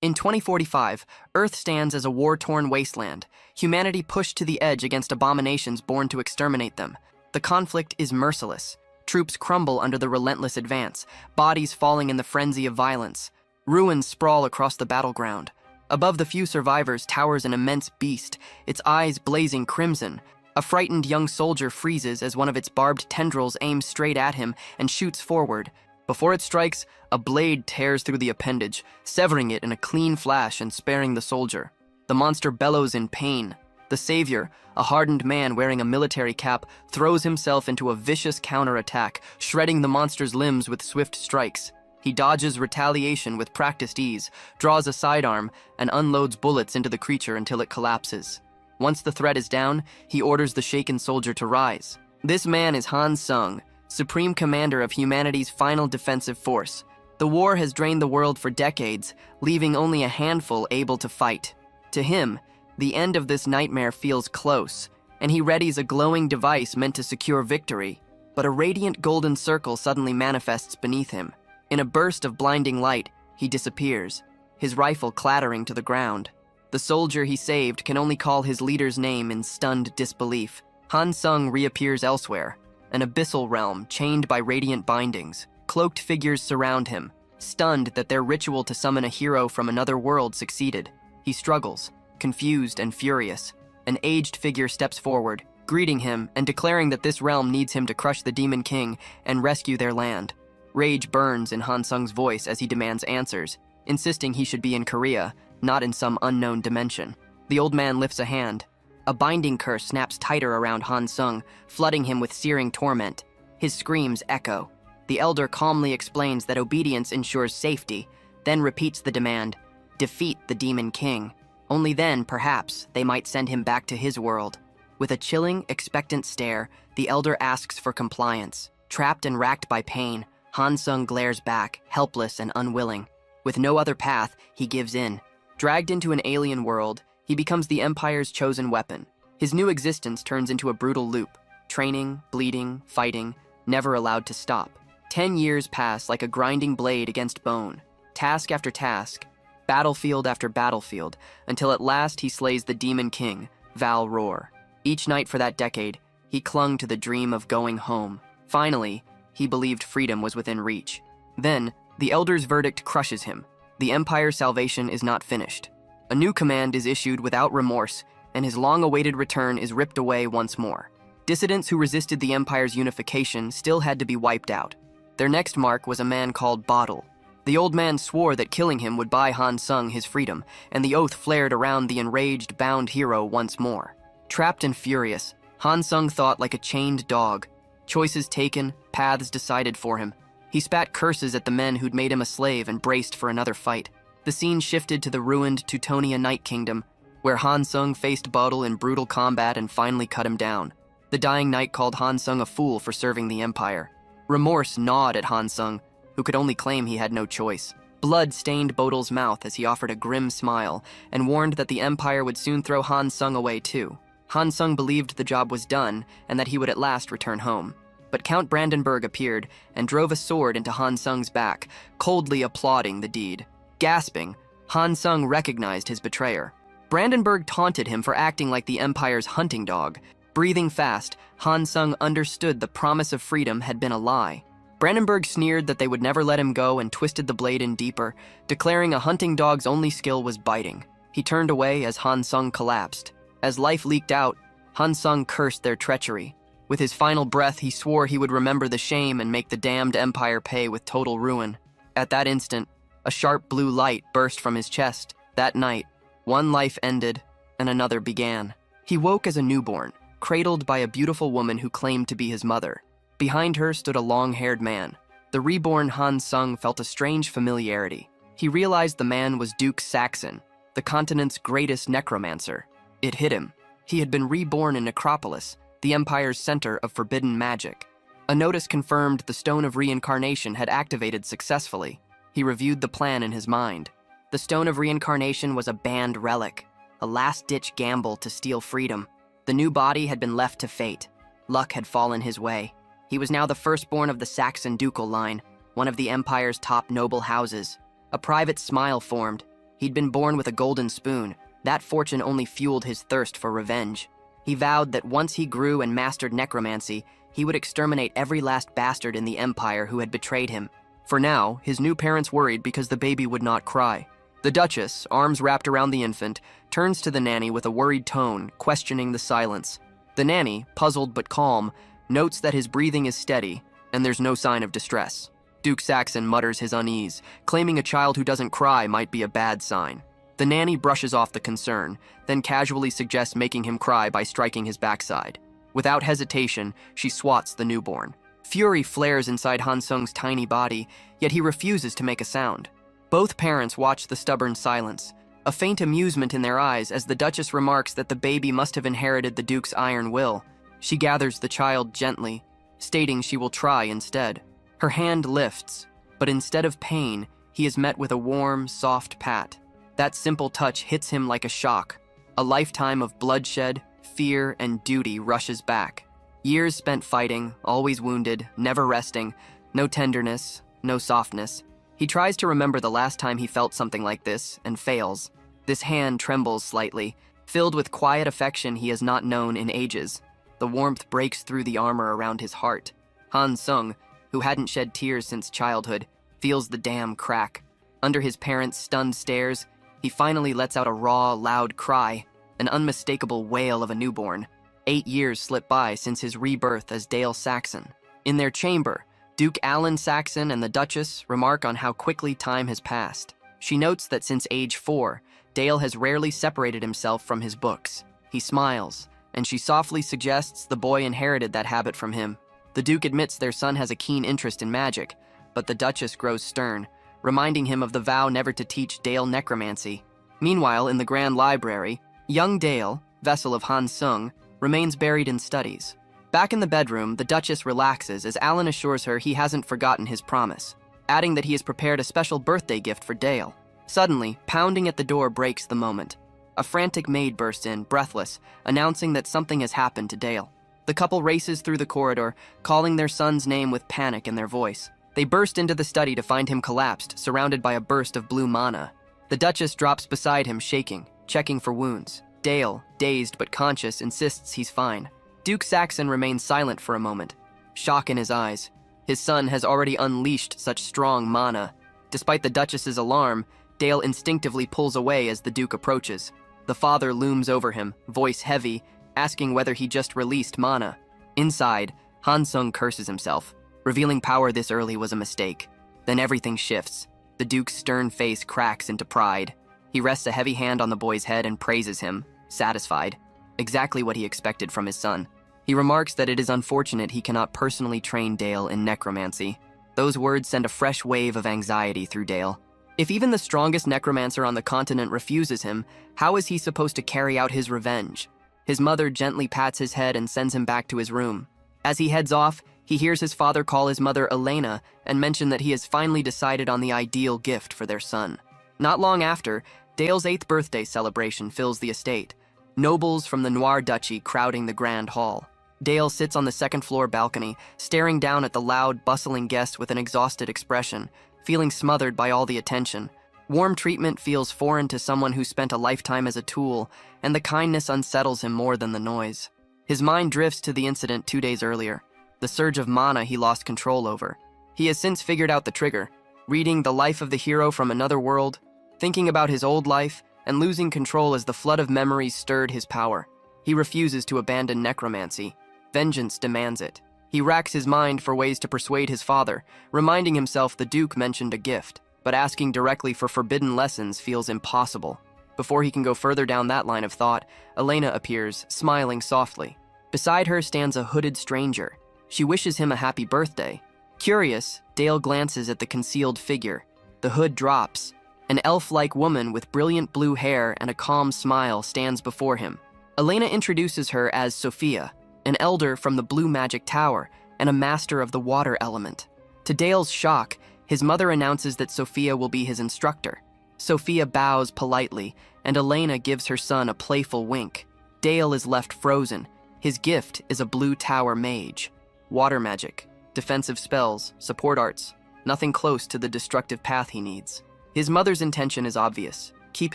In 2045, Earth stands as a war-torn wasteland, humanity pushed to the edge against abominations born to exterminate them. The conflict is merciless. Troops crumble under the relentless advance, bodies falling in the frenzy of violence. Ruins sprawl across the battleground. Above the few survivors towers an immense beast, its eyes blazing crimson. A frightened young soldier freezes as one of its barbed tendrils aims straight at him and shoots forward. Before it strikes, a blade tears through the appendage, severing it in a clean flash and sparing the soldier. The monster bellows in pain. The savior, a hardened man wearing a military cap, throws himself into a vicious counterattack, shredding the monster's limbs with swift strikes. He dodges retaliation with practiced ease, draws a sidearm, and unloads bullets into the creature until it collapses. Once the threat is down, he orders the shaken soldier to rise. This man is Han Sung, supreme commander of humanity's final defensive force. The war has drained the world for decades, leaving only a handful able to fight. To him, the end of this nightmare feels close, and he readies a glowing device meant to secure victory. But a radiant golden circle suddenly manifests beneath him. In a burst of blinding light, he disappears, his rifle clattering to the ground. The soldier he saved can only call his leader's name in stunned disbelief. Han Sung reappears elsewhere, an abyssal realm chained by radiant bindings. Cloaked figures surround him, stunned that their ritual to summon a hero from another world succeeded. He struggles, confused and furious. An aged figure steps forward, greeting him and declaring that this realm needs him to crush the Demon King and rescue their land. Rage burns in Han Sung's voice as he demands answers, insisting he should be in Korea, not in some unknown dimension. The old man lifts a hand. A binding curse snaps tighter around Han Sung, flooding him with searing torment. His screams echo. The elder calmly explains that obedience ensures safety, then repeats the demand, defeat the Demon King. Only then, perhaps, they might send him back to his world. With a chilling, expectant stare, the elder asks for compliance. Trapped and racked by pain, Han Sung glares back, helpless and unwilling. With no other path, he gives in. Dragged into an alien world, he becomes the Empire's chosen weapon. His new existence turns into a brutal loop. Training, bleeding, fighting, never allowed to stop. 10 years pass like a grinding blade against bone. Task after task, battlefield after battlefield, until at last he slays the Demon King, Val Roar. Each night for that decade, he clung to the dream of going home. Finally, he believed freedom was within reach. Then, the Elder's verdict crushes him. The Empire's salvation is not finished. A new command is issued without remorse, and his long-awaited return is ripped away once more. Dissidents who resisted the Empire's unification still had to be wiped out. Their next mark was a man called Bottle. The old man swore that killing him would buy Han Sung his freedom, and the oath flared around the enraged, bound hero once more. Trapped and furious, Han Sung thought like a chained dog. Choices taken, paths decided for him. He spat curses at the men who'd made him a slave and braced for another fight. The scene shifted to the ruined Teutonia Night Kingdom, where Han Sung faced Bottle in brutal combat and finally cut him down. The dying knight called Han Sung a fool for serving the Empire. Remorse gnawed at Han Sung, who could only claim he had no choice. Blood stained Bottle's mouth as he offered a grim smile and warned that the Empire would soon throw Han Sung away too. Han Sung believed the job was done and that he would at last return home. But Count Brandenburg appeared and drove a sword into Han Sung's back, coldly applauding the deed. Gasping, Han Sung recognized his betrayer. Brandenburg taunted him for acting like the Empire's hunting dog. Breathing fast, Han Sung understood the promise of freedom had been a lie. Brandenburg sneered that they would never let him go and twisted the blade in deeper, declaring a hunting dog's only skill was biting. He turned away as Han Sung collapsed. As life leaked out, Han Sung cursed their treachery. With his final breath, he swore he would remember the shame and make the damned Empire pay with total ruin. At that instant, a sharp blue light burst from his chest. That night, one life ended and another began. He woke as a newborn, cradled by a beautiful woman who claimed to be his mother. Behind her stood a long-haired man. The reborn Han Sung felt a strange familiarity. He realized the man was Duke Saxon, the continent's greatest necromancer. It hit him. He had been reborn in Necropolis, the Empire's center of forbidden magic. A notice confirmed the Stone of Reincarnation had activated successfully. He reviewed the plan in his mind. The Stone of Reincarnation was a banned relic, a last-ditch gamble to steal freedom. The new body had been left to fate. Luck had fallen his way. He was now the firstborn of the Saxon ducal line, one of the Empire's top noble houses. A private smile formed. He'd been born with a golden spoon. That fortune only fueled his thirst for revenge. He vowed that once he grew and mastered necromancy, he would exterminate every last bastard in the Empire who had betrayed him. For now, his new parents worried because the baby would not cry. The Duchess, arms wrapped around the infant, turns to the nanny with a worried tone, questioning the silence. The nanny, puzzled but calm, notes that his breathing is steady, and there's no sign of distress. Duke Saxon mutters his unease, claiming a child who doesn't cry might be a bad sign. The nanny brushes off the concern, then casually suggests making him cry by striking his backside. Without hesitation, she swats the newborn. Fury flares inside Han Sung's tiny body, yet he refuses to make a sound. Both parents watch the stubborn silence, a faint amusement in their eyes as the Duchess remarks that the baby must have inherited the Duke's iron will. She gathers the child gently, stating she will try instead. Her hand lifts, but instead of pain, he is met with a warm, soft pat. That simple touch hits him like a shock. A lifetime of bloodshed, fear, and duty rushes back. Years spent fighting, always wounded, never resting, no tenderness, no softness. He tries to remember the last time he felt something like this, and fails. This hand trembles slightly, filled with quiet affection he has not known in ages. The warmth breaks through the armor around his heart. Han Sung, who hadn't shed tears since childhood, feels the dam crack. Under his parents' stunned stares, he finally lets out a raw, loud cry, an unmistakable wail of a newborn. 8 years slip by since his rebirth as Dale Saxon. In their chamber, Duke Alan Saxon and the Duchess remark on how quickly time has passed. She notes that since age 4, Dale has rarely separated himself from his books. He smiles, and she softly suggests the boy inherited that habit from him. The Duke admits their son has a keen interest in magic, but the Duchess grows stern, reminding him of the vow never to teach Dale necromancy. Meanwhile, in the Grand Library, young Dale, vessel of Han Sung, remains buried in studies. Back in the bedroom, the Duchess relaxes as Alan assures her he hasn't forgotten his promise, adding that he has prepared a special birthday gift for Dale. Suddenly, pounding at the door breaks the moment. A frantic maid bursts in, breathless, announcing that something has happened to Dale. The couple races through the corridor, calling their son's name with panic in their voice. They burst into the study to find him collapsed, surrounded by a burst of blue mana. The Duchess drops beside him, shaking, checking for wounds. Dale, dazed but conscious, insists he's fine. Duke Saxon remains silent for a moment, shock in his eyes. His son has already unleashed such strong mana. Despite the Duchess's alarm, Dale instinctively pulls away as the Duke approaches. The father looms over him, voice heavy, asking whether he just released mana. Inside, Han Sung curses himself. Revealing power this early was a mistake. Then everything shifts. The Duke's stern face cracks into pride. He rests a heavy hand on the boy's head and praises him, satisfied. Exactly what he expected from his son. He remarks that it is unfortunate he cannot personally train Dale in necromancy. Those words send a fresh wave of anxiety through Dale. If even the strongest necromancer on the continent refuses him, how is he supposed to carry out his revenge? His mother gently pats his head and sends him back to his room. As he heads off, he hears his father call his mother Elena and mention that he has finally decided on the ideal gift for their son. Not long after, Dale's 8th birthday celebration fills the estate. Nobles from the Noir Duchy crowding the grand hall. Dale sits on the second-floor balcony, staring down at the loud, bustling guests with an exhausted expression, feeling smothered by all the attention. Warm treatment feels foreign to someone who spent a lifetime as a tool, and the kindness unsettles him more than the noise. His mind drifts to the incident 2 days earlier, the surge of mana he lost control over. He has since figured out the trigger, reading The Life of the Hero from Another World, thinking about his old life, and losing control as the flood of memories stirred his power. He refuses to abandon necromancy. Vengeance demands it. He racks his mind for ways to persuade his father, reminding himself the Duke mentioned a gift, but asking directly for forbidden lessons feels impossible. Before he can go further down that line of thought, Elena appears, smiling softly. Beside her stands a hooded stranger. She wishes him a happy birthday. Curious, Dale glances at the concealed figure. The hood drops. An elf-like woman with brilliant blue hair and a calm smile stands before him. Elena introduces her as Sophia, an elder from the Blue Magic Tower and a master of the water element. To Dale's shock, his mother announces that Sophia will be his instructor. Sophia bows politely, and Elena gives her son a playful wink. Dale is left frozen. His gift is a blue tower mage. Water magic, defensive spells, support arts, nothing close to the destructive path he needs. His mother's intention is obvious. keep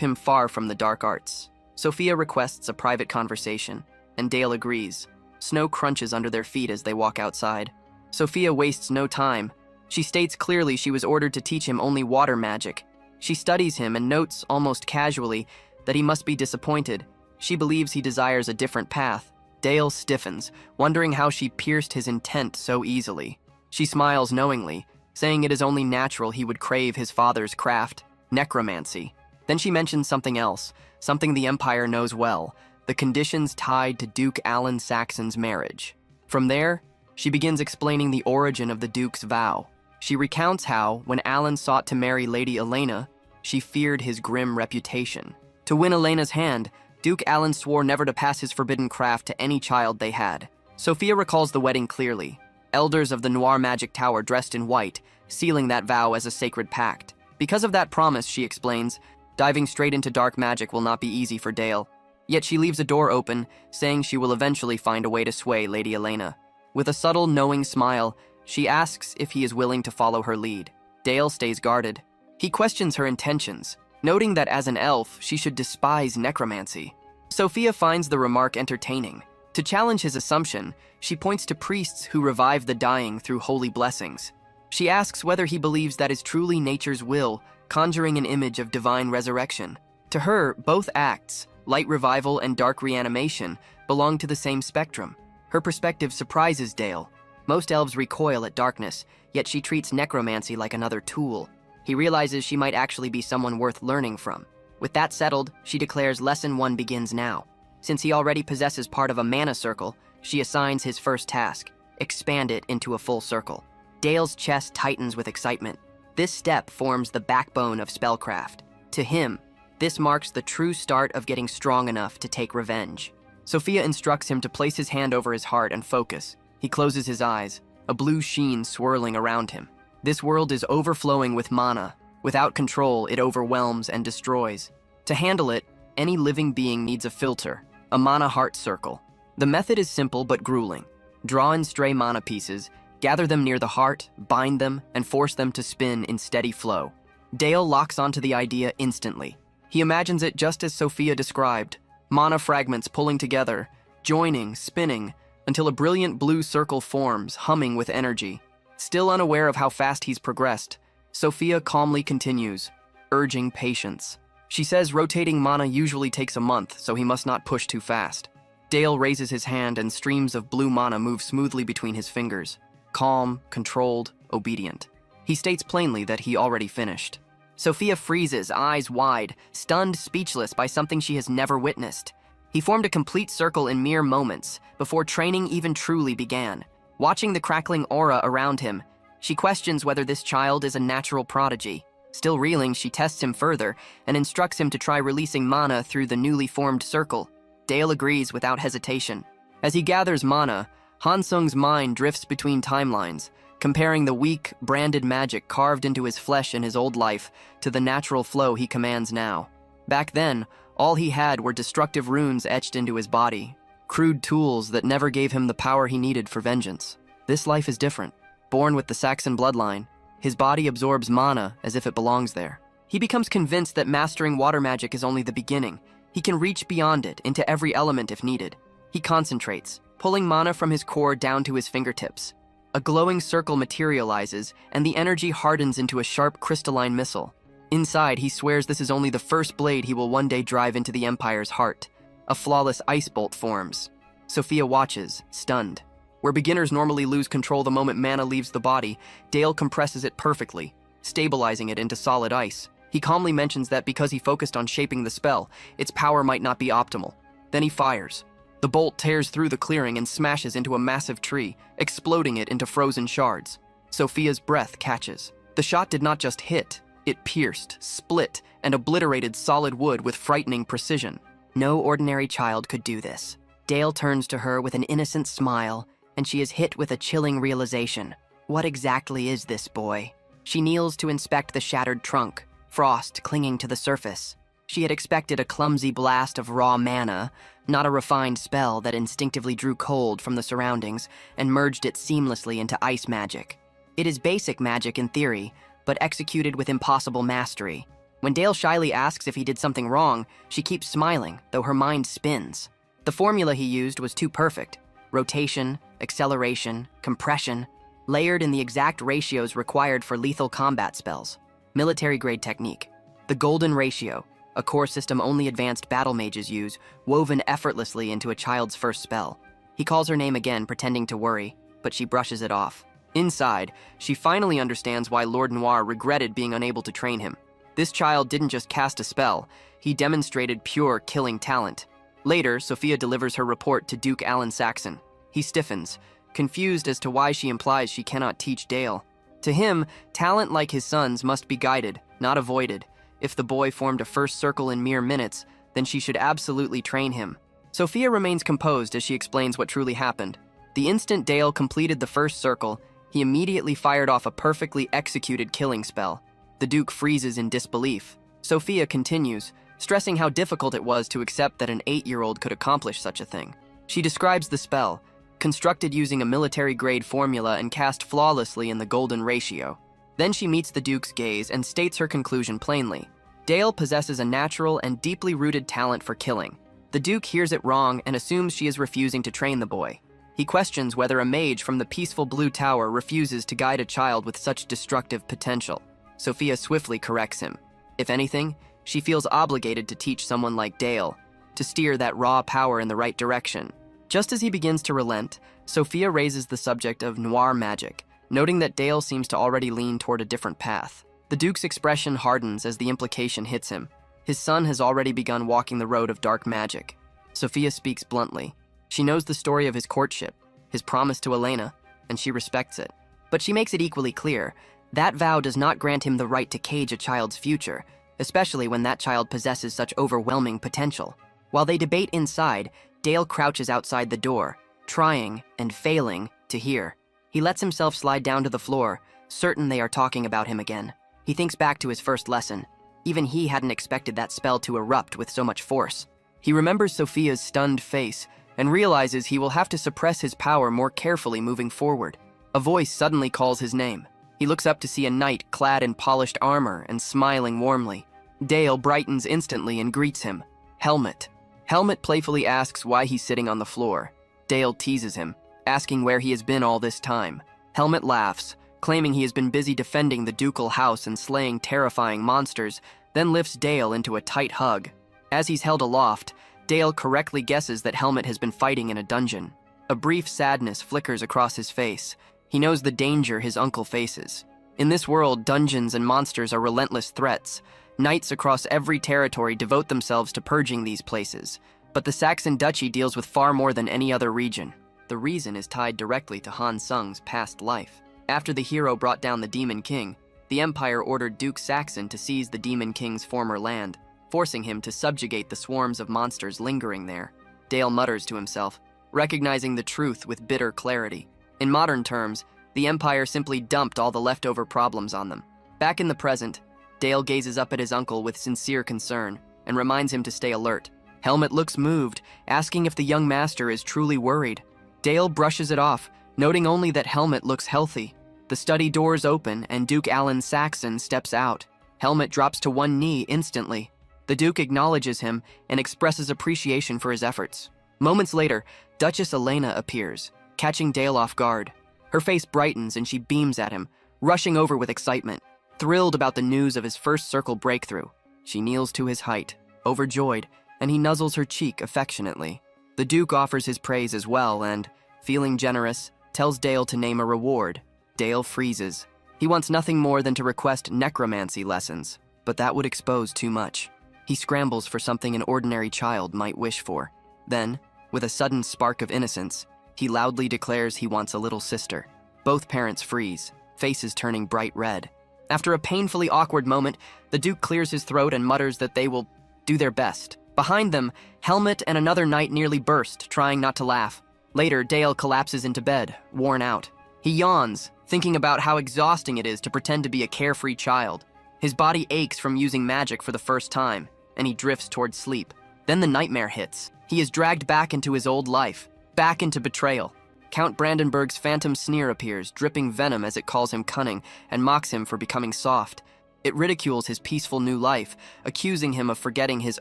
him far from the dark arts. Sophia requests a private conversation, and Dale agrees. Snow crunches under their feet as they walk outside. Sophia wastes no time. She states clearly she was ordered to teach him only water magic. She studies him and notes, almost casually, that he must be disappointed. She believes he desires a different path. Dale stiffens, wondering how she pierced his intent so easily. She smiles knowingly, saying it is only natural he would crave his father's craft, necromancy. Then she mentions something else, something the Empire knows well, the conditions tied to Duke Alan Saxon's marriage. From there, she begins explaining the origin of the Duke's vow. She recounts how, when Alan sought to marry Lady Elena, she feared his grim reputation. To win Elena's hand, Duke Alan swore never to pass his forbidden craft to any child they had. Sophia recalls the wedding clearly. Elders of the Noir Magic Tower dressed in white, sealing that vow as a sacred pact. Because of that promise, she explains, diving straight into dark magic will not be easy for Dale. Yet she leaves a door open, saying she will eventually find a way to sway Lady Elena. With a subtle, knowing smile, she asks if he is willing to follow her lead. Dale stays guarded. He questions her intentions, noting that as an elf, she should despise necromancy. Sophia finds the remark entertaining. To challenge his assumption, she points to priests who revive the dying through holy blessings. She asks whether he believes that is truly nature's will, conjuring an image of divine resurrection. To her, both acts, light revival and dark reanimation, belong to the same spectrum. Her perspective surprises Dale. Most elves recoil at darkness, yet she treats necromancy like another tool. He realizes she might actually be someone worth learning from. With that settled, she declares Lesson 1 begins now. Since he already possesses part of a mana circle, she assigns his first task, expand it into a full circle. Dale's chest tightens with excitement. This step forms the backbone of spellcraft. To him, this marks the true start of getting strong enough to take revenge. Sophia instructs him to place his hand over his heart and focus. He closes his eyes, a blue sheen swirling around him. This world is overflowing with mana. Without control, it overwhelms and destroys. To handle it, any living being needs a filter, a mana heart circle. The method is simple but grueling. Draw in stray mana pieces, gather them near the heart, bind them, and force them to spin in steady flow. Dale locks onto the idea instantly. He imagines it just as Sophia described, mana fragments pulling together, joining, spinning, until a brilliant blue circle forms, humming with energy. Still unaware of how fast he's progressed, Sophia calmly continues, urging patience. She says rotating mana usually takes a month, so he must not push too fast. Dale raises his hand and streams of blue mana move smoothly between his fingers. Calm, controlled, obedient. He states plainly that he already finished. Sophia freezes, eyes wide, stunned, speechless by something she has never witnessed. He formed a complete circle in mere moments, before training even truly began. Watching the crackling aura around him, she questions whether this child is a natural prodigy. Still reeling, she tests him further and instructs him to try releasing mana through the newly formed circle. Dale agrees without hesitation. As he gathers mana, Hansung's mind drifts between timelines, comparing the weak, branded magic carved into his flesh in his old life to the natural flow he commands now. Back then, all he had were destructive runes etched into his body, crude tools that never gave him the power he needed for vengeance. This life is different. Born with the Saxon bloodline, his body absorbs mana as if it belongs there. He becomes convinced that mastering water magic is only the beginning. He can reach beyond it, into every element if needed. He concentrates, pulling mana from his core down to his fingertips. A glowing circle materializes, and the energy hardens into a sharp crystalline missile. Inside, he swears this is only the first blade he will one day drive into the Empire's heart. A flawless ice bolt forms. Sophia watches, stunned. Where beginners normally lose control the moment mana leaves the body, Dale compresses it perfectly, stabilizing it into solid ice. He calmly mentions that because he focused on shaping the spell, its power might not be optimal. Then he fires. The bolt tears through the clearing and smashes into a massive tree, exploding it into frozen shards. Sophia's breath catches. The shot did not just hit, it pierced, split, and obliterated solid wood with frightening precision. No ordinary child could do this. Dale turns to her with an innocent smile, and she is hit with a chilling realization. What exactly is this boy? She kneels to inspect the shattered trunk, frost clinging to the surface. She had expected a clumsy blast of raw mana, not a refined spell that instinctively drew cold from the surroundings and merged it seamlessly into ice magic. It is basic magic in theory, but executed with impossible mastery. When Dale shyly asks if he did something wrong, she keeps smiling, though her mind spins. The formula he used was too perfect. Rotation, acceleration, compression, layered in the exact ratios required for lethal combat spells. Military-grade technique. The golden ratio, a core system only advanced battle mages use, woven effortlessly into a child's first spell. He calls her name again, pretending to worry, but she brushes it off. Inside, she finally understands why Lord Noir regretted being unable to train him. This child didn't just cast a spell, he demonstrated pure killing talent. Later, Sophia delivers her report to Duke Alan Saxon. He stiffens, confused as to why she implies she cannot teach Dale. To him, talent like his son's must be guided, not avoided. If the boy formed a first circle in mere minutes, then she should absolutely train him. Sophia remains composed as she explains what truly happened. The instant Dale completed the first circle, he immediately fired off a perfectly executed killing spell. The Duke freezes in disbelief. Sophia continues, stressing how difficult it was to accept that an 8-year-old could accomplish such a thing. She describes the spell, constructed using a military-grade formula and cast flawlessly in the golden ratio. Then she meets the Duke's gaze and states her conclusion plainly. Dale possesses a natural and deeply rooted talent for killing. The Duke hears it wrong and assumes she is refusing to train the boy. He questions whether a mage from the peaceful Blue Tower refuses to guide a child with such destructive potential. Sophia swiftly corrects him. If anything, she feels obligated to teach someone like Dale, to steer that raw power in the right direction. Just as he begins to relent, Sophia raises the subject of noir magic, noting that Dale seems to already lean toward a different path. The Duke's expression hardens as the implication hits him. His son has already begun walking the road of dark magic. Sophia speaks bluntly. She knows the story of his courtship, his promise to Elena, and she respects it. But she makes it equally clear, that vow does not grant him the right to cage a child's future, especially when that child possesses such overwhelming potential. While they debate inside, Dale crouches outside the door, trying and failing to hear. He lets himself slide down to the floor, certain they are talking about him again. He thinks back to his first lesson. Even he hadn't expected that spell to erupt with so much force. He remembers Sophia's stunned face and realizes he will have to suppress his power more carefully moving forward. A voice suddenly calls his name. He looks up to see a knight clad in polished armor and smiling warmly. Dale brightens instantly and greets him. Helmet. Helmet playfully asks why he's sitting on the floor. Dale teases him, asking where he has been all this time. Helmet laughs, claiming he has been busy defending the ducal house and slaying terrifying monsters, then lifts Dale into a tight hug. As he's held aloft, Dale correctly guesses that Helmet has been fighting in a dungeon. A brief sadness flickers across his face. He knows the danger his uncle faces. In this world, dungeons and monsters are relentless threats. Knights across every territory devote themselves to purging these places. But the Saxon Duchy deals with far more than any other region. The reason is tied directly to Han Sung's past life. After the hero brought down the Demon King, the Empire ordered Duke Saxon to seize the Demon King's former land, forcing him to subjugate the swarms of monsters lingering there. Dale mutters to himself, recognizing the truth with bitter clarity. In modern terms, the Empire simply dumped all the leftover problems on them. Back in the present, Dale gazes up at his uncle with sincere concern and reminds him to stay alert. Helmet looks moved, asking if the young master is truly worried. Dale brushes it off, noting only that Helmet looks healthy. The study doors open and Duke Alan Saxon steps out. Helmet drops to one knee instantly. The Duke acknowledges him and expresses appreciation for his efforts. Moments later, Duchess Elena appears, catching Dale off guard. Her face brightens and she beams at him, rushing over with excitement. Thrilled about the news of his first circle breakthrough, she kneels to his height, overjoyed, and he nuzzles her cheek affectionately. The Duke offers his praise as well and, feeling generous, tells Dale to name a reward. Dale freezes. He wants nothing more than to request necromancy lessons, but that would expose too much. He scrambles for something an ordinary child might wish for. Then, with a sudden spark of innocence, he loudly declares he wants a little sister. Both parents freeze, faces turning bright red. After a painfully awkward moment, the Duke clears his throat and mutters that they will do their best. Behind them, Helmet and another knight nearly burst, trying not to laugh. Later, Dale collapses into bed, worn out. He yawns, thinking about how exhausting it is to pretend to be a carefree child. His body aches from using magic for the first time, and he drifts towards sleep. Then the nightmare hits. He is dragged back into his old life, back into betrayal. Count Brandenburg's phantom sneer appears, dripping venom as it calls him cunning and mocks him for becoming soft. It ridicules his peaceful new life, accusing him of forgetting his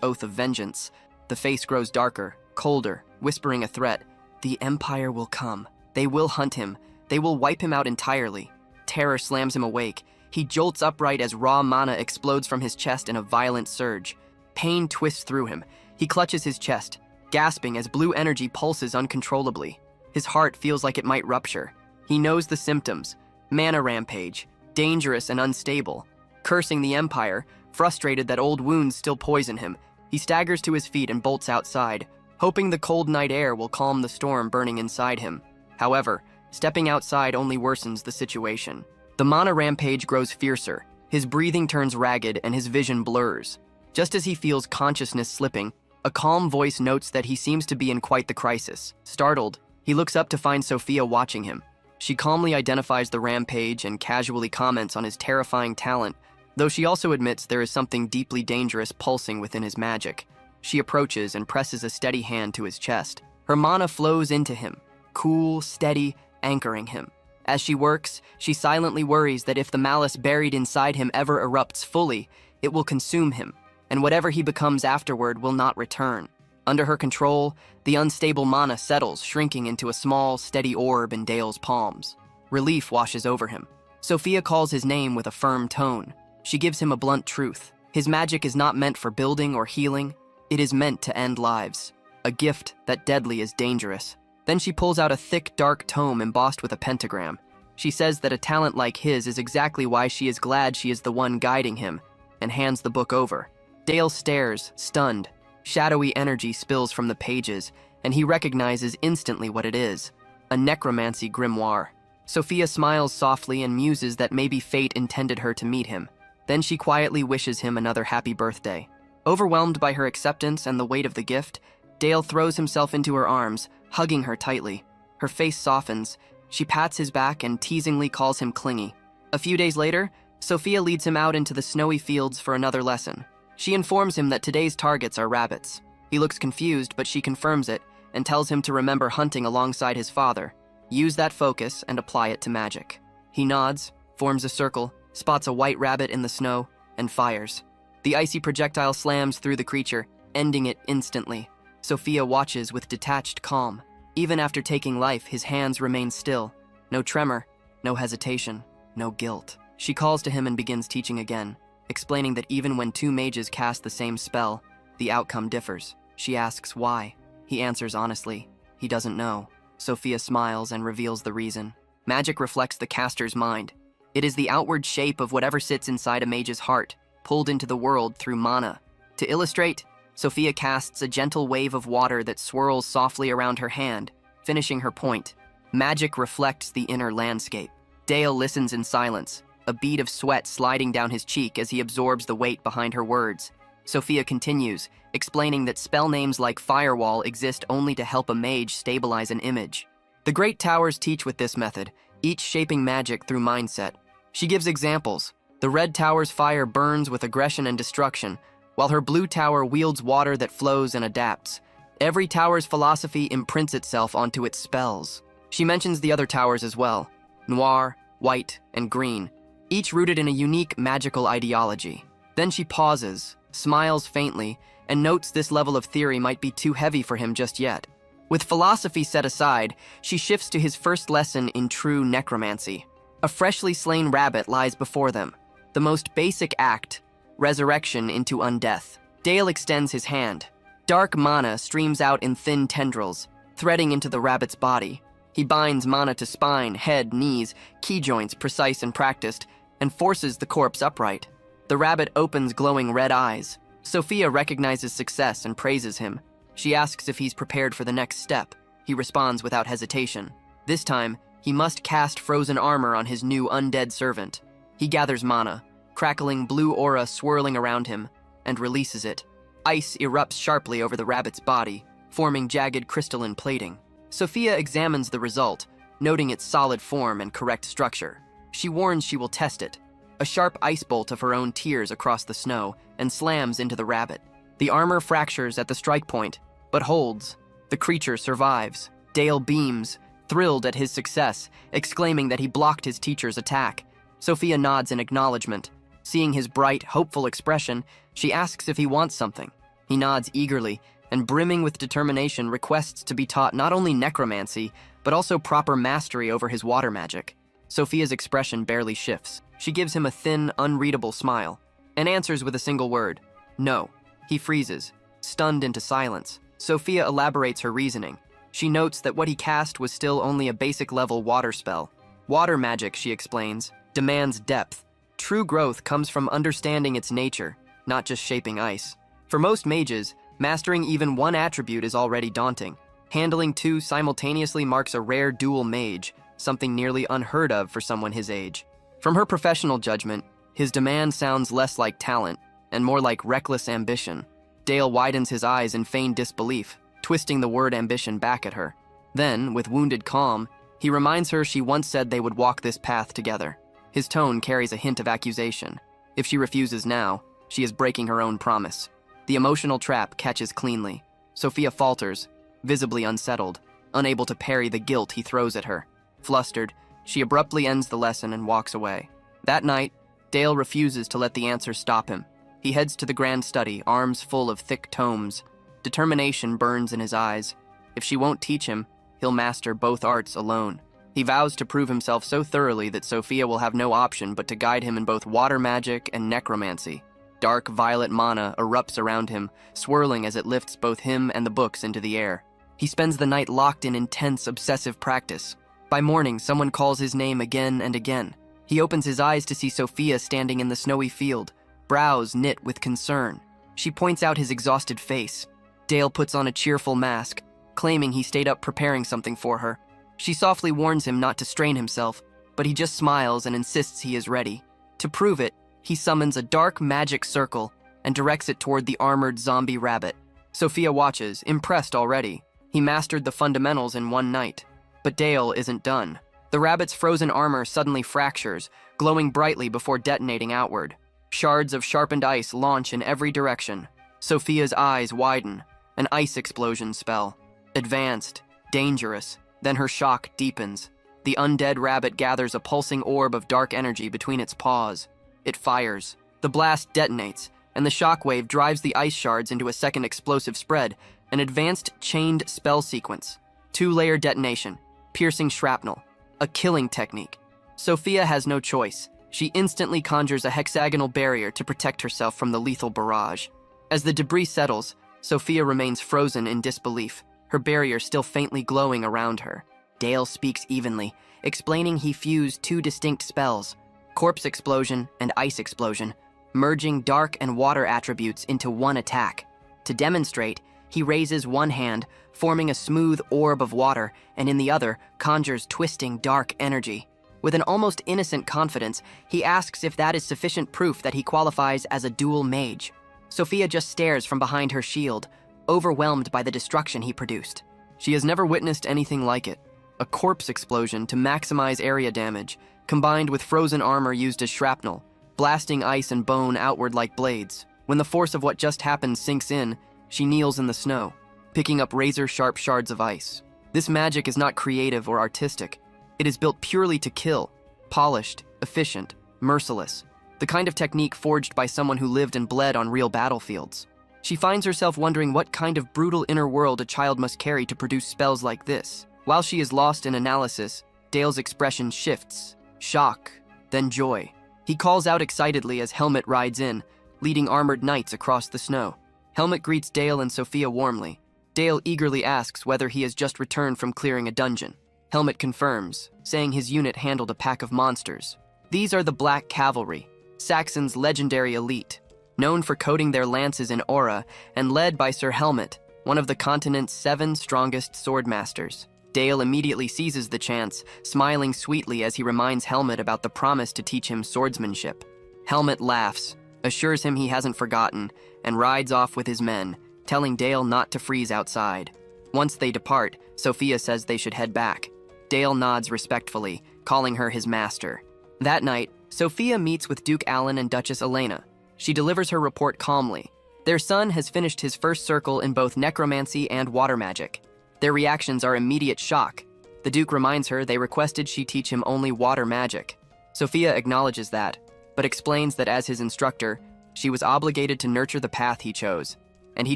oath of vengeance. The face grows darker, colder, whispering a threat. The Empire will come. They will hunt him. They will wipe him out entirely. Terror slams him awake. He jolts upright as raw mana explodes from his chest in a violent surge. Pain twists through him. He clutches his chest, gasping as blue energy pulses uncontrollably. His heart feels like it might rupture. He knows the symptoms. Mana rampage, dangerous and unstable. Cursing the Empire, frustrated that old wounds still poison him, he staggers to his feet and bolts outside, hoping the cold night air will calm the storm burning inside him. However, stepping outside only worsens the situation. The mana rampage grows fiercer. His breathing turns ragged and his vision blurs. Just as he feels consciousness slipping, a calm voice notes that he seems to be in quite the crisis. Startled, he looks up to find Sophia watching him. She calmly identifies the rampage and casually comments on his terrifying talent, though she also admits there is something deeply dangerous pulsing within his magic. She approaches and presses a steady hand to his chest. Her mana flows into him, cool, steady, anchoring him. As she works, she silently worries that if the malice buried inside him ever erupts fully, it will consume him, and whatever he becomes afterward will not return. Under her control, the unstable mana settles, shrinking into a small, steady orb in Dale's palms. Relief washes over him. Sophia calls his name with a firm tone. She gives him a blunt truth. His magic is not meant for building or healing. It is meant to end lives. A gift that deadly is dangerous. Then she pulls out a thick, dark tome embossed with a pentagram. She says that a talent like his is exactly why she is glad she is the one guiding him, and hands the book over. Dale stares, stunned. Shadowy energy spills from the pages, and he recognizes instantly what it is. A necromancy grimoire. Sophia smiles softly and muses that maybe fate intended her to meet him. Then she quietly wishes him another happy birthday. Overwhelmed by her acceptance and the weight of the gift, Dale throws himself into her arms, hugging her tightly. Her face softens. She pats his back and teasingly calls him clingy. A few days later, Sophia leads him out into the snowy fields for another lesson. She informs him that today's targets are rabbits. He looks confused, but she confirms it and tells him to remember hunting alongside his father. Use that focus and apply it to magic. He nods, forms a circle, spots a white rabbit in the snow, and fires. The icy projectile slams through the creature, ending it instantly. Sophia watches with detached calm. Even after taking life, his hands remain still. No tremor, no hesitation, no guilt. She calls to him and begins teaching again, explaining that even when two mages cast the same spell, the outcome differs. She asks why. He answers honestly. He doesn't know. Sophia smiles and reveals the reason. Magic reflects the caster's mind. It is the outward shape of whatever sits inside a mage's heart, pulled into the world through mana. To illustrate, Sophia casts a gentle wave of water that swirls softly around her hand, finishing her point. Magic reflects the inner landscape. Dale listens in silence, a bead of sweat sliding down his cheek as he absorbs the weight behind her words. Sophia continues, explaining that spell names like Firewall exist only to help a mage stabilize an image. The great towers teach with this method, each shaping magic through mindset. She gives examples. The red tower's fire burns with aggression and destruction, while her blue tower wields water that flows and adapts. Every tower's philosophy imprints itself onto its spells. She mentions the other towers as well, noir, white, and green, each rooted in a unique magical ideology. Then she pauses, smiles faintly, and notes this level of theory might be too heavy for him just yet. With philosophy set aside, she shifts to his first lesson in true necromancy. A freshly slain rabbit lies before them. The most basic act, resurrection into undeath. Dale extends his hand. Dark mana streams out in thin tendrils, threading into the rabbit's body. He binds mana to spine, head, knees, key joints precise and practiced, and forces the corpse upright. The rabbit opens glowing red eyes. Sophia recognizes success and praises him. She asks if he's prepared for the next step. He responds without hesitation. This time, he must cast frozen armor on his new undead servant. He gathers mana, crackling blue aura swirling around him, and releases it. Ice erupts sharply over the rabbit's body, forming jagged crystalline plating. Sophia examines the result, noting its solid form and correct structure. She warns she will test it. A sharp ice bolt of her own tears across the snow and slams into the rabbit. The armor fractures at the strike point, but holds. The creature survives. Dale beams, thrilled at his success, exclaiming that he blocked his teacher's attack. Sophia nods in acknowledgement. Seeing his bright, hopeful expression, she asks if he wants something. He nods eagerly, and brimming with determination requests to be taught not only necromancy, but also proper mastery over his water magic. Sophia's expression barely shifts. She gives him a thin, unreadable smile, and answers with a single word, no. He freezes, stunned into silence. Sophia elaborates her reasoning. She notes that what he cast was still only a basic-level water spell. Water magic, she explains, demands depth. True growth comes from understanding its nature, not just shaping ice. For most mages, mastering even one attribute is already daunting. Handling two simultaneously marks a rare dual mage, something nearly unheard of for someone his age. From her professional judgment, his demand sounds less like talent and more like reckless ambition. Dale widens his eyes in feigned disbelief, twisting the word ambition back at her. Then, with wounded calm, he reminds her she once said they would walk this path together. His tone carries a hint of accusation. If she refuses now, she is breaking her own promise. The emotional trap catches cleanly. Sophia falters, visibly unsettled, unable to parry the guilt he throws at her. Flustered, she abruptly ends the lesson and walks away. That night, Dale refuses to let the answer stop him. He heads to the grand study, arms full of thick tomes. Determination burns in his eyes. If she won't teach him, he'll master both arts alone. He vows to prove himself so thoroughly that Sophia will have no option but to guide him in both water magic and necromancy. Dark violet mana erupts around him, swirling as it lifts both him and the books into the air. He spends the night locked in intense, obsessive practice. By morning, someone calls his name again and again. He opens his eyes to see Sophia standing in the snowy field, brows knit with concern. She points out his exhausted face. Dale puts on a cheerful mask, claiming he stayed up preparing something for her. She softly warns him not to strain himself, but he just smiles and insists he is ready. To prove it, he summons a dark magic circle and directs it toward the armored zombie rabbit. Sophia watches, impressed already. He mastered the fundamentals in one night. But Dale isn't done. The rabbit's frozen armor suddenly fractures, glowing brightly before detonating outward. Shards of sharpened ice launch in every direction. Sophia's eyes widen. An ice explosion spell. Advanced, dangerous. Then her shock deepens. The undead rabbit gathers a pulsing orb of dark energy between its paws. It fires. The blast detonates, and the shockwave drives the ice shards into a second explosive spread, an advanced chained spell sequence. 2-layer detonation, piercing shrapnel, a killing technique. Sophia has no choice. She instantly conjures a hexagonal barrier to protect herself from the lethal barrage. As the debris settles, Sophia remains frozen in disbelief, her barrier still faintly glowing around her. Dale speaks evenly, explaining he fused two distinct spells, corpse explosion and ice explosion, merging dark and water attributes into one attack. To demonstrate, he raises one hand, forming a smooth orb of water, and in the other, conjures twisting dark energy. With an almost innocent confidence, he asks if that is sufficient proof that he qualifies as a dual mage. Sophia just stares from behind her shield, overwhelmed by the destruction he produced. She has never witnessed anything like it. A corpse explosion to maximize area damage, combined with frozen armor used as shrapnel, blasting ice and bone outward like blades. When the force of what just happened sinks in, she kneels in the snow, picking up razor-sharp shards of ice. This magic is not creative or artistic. It is built purely to kill, polished, efficient, merciless, the kind of technique forged by someone who lived and bled on real battlefields. She finds herself wondering what kind of brutal inner world a child must carry to produce spells like this. While she is lost in analysis, Dale's expression shifts, shock, then joy. He calls out excitedly as Helmet rides in, leading armored knights across the snow. Helmet greets Dale and Sophia warmly. Dale eagerly asks whether he has just returned from clearing a dungeon. Helmet confirms, saying his unit handled a pack of monsters. These are the Black Cavalry, Saxon's legendary elite, known for coating their lances in aura and led by Sir Helmet, one of the continent's 7 strongest swordmasters. Dale immediately seizes the chance, smiling sweetly as he reminds Helmet about the promise to teach him swordsmanship. Helmet laughs, assures him he hasn't forgotten, and rides off with his men, telling Dale not to freeze outside. Once they depart, Sophia says they should head back. Dale nods respectfully, calling her his master. That night, Sophia meets with Duke Alan and Duchess Elena. She delivers her report calmly. Their son has finished his first circle in both necromancy and water magic. Their reactions are immediate shock. The Duke reminds her they requested she teach him only water magic. Sophia acknowledges that, but explains that as his instructor, she was obligated to nurture the path he chose, and he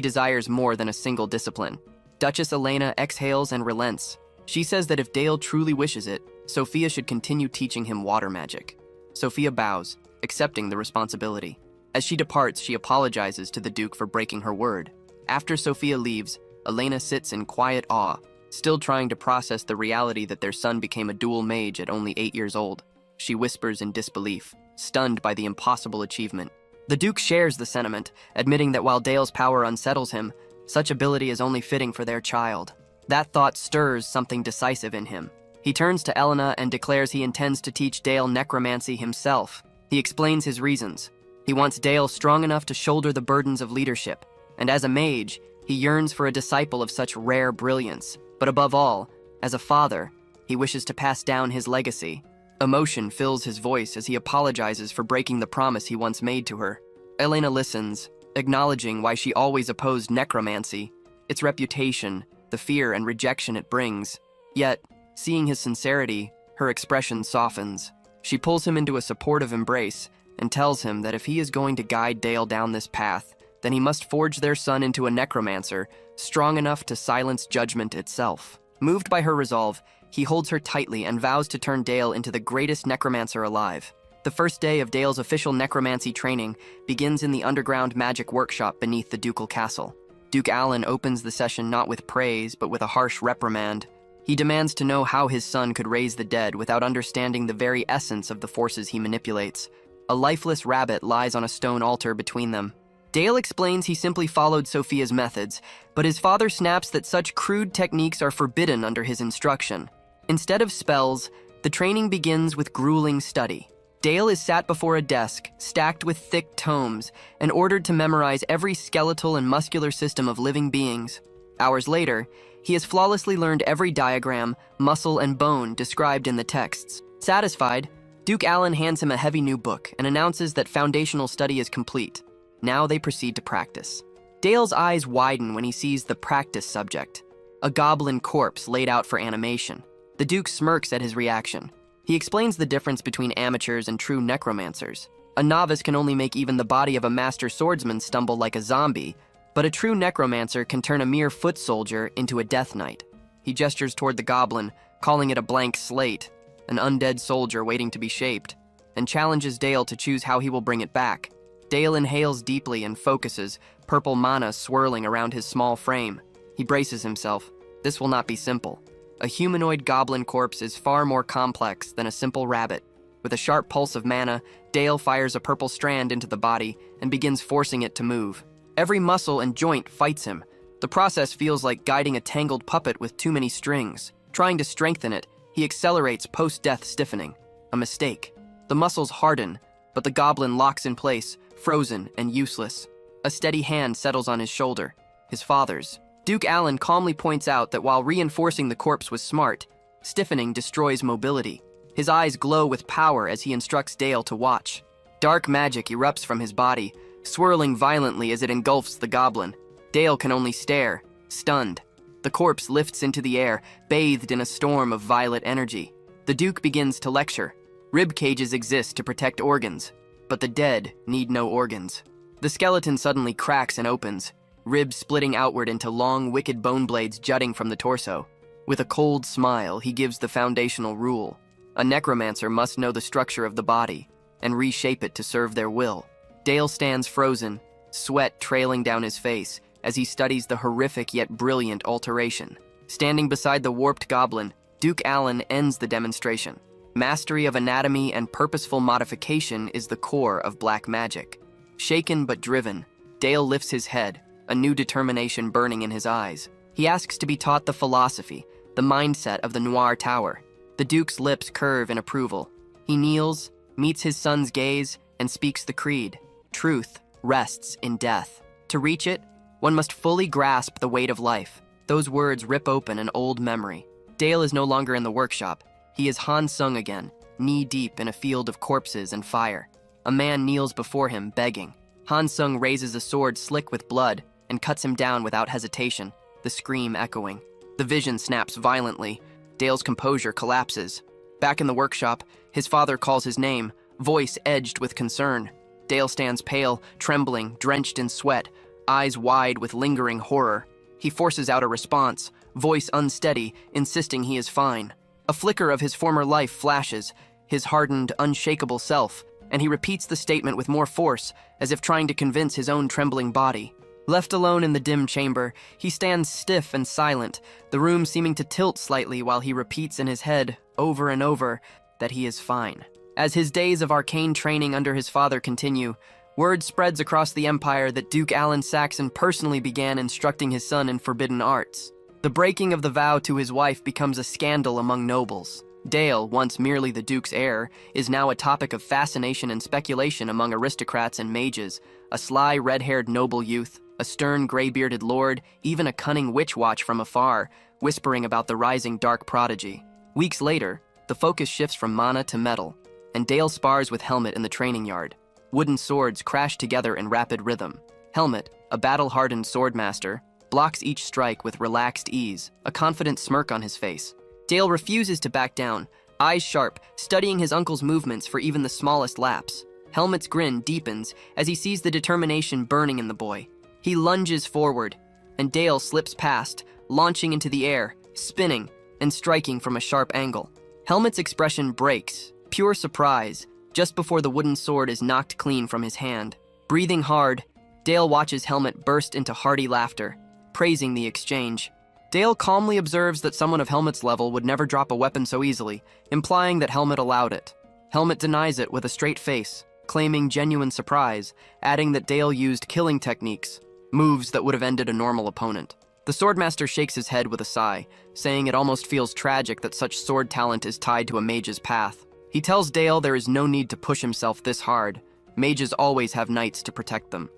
desires more than a single discipline. Duchess Elena exhales and relents. She says that if Dale truly wishes it, Sophia should continue teaching him water magic. Sophia bows, accepting the responsibility. As she departs, she apologizes to the Duke for breaking her word. After Sophia leaves, Elena sits in quiet awe, still trying to process the reality that their son became a dual mage at only 8 years old. She whispers in disbelief, stunned by the impossible achievement. The Duke shares the sentiment, admitting that while Dale's power unsettles him, such ability is only fitting for their child. That thought stirs something decisive in him. He turns to Elena and declares he intends to teach Dale necromancy himself. He explains his reasons. He wants Dale strong enough to shoulder the burdens of leadership, and as a mage, he yearns for a disciple of such rare brilliance. But above all, as a father, he wishes to pass down his legacy. Emotion fills his voice as he apologizes for breaking the promise he once made to her. Elena listens, acknowledging why she always opposed necromancy, its reputation, the fear and rejection it brings. Yet, seeing his sincerity, her expression softens. She pulls him into a supportive embrace and tells him that if he is going to guide Dale down this path, then he must forge their son into a necromancer strong enough to silence judgment itself. Moved by her resolve, he holds her tightly and vows to turn Dale into the greatest necromancer alive. The first day of Dale's official necromancy training begins in the underground magic workshop beneath the ducal castle. Duke Alan opens the session not with praise, but with a harsh reprimand. He demands to know how his son could raise the dead without understanding the very essence of the forces he manipulates. A lifeless rabbit lies on a stone altar between them. Dale explains he simply followed Sophia's methods, but his father snaps that such crude techniques are forbidden under his instruction. Instead of spells, the training begins with grueling study. Dale is sat before a desk, stacked with thick tomes, and ordered to memorize every skeletal and muscular system of living beings. Hours later, he has flawlessly learned every diagram, muscle, and bone described in the texts. Satisfied, Duke Alan hands him a heavy new book and announces that foundational study is complete. Now they proceed to practice. Dale's eyes widen when he sees the practice subject, a goblin corpse laid out for animation. The Duke smirks at his reaction. He explains the difference between amateurs and true necromancers. A novice can only make even the body of a master swordsman stumble like a zombie, but a true necromancer can turn a mere foot soldier into a death knight. He gestures toward the goblin, calling it a blank slate, an undead soldier waiting to be shaped, and challenges Dale to choose how he will bring it back. Dale inhales deeply and focuses, purple mana swirling around his small frame. He braces himself. This will not be simple. A humanoid goblin corpse is far more complex than a simple rabbit. With a sharp pulse of mana, Dale fires a purple strand into the body and begins forcing it to move. Every muscle and joint fights him. The process feels like guiding a tangled puppet with too many strings. Trying to strengthen it, he accelerates post-death stiffening. A mistake. The muscles harden, but the goblin locks in place, frozen and useless. A steady hand settles on his shoulder, his father's. Duke Alan calmly points out that while reinforcing the corpse was smart, stiffening destroys mobility. His eyes glow with power as he instructs Dale to watch. Dark magic erupts from his body, swirling violently as it engulfs the goblin. Dale can only stare, stunned. The corpse lifts into the air, bathed in a storm of violet energy. The Duke begins to lecture. Rib cages exist to protect organs, but the dead need no organs. The skeleton suddenly cracks and opens, ribs splitting outward into long, wicked bone blades jutting from the torso. With a cold smile, he gives the foundational rule. A necromancer must know the structure of the body and reshape it to serve their will. Dale stands frozen, sweat trailing down his face as he studies the horrific yet brilliant alteration. Standing beside the warped goblin, Duke Alan ends the demonstration. Mastery of anatomy and purposeful modification is the core of black magic. Shaken but driven, Dale lifts his head, a new determination burning in his eyes. He asks to be taught the philosophy, the mindset of the Noir Tower. The Duke's lips curve in approval. He kneels, meets his son's gaze, and speaks the creed. Truth rests in death. To reach it, one must fully grasp the weight of life. Those words rip open an old memory. Dale is no longer in the workshop. He is Han Sung again, knee-deep in a field of corpses and fire. A man kneels before him, begging. Han Sung raises a sword slick with blood and cuts him down without hesitation, the scream echoing. The vision snaps violently. Dale's composure collapses. Back in the workshop, his father calls his name, voice edged with concern. Dale stands pale, trembling, drenched in sweat, eyes wide with lingering horror. He forces out a response, voice unsteady, insisting he is fine. A flicker of his former life flashes, his hardened, unshakable self, and he repeats the statement with more force, as if trying to convince his own trembling body. Left alone in the dim chamber, he stands stiff and silent, the room seeming to tilt slightly while he repeats in his head, over and over, that he is fine. As his days of arcane training under his father continue, word spreads across the empire that Duke Alan Saxon personally began instructing his son in forbidden arts. The breaking of the vow to his wife becomes a scandal among nobles. Dale, once merely the Duke's heir, is now a topic of fascination and speculation among aristocrats and mages, a sly red-haired noble youth, a stern gray-bearded lord, even a cunning witch watch from afar, whispering about the rising dark prodigy. Weeks later, the focus shifts from mana to metal, and Dale spars with Helmet in the training yard. Wooden swords crash together in rapid rhythm. Helmet, a battle-hardened swordmaster, blocks each strike with relaxed ease, a confident smirk on his face. Dale refuses to back down, eyes sharp, studying his uncle's movements for even the smallest lapse. Helmet's grin deepens as he sees the determination burning in the boy. He lunges forward, and Dale slips past, launching into the air, spinning, and striking from a sharp angle. Helmet's expression breaks, pure surprise, just before the wooden sword is knocked clean from his hand. Breathing hard, Dale watches Helmet burst into hearty laughter, praising the exchange. Dale calmly observes that someone of Helmet's level would never drop a weapon so easily, implying that Helmet allowed it. Helmet denies it with a straight face, claiming genuine surprise, adding that Dale used killing techniques, moves that would have ended a normal opponent. The swordmaster shakes his head with a sigh, saying it almost feels tragic that such sword talent is tied to a mage's path. He tells Dale there is no need to push himself this hard. Mages always have knights to protect them.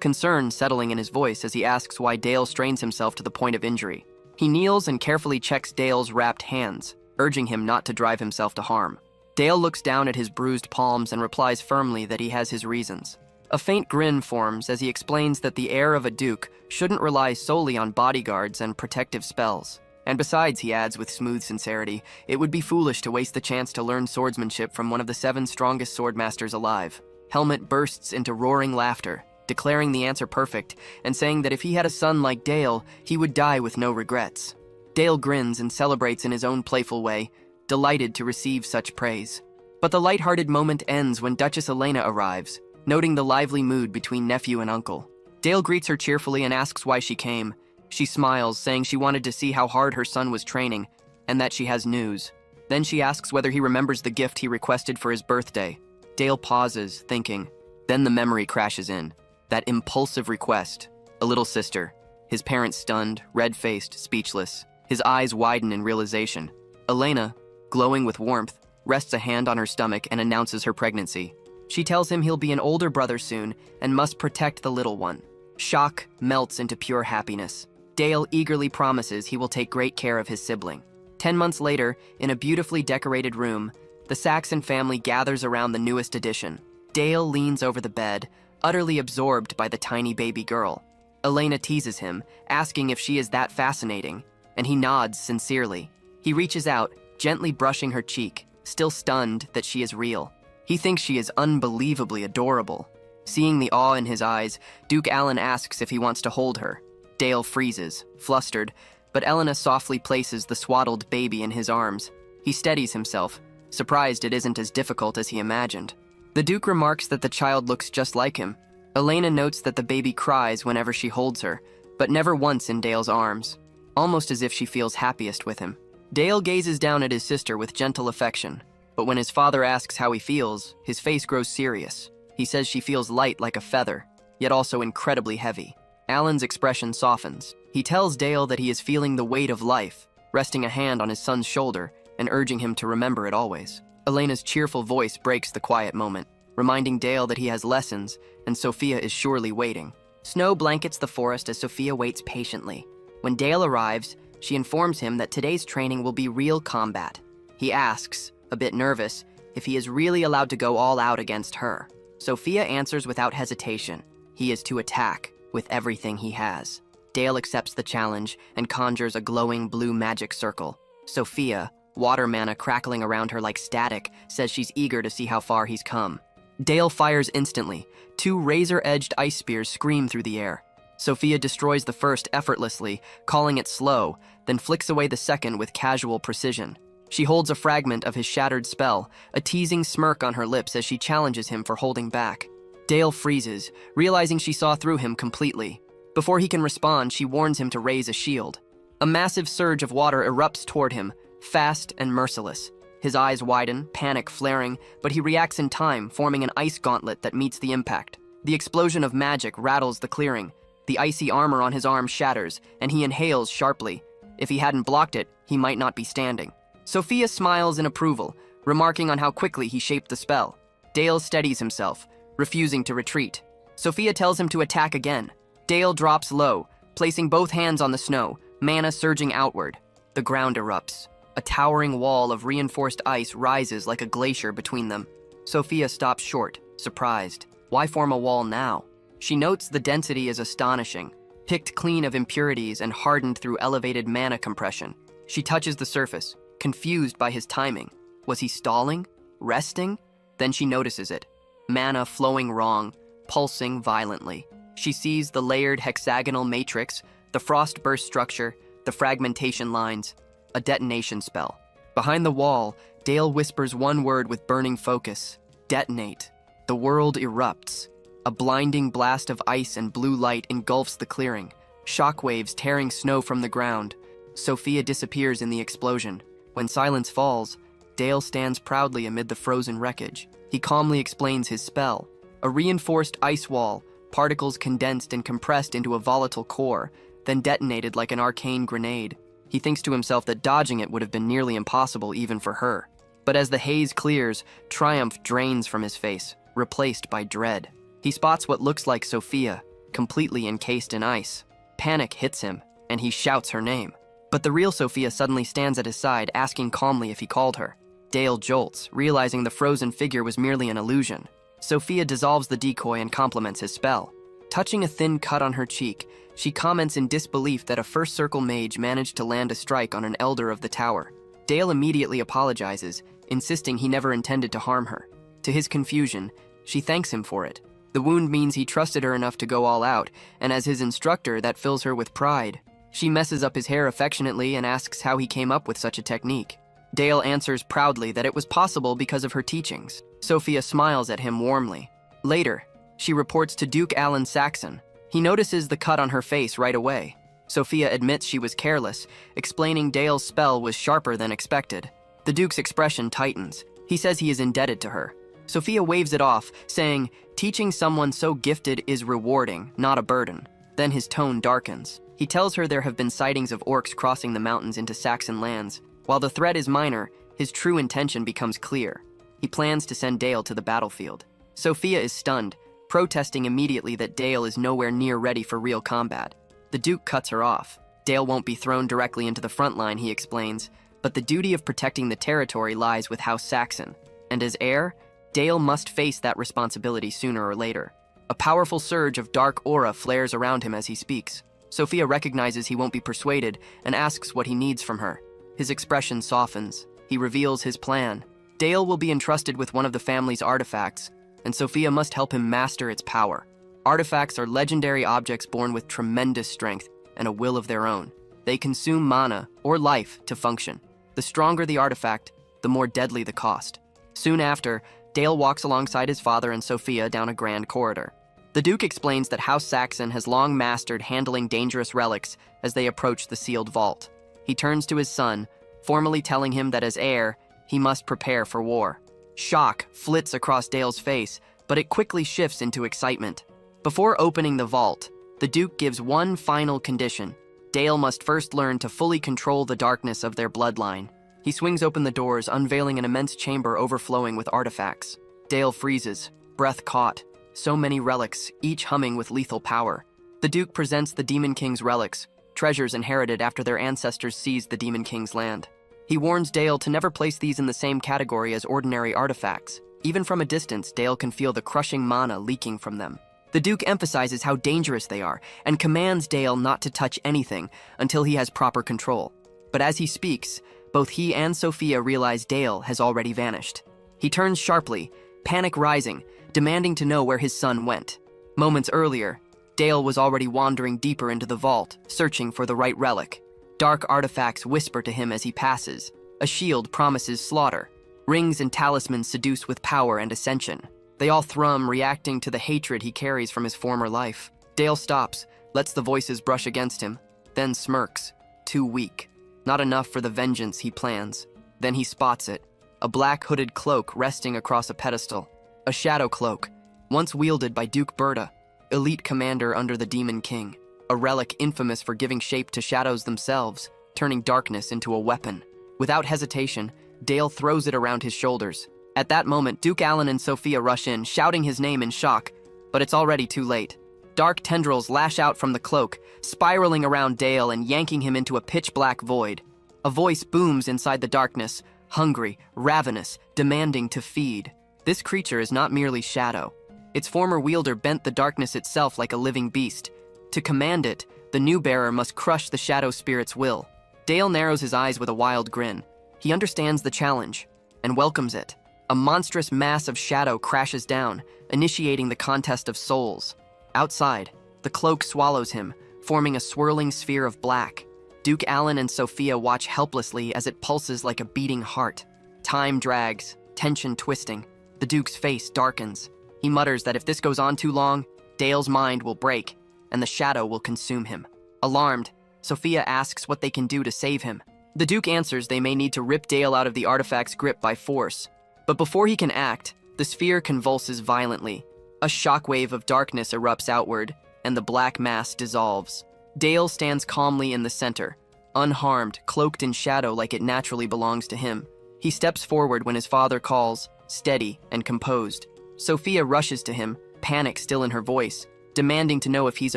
Concern settling in his voice as he asks why Dale strains himself to the point of injury. He kneels and carefully checks Dale's wrapped hands, urging him not to drive himself to harm. Dale looks down at his bruised palms and replies firmly that he has his reasons. A faint grin forms as he explains that the heir of a duke shouldn't rely solely on bodyguards and protective spells. And besides, he adds with smooth sincerity, it would be foolish to waste the chance to learn swordsmanship from one of the 7 strongest swordmasters alive. Helmet bursts into roaring laughter, declaring the answer perfect, and saying that if he had a son like Dale, he would die with no regrets. Dale grins and celebrates in his own playful way, delighted to receive such praise. But the light-hearted moment ends when Duchess Elena arrives, noting the lively mood between nephew and uncle. Dale greets her cheerfully and asks why she came. She smiles, saying she wanted to see how hard her son was training, and that she has news. Then she asks whether he remembers the gift he requested for his birthday. Dale pauses, thinking. Then the memory crashes in. That impulsive request. A little sister. His parents stunned, red-faced, speechless. His eyes widen in realization. Elena, glowing with warmth, rests a hand on her stomach and announces her pregnancy. She tells him he'll be an older brother soon and must protect the little one. Shock melts into pure happiness. Dale eagerly promises he will take great care of his sibling. 10 months later, in a beautifully decorated room, the Saxon family gathers around the newest addition. Dale leans over the bed, utterly absorbed by the tiny baby girl. Elena teases him, asking if she is that fascinating, and he nods sincerely. He reaches out, gently brushing her cheek, still stunned that she is real. He thinks she is unbelievably adorable. Seeing the awe in his eyes, Duke Alan asks if he wants to hold her. Dale freezes, flustered, but Elena softly places the swaddled baby in his arms. He steadies himself, surprised it isn't as difficult as he imagined. The Duke remarks that the child looks just like him. Elena notes that the baby cries whenever she holds her, but never once in Dale's arms, almost as if she feels happiest with him. Dale gazes down at his sister with gentle affection, but when his father asks how he feels, his face grows serious. He says she feels light like a feather, yet also incredibly heavy. Alan's expression softens. He tells Dale that he is feeling the weight of life, resting a hand on his son's shoulder and urging him to remember it always. Elena's cheerful voice breaks the quiet moment, reminding Dale that he has lessons and Sophia is surely waiting. Snow blankets the forest as Sophia waits patiently. When Dale arrives, she informs him that today's training will be real combat. He asks, a bit nervous, if he is really allowed to go all out against her. Sophia answers without hesitation. He is to attack with everything he has. Dale accepts the challenge and conjures a glowing blue magic circle. Sophia, Water mana crackling around her like static says she's eager to see how far he's come. Dale fires instantly. 2 razor-edged ice spears scream through the air. Sophia destroys the first effortlessly, calling it slow, then flicks away the second with casual precision. She holds a fragment of his shattered spell, a teasing smirk on her lips as she challenges him for holding back. Dale freezes, realizing she saw through him completely. Before he can respond, she warns him to raise a shield. A massive surge of water erupts toward him, fast and merciless. His eyes widen, panic flaring, but he reacts in time, forming an ice gauntlet that meets the impact. The explosion of magic rattles the clearing. The icy armor on his arm shatters, and he inhales sharply. If he hadn't blocked it, he might not be standing. Sophia smiles in approval, remarking on how quickly he shaped the spell. Dale steadies himself, refusing to retreat. Sophia tells him to attack again. Dale drops low, placing both hands on the snow, mana surging outward. The ground erupts. A towering wall of reinforced ice rises like a glacier between them. Sophia stops short, surprised. Why form a wall now? She notes the density is astonishing, picked clean of impurities and hardened through elevated mana compression. She touches the surface, confused by his timing. Was he stalling? Resting? Then she notices it. Mana flowing wrong, pulsing violently. She sees the layered hexagonal matrix, the frost-burst structure, the fragmentation lines, a detonation spell. Behind the wall, Dale whispers one word with burning focus: detonate. The world erupts. A blinding blast of ice and blue light engulfs the clearing, shockwaves tearing snow from the ground. Sophia disappears in the explosion. When silence falls, Dale stands proudly amid the frozen wreckage. He calmly explains his spell. A reinforced ice wall, particles condensed and compressed into a volatile core, then detonated like an arcane grenade. He thinks to himself that dodging it would have been nearly impossible even for her. But as the haze clears, triumph drains from his face, replaced by dread. He spots what looks like Sophia, completely encased in ice. Panic hits him, and he shouts her name. But the real Sophia suddenly stands at his side, asking calmly if he called her. Dale jolts, realizing the frozen figure was merely an illusion. Sophia dissolves the decoy and complements his spell. Touching a thin cut on her cheek, she comments in disbelief that a First Circle mage managed to land a strike on an elder of the tower. Dale immediately apologizes, insisting he never intended to harm her. To his confusion, she thanks him for it. The wound means he trusted her enough to go all out, and as his instructor, that fills her with pride. She messes up his hair affectionately and asks how he came up with such a technique. Dale answers proudly that it was possible because of her teachings. Sophia smiles at him warmly. Later, she reports to Duke Alan Saxon. He notices the cut on her face right away. Sophia admits she was careless, explaining Dale's spell was sharper than expected. The Duke's expression tightens. He says he is indebted to her. Sophia waves it off, saying, "Teaching someone so gifted is rewarding, not a burden." Then his tone darkens. He tells her there have been sightings of orcs crossing the mountains into Saxon lands. While the threat is minor, his true intention becomes clear. He plans to send Dale to the battlefield. Sophia is stunned, protesting immediately that Dale is nowhere near ready for real combat. The Duke cuts her off. Dale won't be thrown directly into the front line, he explains, but the duty of protecting the territory lies with House Saxon, and as heir, Dale must face that responsibility sooner or later. A powerful surge of dark aura flares around him as he speaks. Sophia recognizes he won't be persuaded and asks what he needs from her. His expression softens. He reveals his plan. Dale will be entrusted with one of the family's artifacts, and Sophia must help him master its power. Artifacts are legendary objects born with tremendous strength and a will of their own. They consume mana, or life, to function. The stronger the artifact, the more deadly the cost. Soon after, Dale walks alongside his father and Sophia down a grand corridor. The Duke explains that House Saxon has long mastered handling dangerous relics as they approach the sealed vault. He turns to his son, formally telling him that as heir, he must prepare for war. Shock flits across Dale's face, but it quickly shifts into excitement. Before opening the vault, the Duke gives one final condition. Dale must first learn to fully control the darkness of their bloodline. He swings open the doors, unveiling an immense chamber overflowing with artifacts. Dale freezes, breath caught. So many relics, each humming with lethal power. The Duke presents the Demon King's relics, treasures inherited after their ancestors seized the Demon King's land. He warns Dale to never place these in the same category as ordinary artifacts. Even from a distance, Dale can feel the crushing mana leaking from them. The Duke emphasizes how dangerous they are and commands Dale not to touch anything until he has proper control. But as he speaks, Both he and Sophia realize Dale has already vanished. He turns sharply, panic rising, demanding to know where his son went. Moments earlier, Dale was already wandering deeper into the vault, searching for the right relic. Dark artifacts whisper to him as he passes. A shield promises slaughter. Rings and talismans seduce with power and ascension. They all thrum, reacting to the hatred he carries from his former life. Dale stops, lets the voices brush against him, then smirks. Too weak. Not enough for the vengeance he plans. Then he spots it. A black hooded cloak resting across a pedestal. A shadow cloak, once wielded by Duke Berta, elite commander under the Demon King. A relic infamous for giving shape to shadows themselves, turning darkness into a weapon. Without hesitation, Dale throws it around his shoulders. At that moment, Duke Alan and Sophia rush in, shouting his name in shock, but it's already too late. Dark tendrils lash out from the cloak, spiraling around Dale and yanking him into a pitch-black void. A voice booms inside the darkness, hungry, ravenous, demanding to feed. This creature is not merely shadow. Its former wielder bent the darkness itself like a living beast. To command it, the new bearer must crush the shadow spirit's will. Dale narrows his eyes with a wild grin. He understands the challenge and welcomes it. A monstrous mass of shadow crashes down, initiating the contest of souls. Outside, the cloak swallows him, forming a swirling sphere of black. Duke Alan and Sophia watch helplessly as it pulses like a beating heart. Time drags, tension twisting. The Duke's face darkens. He mutters that if this goes on too long, Dale's mind will break, and the shadow will consume him. Alarmed, Sophia asks what they can do to save him. The Duke answers they may need to rip Dale out of the artifact's grip by force. But before he can act, the sphere convulses violently. A shockwave of darkness erupts outward, and the black mass dissolves. Dale stands calmly in the center, unharmed, cloaked in shadow like it naturally belongs to him. He steps forward when his father calls, steady and composed. Sophia rushes to him, panic still in her voice, demanding to know if he's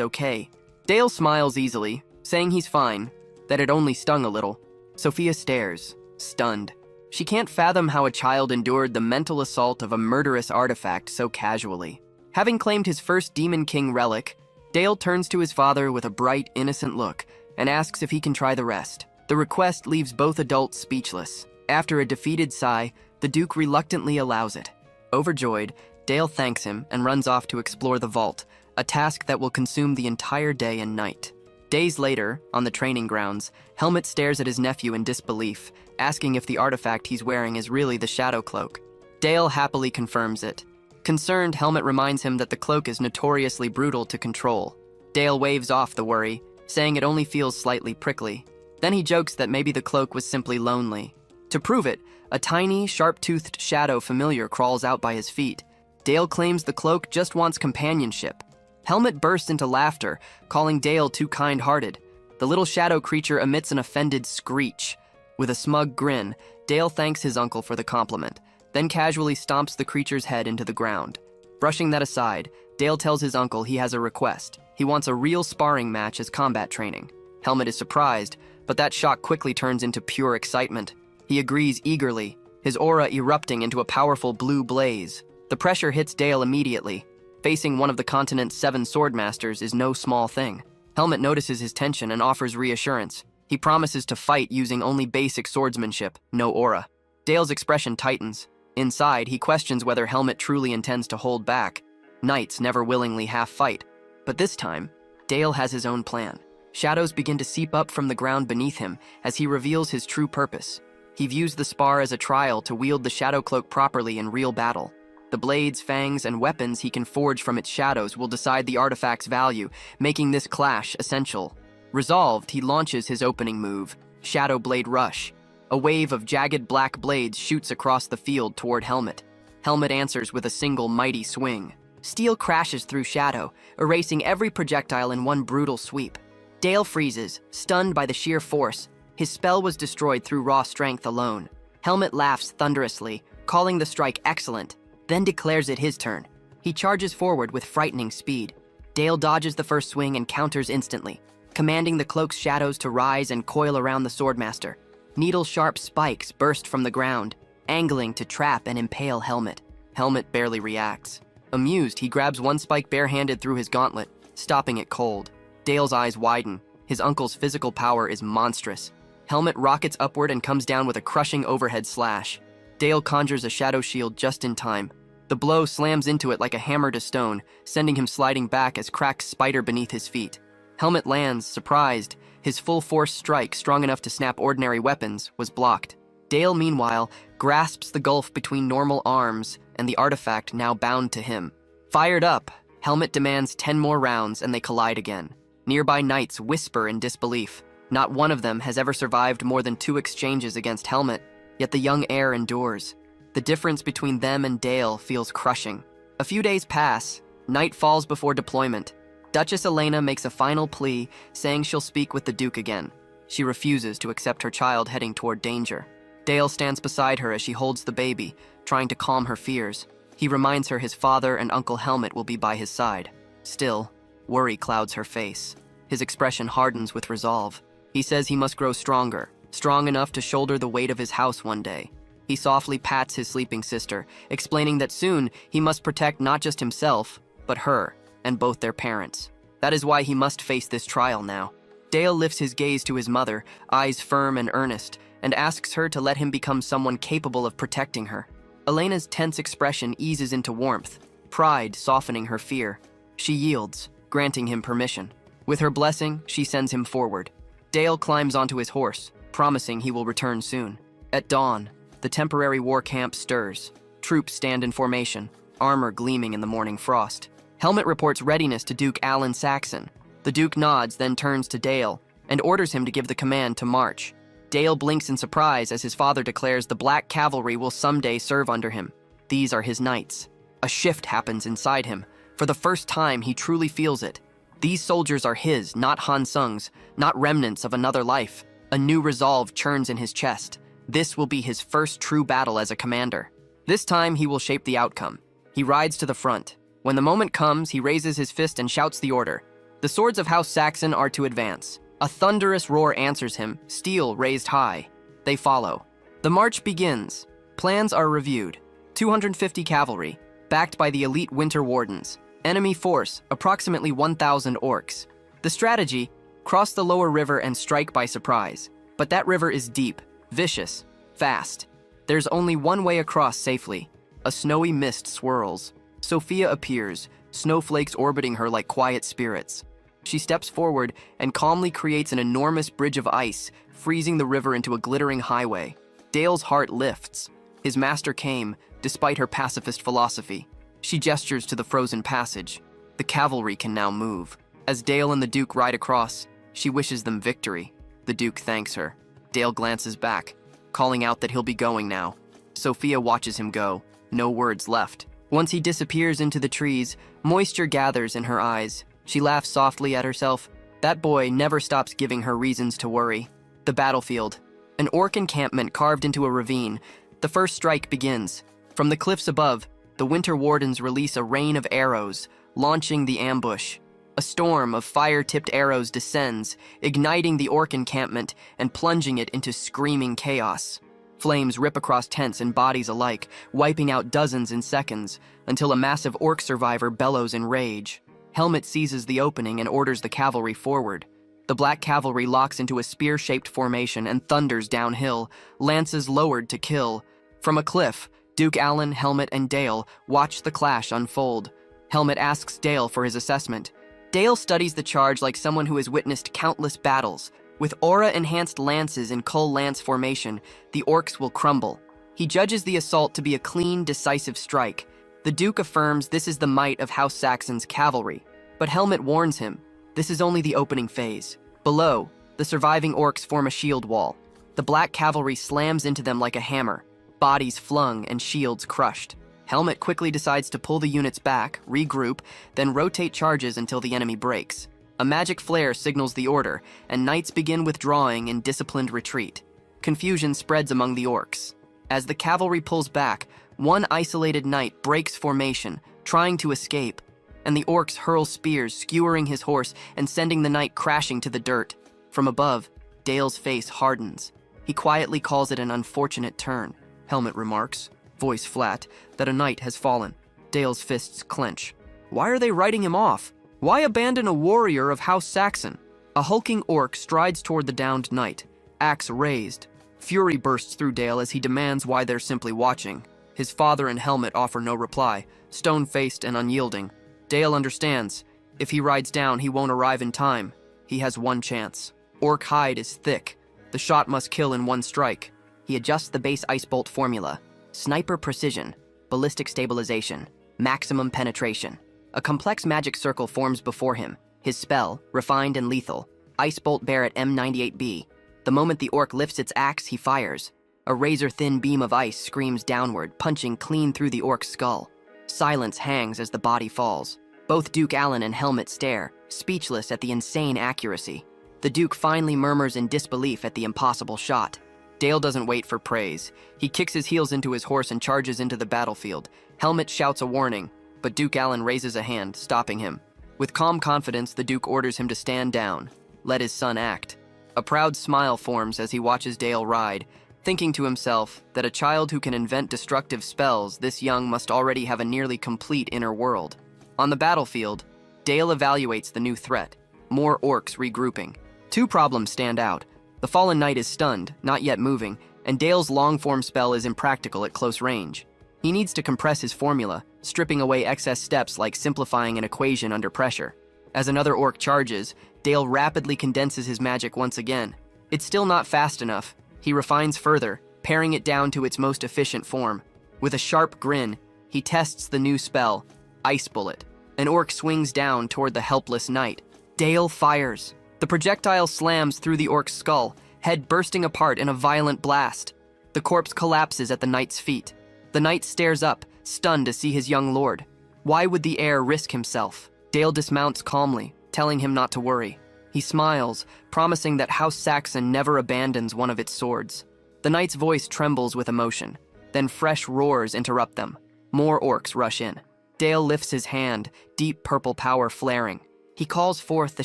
okay. Dale smiles easily, saying he's fine, that it only stung a little. Sophia stares, stunned. She can't fathom how a child endured the mental assault of a murderous artifact so casually. Having claimed his first Demon King relic, Dale turns to his father with a bright, innocent look and asks if he can try the rest. The request leaves both adults speechless. After a defeated sigh, the Duke reluctantly allows it. Overjoyed, Dale thanks him and runs off to explore the vault, a task that will consume the entire day and night. Days later, on the training grounds, Helmut stares at his nephew in disbelief, asking if the artifact he's wearing is really the shadow cloak. Dale happily confirms it. Concerned, Helmut reminds him that the cloak is notoriously brutal to control. Dale waves off the worry, saying it only feels slightly prickly. Then he jokes that maybe the cloak was simply lonely. To prove it, a tiny, sharp-toothed shadow familiar crawls out by his feet. Dale claims the cloak just wants companionship. Helmut bursts into laughter, calling Dale too kind-hearted. The little shadow creature emits an offended screech. With a smug grin, Dale thanks his uncle for the compliment, then casually stomps the creature's head into the ground. Brushing that aside, Dale tells his uncle he has a request. He wants a real sparring match as combat training. Helmut is surprised, but that shock quickly turns into pure excitement. He agrees eagerly, his aura erupting into a powerful blue blaze. The pressure hits Dale immediately. Facing one of the continent's 7 swordmasters is no small thing. Helmut notices his tension and offers reassurance. He promises to fight using only basic swordsmanship, no aura. Dale's expression tightens. Inside, he questions whether Helmut truly intends to hold back. Knights never willingly half-fight. But this time, Dale has his own plan. Shadows begin to seep up from the ground beneath him as he reveals his true purpose. He views the spar as a trial to wield the shadow cloak properly in real battle. The blades, fangs, and weapons he can forge from its shadows will decide the artifact's value, making this clash essential. Resolved, he launches his opening move, Shadow Blade Rush. A wave of jagged black blades shoots across the field toward Helmut. Helmut answers with a single mighty swing. Steel crashes through shadow, erasing every projectile in one brutal sweep. Dale freezes, stunned by the sheer force. His spell was destroyed through raw strength alone. Helmut laughs thunderously, calling the strike excellent, then declares it his turn. He charges forward with frightening speed. Dale dodges the first swing and counters instantly, commanding the cloak's shadows to rise and coil around the swordmaster. Needle-sharp spikes burst from the ground, angling to trap and impale Helmut. Helmut barely reacts. Amused, he grabs one spike barehanded through his gauntlet, stopping it cold. Dale's eyes widen. His uncle's physical power is monstrous. Helmet rockets upward and comes down with a crushing overhead slash. Dale conjures a shadow shield just in time. The blow slams into it like a hammer to stone, sending him sliding back as cracks spider beneath his feet. Helmet lands, surprised. His full-force strike, strong enough to snap ordinary weapons, was blocked. Dale, meanwhile, grasps the gulf between normal arms and the artifact now bound to him. Fired up, Helmet demands 10 more rounds and they collide again. Nearby knights whisper in disbelief. Not one of them has ever survived more than 2 exchanges against Helmet, yet the young heir endures. The difference between them and Dale feels crushing. A few days pass. Night falls before deployment. Duchess Elena makes a final plea, saying she'll speak with the Duke again. She refuses to accept her child heading toward danger. Dale stands beside her as she holds the baby, trying to calm her fears. He reminds her his father and Uncle Helmet will be by his side. Still, worry clouds her face. His expression hardens with resolve. He says he must grow stronger, strong enough to shoulder the weight of his house one day. He softly pats his sleeping sister, explaining that soon he must protect not just himself, but her, and both their parents. That is why he must face this trial now. Dale lifts his gaze to his mother, eyes firm and earnest, and asks her to let him become someone capable of protecting her. Elena's tense expression eases into warmth, pride softening her fear. She yields, granting him permission. With her blessing, she sends him forward. Dale climbs onto his horse, promising he will return soon. At dawn, the temporary war camp stirs. Troops stand in formation, armor gleaming in the morning frost. Helmet reports readiness to Duke Alan Saxon. The Duke nods, then turns to Dale, and orders him to give the command to march. Dale blinks in surprise as his father declares the Black Cavalry will someday serve under him. These are his knights. A shift happens inside him. For the first time, he truly feels it. These soldiers are his, not Han Sung's, not remnants of another life. A new resolve churns in his chest. This will be his first true battle as a commander. This time, he will shape the outcome. He rides to the front. When the moment comes, he raises his fist and shouts the order. The swords of House Saxon are to advance. A thunderous roar answers him, steel raised high. They follow. The march begins. Plans are reviewed. 250 cavalry, backed by the elite Winter Wardens. Enemy force, approximately 1,000 orcs. The strategy, cross the lower river and strike by surprise. But that river is deep, vicious, fast. There's only one way across safely. A snowy mist swirls. Sophia appears, snowflakes orbiting her like quiet spirits. She steps forward and calmly creates an enormous bridge of ice, freezing the river into a glittering highway. Dale's heart lifts. His master came, despite her pacifist philosophy. She gestures to the frozen passage. The cavalry can now move. As Dale and the Duke ride across, she wishes them victory. The Duke thanks her. Dale glances back, calling out that he'll be going now. Sophia watches him go, no words left. Once he disappears into the trees, moisture gathers in her eyes. She laughs softly at herself. That boy never stops giving her reasons to worry. The battlefield. An orc encampment carved into a ravine. The first strike begins. From the cliffs above, the Winter Wardens release a rain of arrows, launching the ambush. A storm of fire-tipped arrows descends, igniting the orc encampment and plunging it into screaming chaos. Flames rip across tents and bodies alike, wiping out dozens in seconds, until a massive orc survivor bellows in rage. Helmet seizes the opening and orders the cavalry forward. The Black Cavalry locks into a spear-shaped formation and thunders downhill, lances lowered to kill. From a cliff, Duke Alan, Helmet, and Dale watch the clash unfold. Helmet asks Dale for his assessment. Dale studies the charge like someone who has witnessed countless battles. With aura-enhanced lances in Kull Lance formation, the orcs will crumble. He judges the assault to be a clean, decisive strike. The Duke affirms this is the might of House Saxon's cavalry. But Helmet warns him, this is only the opening phase. Below, the surviving orcs form a shield wall. The Black Cavalry slams into them like a hammer, bodies flung and shields crushed. Helmet quickly decides to pull the units back, regroup, then rotate charges until the enemy breaks. A magic flare signals the order, and knights begin withdrawing in disciplined retreat. Confusion spreads among the orcs. As the cavalry pulls back, one isolated knight breaks formation, trying to escape, and the orcs hurl spears, skewering his horse and sending the knight crashing to the dirt. From above, Dale's face hardens. He quietly calls it an unfortunate turn. Helmet remarks, voice flat, that a knight has fallen. Dale's fists clench. Why are they writing him off? Why abandon a warrior of House Saxon? A hulking orc strides toward the downed knight. axe raised. Fury bursts through Dale as he demands why they're simply watching. His father and Helmet offer no reply, stone-faced and unyielding. Dale understands. If he rides down, he won't arrive in time. He has one chance. Orc hide is thick. The shot must kill in one strike. He adjusts the base ice bolt formula. Sniper precision, ballistic stabilization, maximum penetration. A complex magic circle forms before him. His spell, refined and lethal. Ice bolt Barrett M98B. The moment the orc lifts its axe, he fires. A razor-thin beam of ice screams downward, punching clean through the orc's skull. Silence hangs as the body falls. Both Duke Allen and Helmet stare, speechless at the insane accuracy. The Duke finally murmurs in disbelief at the impossible shot. Dale doesn't wait for praise. He kicks his heels into his horse and charges into the battlefield. Helmet shouts a warning, but Duke Allen raises a hand, stopping him. With calm confidence, the Duke orders him to stand down. Let his son act. A proud smile forms as he watches Dale ride, thinking to himself that a child who can invent destructive spells this young must already have a nearly complete inner world. On the battlefield, Dale evaluates the new threat. More orcs regrouping. Two problems stand out. The fallen knight is stunned, not yet moving, and Dale's long-form spell is impractical at close range. He needs to compress his formula, stripping away excess steps like simplifying an equation under pressure. As another orc charges, Dale rapidly condenses his magic once again. It's still not fast enough. He refines further, paring it down to its most efficient form. With a sharp grin, he tests the new spell, Ice Bullet. An orc swings down toward the helpless knight. Dale fires. The projectile slams through the orc's skull, head bursting apart in a violent blast. The corpse collapses at the knight's feet. The knight stares up, stunned to see his young lord. Why would the heir risk himself? Dale dismounts calmly, telling him not to worry. He smiles, promising that House Saxon never abandons one of its swords. The knight's voice trembles with emotion. Then fresh roars interrupt them. More orcs rush in. Dale lifts his hand, deep purple power flaring. He calls forth the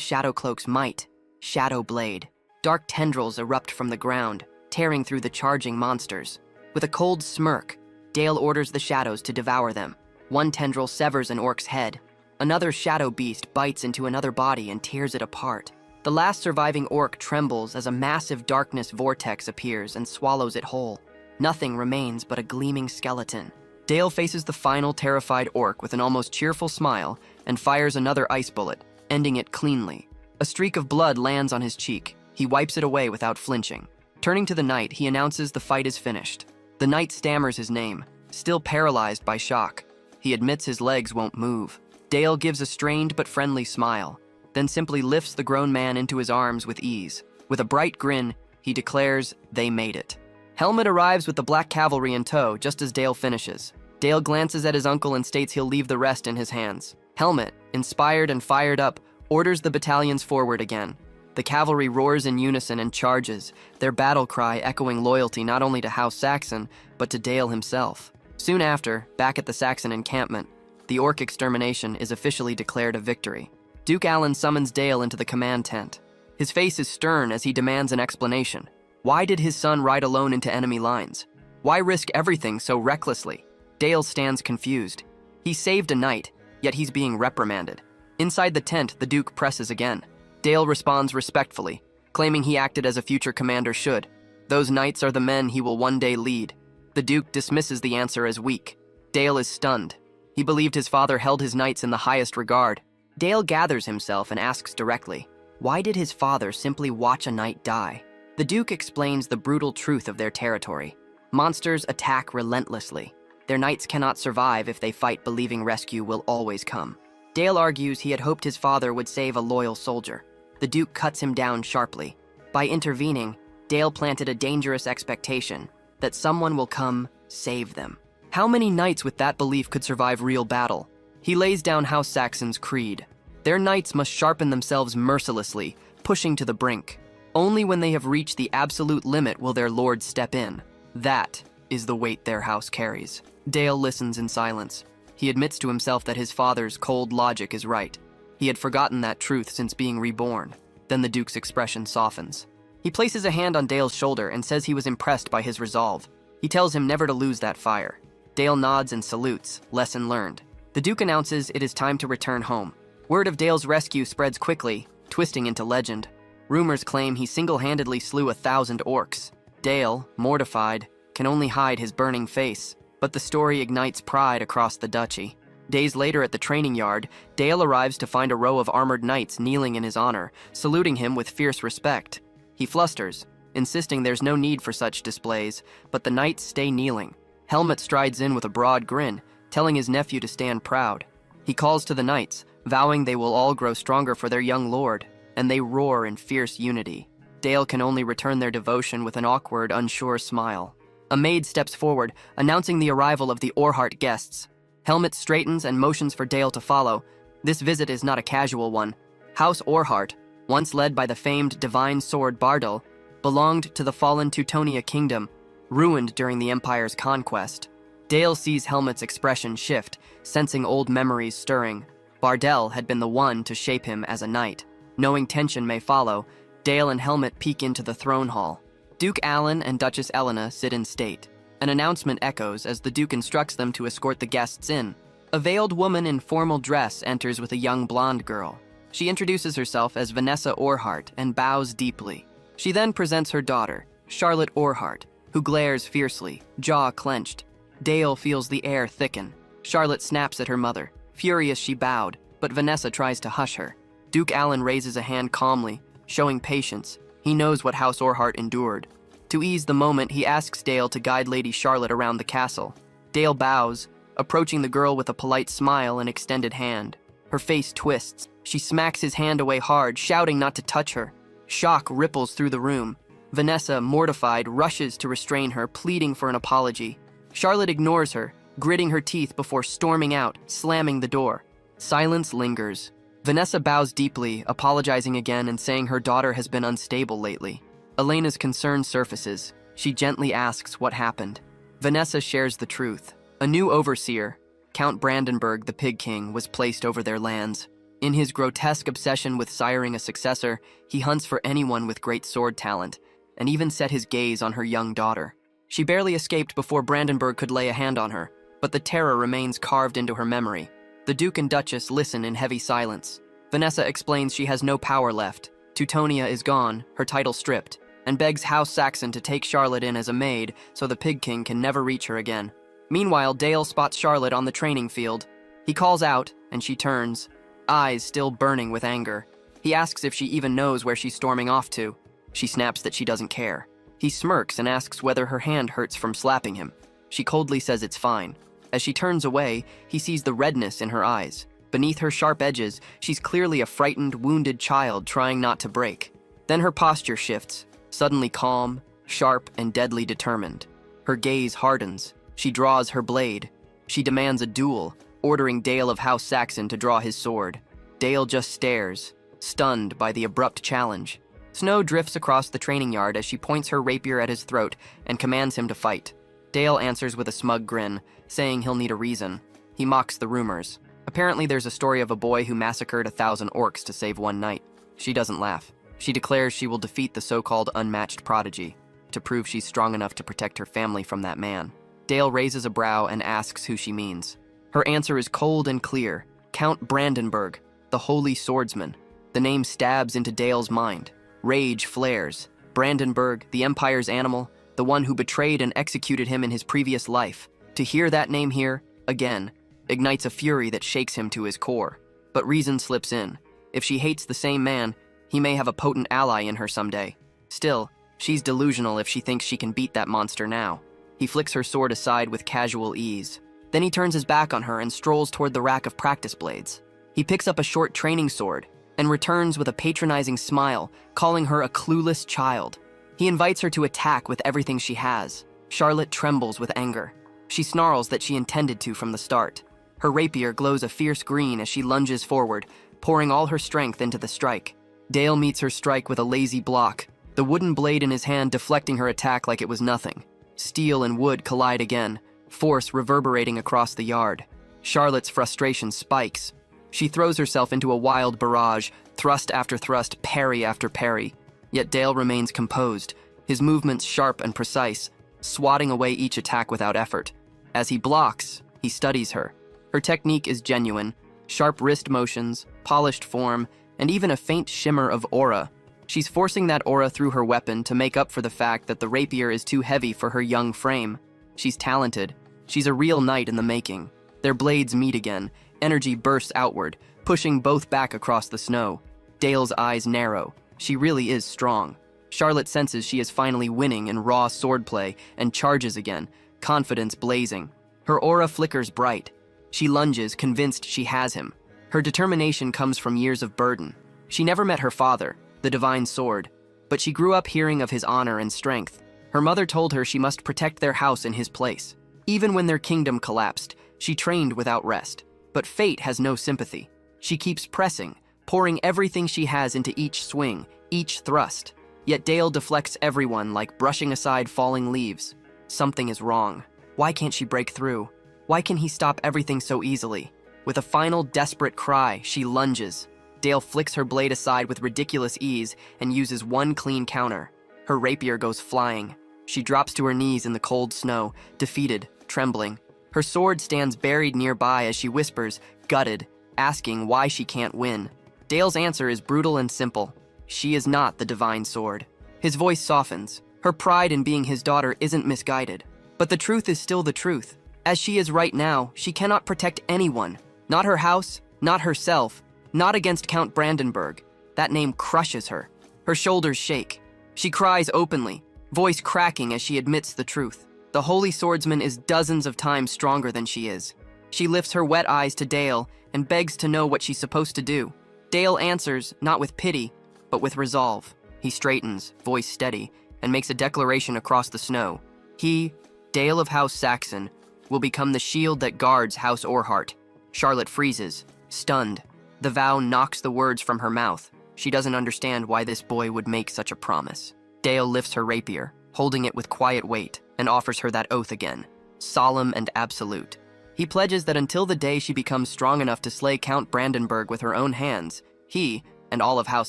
Shadow Cloak's might, Shadow Blade. Dark tendrils erupt from the ground, tearing through the charging monsters. With a cold smirk, Dale orders the shadows to devour them. One tendril severs an orc's head. Another shadow beast bites into another body and tears it apart. The last surviving orc trembles as a massive darkness vortex appears and swallows it whole. Nothing remains but a gleaming skeleton. Dale faces the final terrified orc with an almost cheerful smile and fires another ice bullet, ending it cleanly. A streak of blood lands on his cheek. He wipes it away without flinching. Turning to the knight, he announces the fight is finished. The knight stammers his name, still paralyzed by shock. He admits his legs won't move. Dale gives a strained but friendly smile, then simply lifts the grown man into his arms with ease. With a bright grin, he declares they made it. Helmet arrives with the Black Cavalry in tow just as Dale finishes. Dale glances at his uncle and states he'll leave the rest in his hands. Helmet, inspired and fired up, orders the battalions forward again. The cavalry roars in unison and charges, their battle cry echoing loyalty not only to House Saxon, but to Dale himself. Soon after, back at the Saxon encampment, the orc extermination is officially declared a victory. Duke Allen summons Dale into the command tent. His face is stern as he demands an explanation. Why did his son ride alone into enemy lines? Why risk everything so recklessly? Dale stands confused. He saved a knight, yet he's being reprimanded. Inside the tent, the Duke presses again. Dale responds respectfully, claiming he acted as a future commander should. Those knights are the men he will one day lead. The Duke dismisses the answer as weak. Dale is stunned. He believed his father held his knights in the highest regard. Dale gathers himself and asks directly, why did his father simply watch a knight die? The Duke explains the brutal truth of their territory. Monsters attack relentlessly. Their knights cannot survive if they fight believing rescue will always come. Dale argues he had hoped his father would save a loyal soldier. The Duke cuts him down sharply. By intervening, Dale planted a dangerous expectation that someone will come save them. How many knights with that belief could survive real battle? He lays down House Saxon's creed. Their knights must sharpen themselves mercilessly, pushing to the brink. Only when they have reached the absolute limit will their lord step in. That is the weight their house carries. Dale listens in silence. He admits to himself that his father's cold logic is right. He had forgotten that truth since being reborn. Then the Duke's expression softens. He places a hand on Dale's shoulder and says he was impressed by his resolve. He tells him never to lose that fire. Dale nods and salutes, lesson learned. The Duke announces it is time to return home. Word of Dale's rescue spreads quickly, twisting into legend. Rumors claim he single-handedly slew 1,000 orcs. Dale, mortified, can only hide his burning face, but the story ignites pride across the duchy. Days later at the training yard, Dale arrives to find a row of armored knights kneeling in his honor, saluting him with fierce respect. He flusters, insisting there's no need for such displays, but the knights stay kneeling. Helmut strides in with a broad grin, telling his nephew to stand proud. He calls to the knights, vowing they will all grow stronger for their young lord, and they roar in fierce unity. Dale can only return their devotion with an awkward, unsure smile. A maid steps forward, announcing the arrival of the Orhart guests. Helmut straightens and motions for Dale to follow. This visit is not a casual one. House Orhart, once led by the famed divine sword Bardal, belonged to the fallen Teutonia kingdom, ruined during the Empire's conquest. Dale sees Helmut's expression shift, sensing old memories stirring. Bardal had been the one to shape him as a knight. Knowing tension may follow, Dale and Helmut peek into the throne hall. Duke Alan and Duchess Elena sit in state. An announcement echoes as the Duke instructs them to escort the guests in. A veiled woman in formal dress enters with a young blonde girl. She introduces herself as Vanessa Orhart and bows deeply. She then presents her daughter, Charlotte Orhart, who glares fiercely, jaw clenched. Dale feels the air thicken. Charlotte snaps at her mother. Furious, she bowed, but Vanessa tries to hush her. Duke Alan raises a hand calmly, showing patience. He knows what House Orhart endured. To ease the moment, he asks Dale to guide Lady Charlotte around the castle. Dale bows, approaching the girl with a polite smile and extended hand. Her face twists. She smacks his hand away hard, shouting not to touch her. Shock ripples through the room. Vanessa, mortified, rushes to restrain her, pleading for an apology. Charlotte ignores her, gritting her teeth before storming out, slamming the door. Silence lingers. Vanessa bows deeply, apologizing again and saying her daughter has been unstable lately. Elena's concern surfaces. She gently asks what happened. Vanessa shares the truth. A new overseer, Count Brandenburg the Pig King, was placed over their lands. In his grotesque obsession with siring a successor, he hunts for anyone with great sword talent, and even set his gaze on her young daughter. She barely escaped before Brandenburg could lay a hand on her, but the terror remains carved into her memory. The Duke and Duchess listen in heavy silence. Vanessa explains she has no power left. Teutonia is gone, her title stripped, and begs House Saxon to take Charlotte in as a maid so the Pig King can never reach her again. Meanwhile, Dale spots Charlotte on the training field. He calls out, and she turns, eyes still burning with anger. He asks if she even knows where she's storming off to. She snaps that she doesn't care. He smirks and asks whether her hand hurts from slapping him. She coldly says it's fine. As she turns away, he sees the redness in her eyes. Beneath her sharp edges, she's clearly a frightened, wounded child trying not to break. Then her posture shifts, suddenly calm, sharp, and deadly determined. Her gaze hardens. She draws her blade. She demands a duel, ordering Dale of House Saxon to draw his sword. Dale just stares, stunned by the abrupt challenge. Snow drifts across the training yard as she points her rapier at his throat and commands him to fight. Dale answers with a smug grin, saying he'll need a reason. He mocks the rumors. Apparently there's a story of a boy who massacred 1,000 orcs to save one knight. She doesn't laugh. She declares she will defeat the so-called unmatched prodigy, to prove she's strong enough to protect her family from that man. Dale raises a brow and asks who she means. Her answer is cold and clear. Count Brandenburg, the holy swordsman. The name stabs into Dale's mind. Rage flares. Brandenburg, the Empire's animal, the one who betrayed and executed him in his previous life. To hear that name here, again, ignites a fury that shakes him to his core. But reason slips in. If she hates the same man, he may have a potent ally in her someday. Still, she's delusional if she thinks she can beat that monster now. He flicks her sword aside with casual ease. Then he turns his back on her and strolls toward the rack of practice blades. He picks up a short training sword and returns with a patronizing smile, calling her a clueless child. He invites her to attack with everything she has. Charlotte trembles with anger. She snarls that she intended to from the start. Her rapier glows a fierce green as she lunges forward, pouring all her strength into the strike. Dale meets her strike with a lazy block, the wooden blade in his hand deflecting her attack like it was nothing. Steel and wood collide again, force reverberating across the yard. Charlotte's frustration spikes. She throws herself into a wild barrage, thrust after thrust, parry after parry. Yet Dale remains composed, his movements sharp and precise, swatting away each attack without effort. As he blocks, he studies her. Her technique is genuine, sharp wrist motions, polished form, and even a faint shimmer of aura. She's forcing that aura through her weapon to make up for the fact that the rapier is too heavy for her young frame. She's talented. She's a real knight in the making. Their blades meet again. Energy bursts outward, pushing both back across the snow. Dale's eyes narrow. She really is strong. Charlotte senses she is finally winning in raw swordplay and charges again, confidence blazing. Her aura flickers bright. She lunges, convinced she has him. Her determination comes from years of burden. She never met her father, the divine sword, but she grew up hearing of his honor and strength. Her mother told her she must protect their house in his place. Even when their kingdom collapsed, she trained without rest. But fate has no sympathy. She keeps pressing, pouring everything she has into each swing, each thrust. Yet Dale deflects everyone like brushing aside falling leaves. Something is wrong. Why can't she break through? Why can he stop everything so easily? With a final desperate cry, she lunges. Dale flicks her blade aside with ridiculous ease and uses one clean counter. Her rapier goes flying. She drops to her knees in the cold snow, defeated, trembling. Her sword stands buried nearby as she whispers, gutted, asking why she can't win. Dale's answer is brutal and simple. She is not the divine sword. His voice softens. Her pride in being his daughter isn't misguided. But the truth is still the truth. As she is right now, she cannot protect anyone. Not her house, not herself, not against Count Brandenburg. That name crushes her. Her shoulders shake. She cries openly, voice cracking as she admits the truth. The holy swordsman is dozens of times stronger than she is. She lifts her wet eyes to Dale and begs to know what she's supposed to do. Dale answers, not with pity, but with resolve. He straightens, voice steady, and makes a declaration across the snow. He, Dale of House Saxon, will become the shield that guards House Orhart. Charlotte freezes, stunned. The vow knocks the words from her mouth. She doesn't understand why this boy would make such a promise. Dale lifts her rapier, holding it with quiet weight, and offers her that oath again, solemn and absolute. He pledges that until the day she becomes strong enough to slay Count Brandenburg with her own hands, he, and all of House